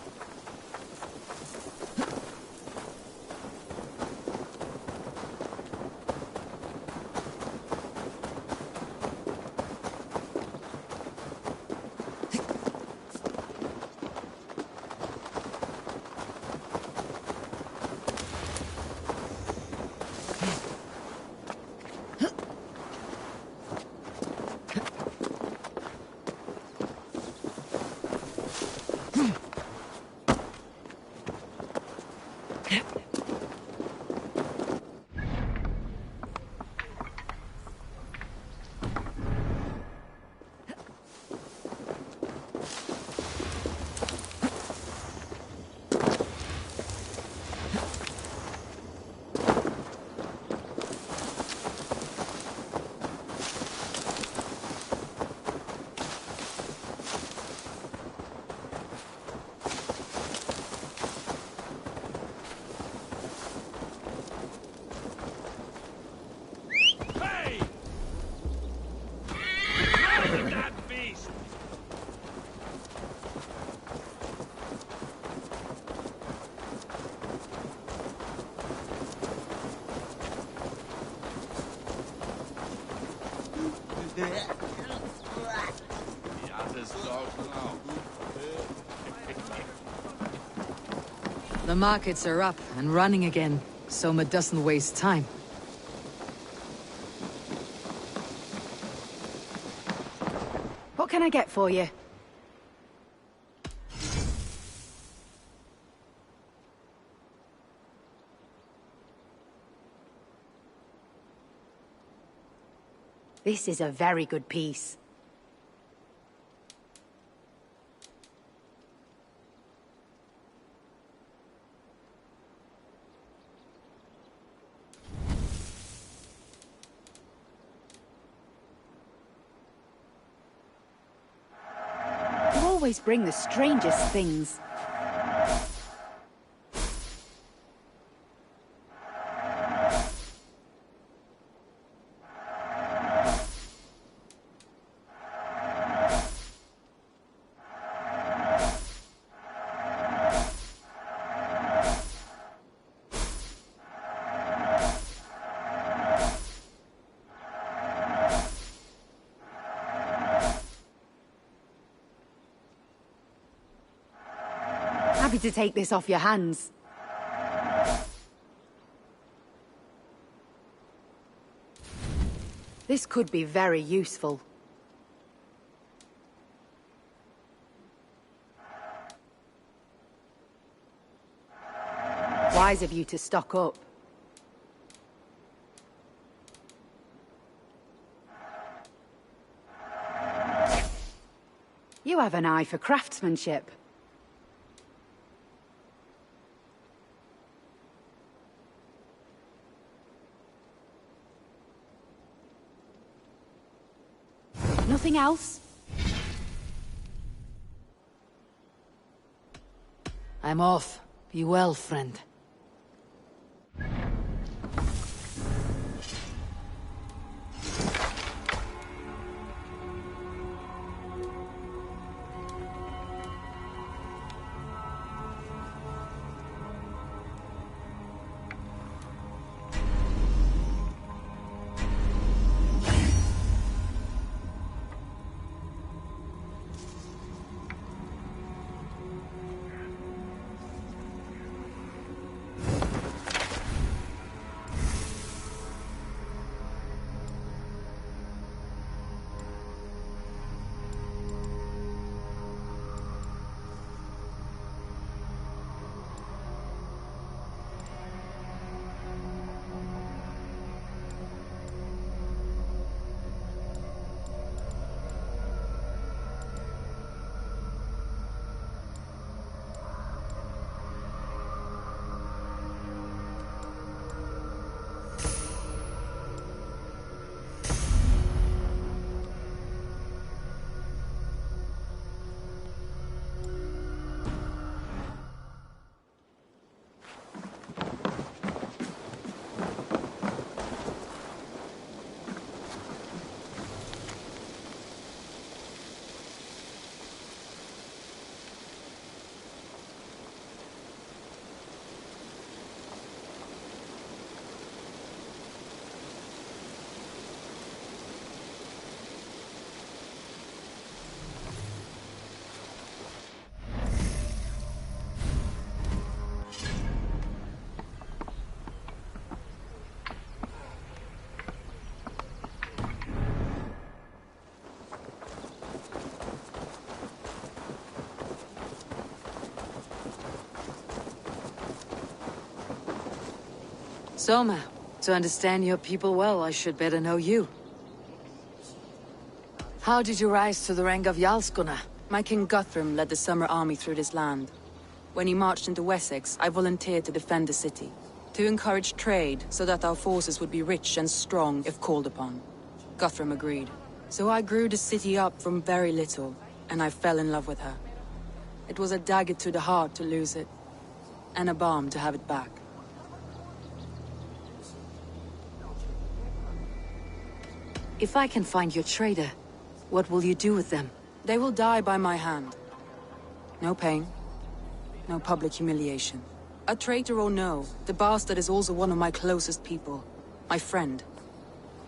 The markets are up and running again, so Soma doesn't waste time. What can I get for you? This is a very good piece. You always bring the strangest things. Happy to take this off your hands. This could be very useful. Wise of you to stock up. You have an eye for craftsmanship. Nothing else? I'm off. Be well, friend. Soma, to understand your people well, I should better know you. How did you rise to the rank of Jarls, Gunnar? My King Guthrum led the Summer Army through this land. When he marched into Wessex, I volunteered to defend the city. To encourage trade, so that our forces would be rich and strong if called upon. Guthrum agreed. So I grew the city up from very little, and I fell in love with her. It was a dagger to the heart to lose it, and a balm to have it back. If I can find your traitor, what will you do with them? They will die by my hand. No pain, no public humiliation. A traitor or no, the bastard is also one of my closest people. My friend.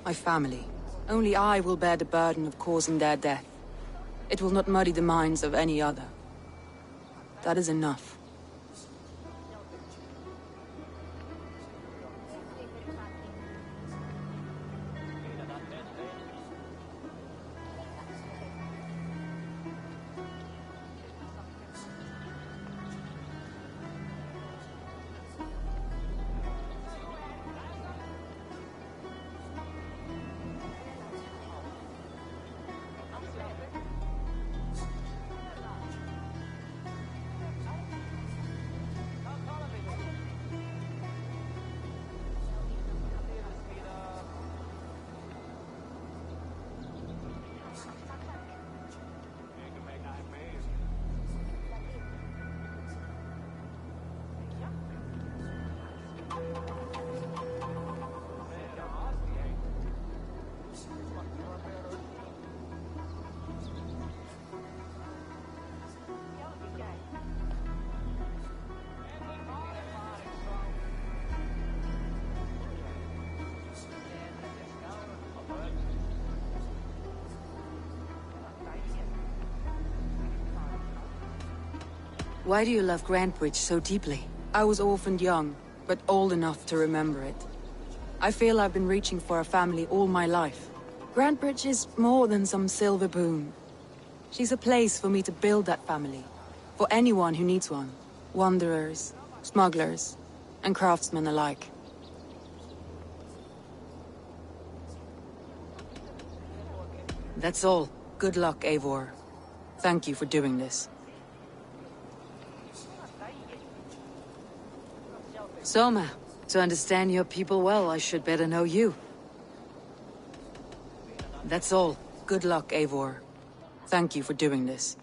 My family. Only I will bear the burden of causing their death. It will not muddy the minds of any other. That is enough. Why do you love Grantebridge so deeply? I was orphaned young, but old enough to remember it. I feel I've been reaching for a family all my life. Grantebridge is more than some silver boon. She's a place for me to build that family. For anyone who needs one. Wanderers, smugglers, and craftsmen alike. That's all. Good luck, Eivor. Thank you for doing this. Soma, to understand your people well, I should better know you. That's all. Good luck, Eivor. Thank you for doing this.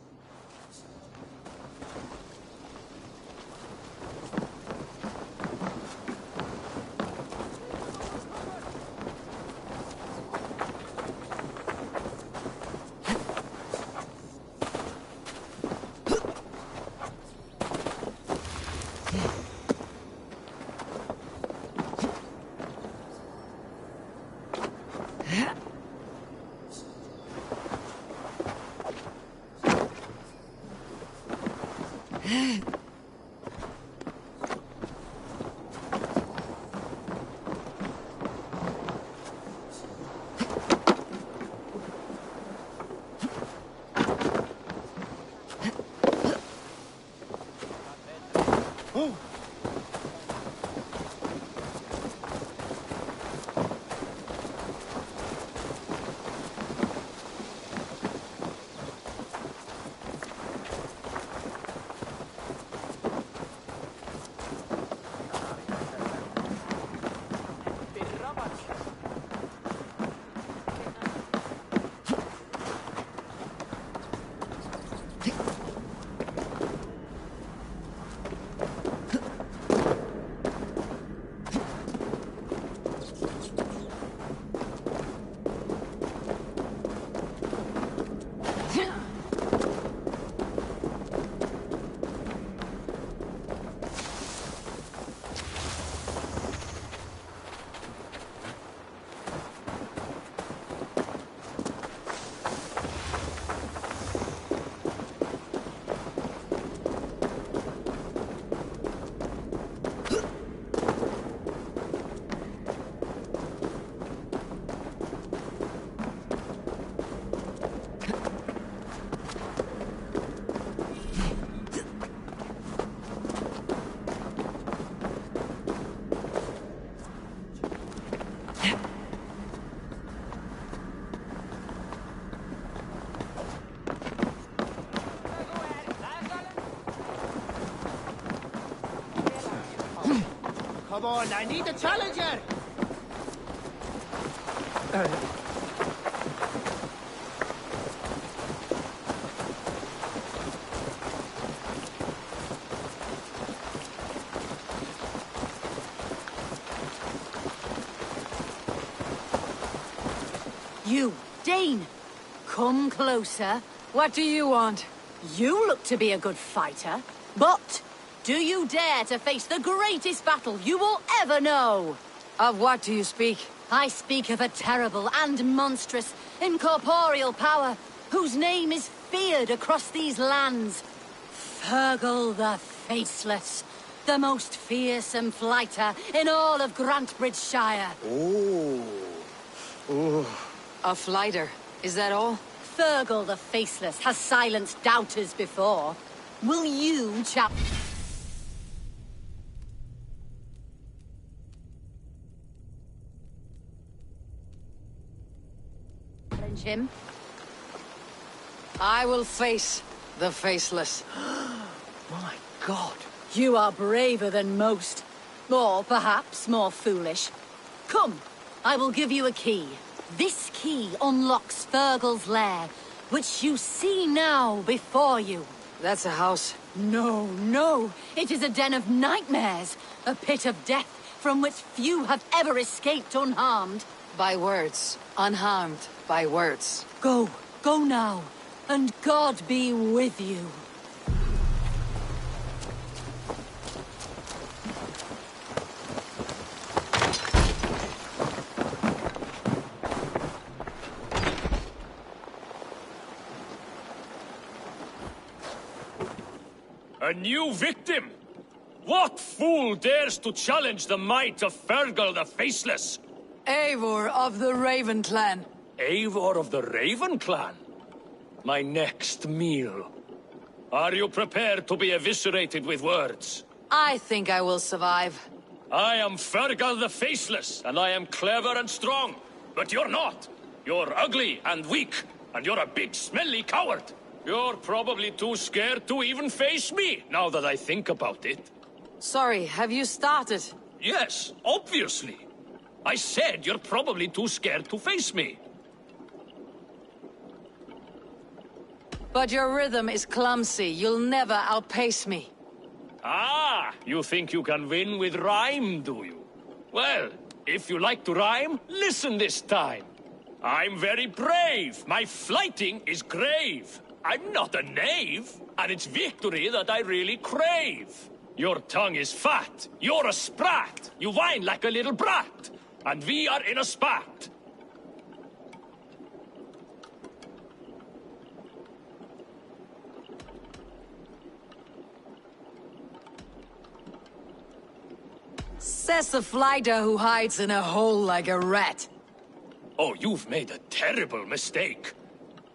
on, I need a challenger! You, Dane! Come closer. What do you want? You look to be a good fighter, but do you dare to face the greatest battle you will ever know? Of what do you speak? I speak of a terrible and monstrous, incorporeal power, whose name is feared across these lands. Fergal the Faceless, the most fearsome fighter in all of Grantebridge-shire. A flighter, is that all? Fergal the Faceless has silenced doubters before. Will you challenge him? I will face the Faceless. My God. You are braver than most. Or perhaps more foolish. Come, I will give you a key. This key unlocks Fergal's lair, which you see now before you. That's a house. No, no. It is a den of nightmares. A pit of death from which few have ever escaped unharmed. By words. Unharmed by words. Go. Go now. And God be with you. A new victim? What fool dares to challenge the might of Fergal the Faceless? Eivor of the Raven Clan. Eivor of the Raven Clan? My next meal. Are you prepared to be eviscerated with words? I think I will survive. I am Fergal the Faceless, and I am clever and strong. But you're not. You're ugly and weak, and you're a big smelly coward. You're probably too scared to even face me, now that I think about it. Sorry, have you started? Yes, obviously. I said you're probably too scared to face me. But your rhythm is clumsy. You'll never outpace me. Ah, you think you can win with rhyme, do you? Well, if you like to rhyme, listen this time. I'm very brave. My flighting is grave. I'm not a knave, and it's victory that I really crave. Your tongue is fat, you're a sprat, you whine like a little brat, and we are in a spat. Says the flighter who hides in a hole like a rat. Oh, you've made a terrible mistake.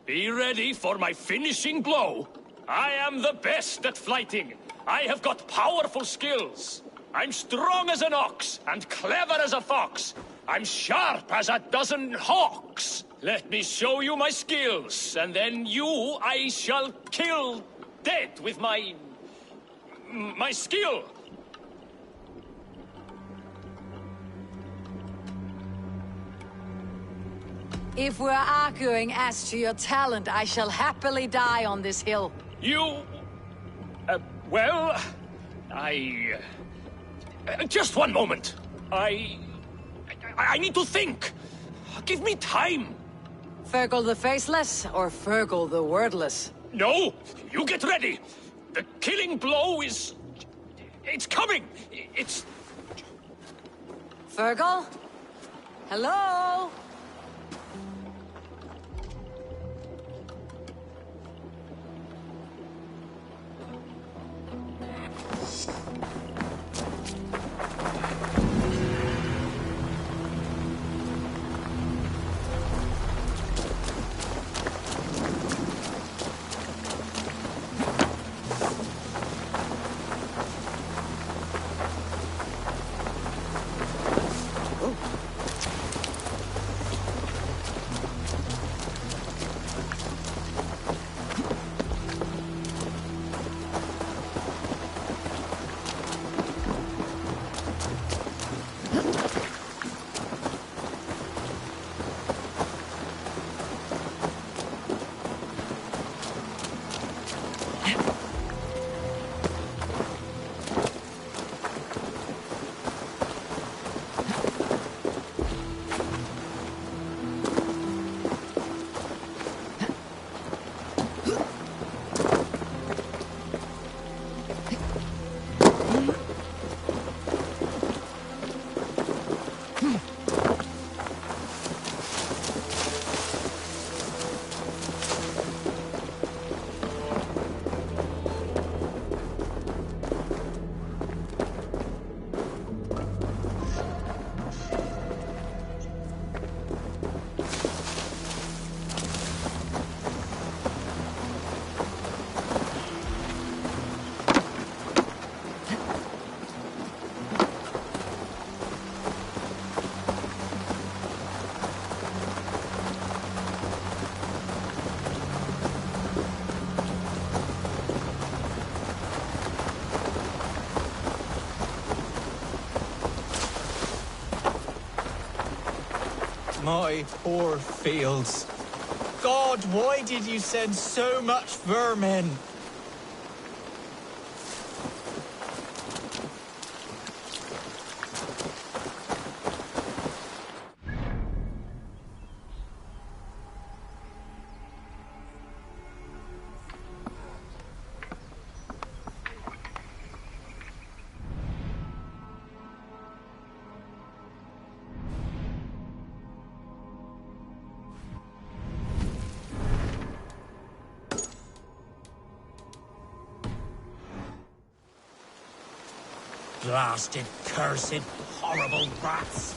Be ready for my finishing blow. I am the best at flighting. I have got powerful skills. I'm strong as an ox and clever as a fox. I'm sharp as a dozen hawks. Let me show you my skills, and then you I shall kill dead with my skill. If we're arguing as to your talent, I shall happily die on this hill. You... well... just one moment. I need to think. Give me time. Fergal the Faceless or Fergal the Wordless? No! You get ready! The killing blow is... it's coming! It's... Fergal? Hello? My poor fields. God, why did you send so much vermin? Blasted, cursed, horrible rats!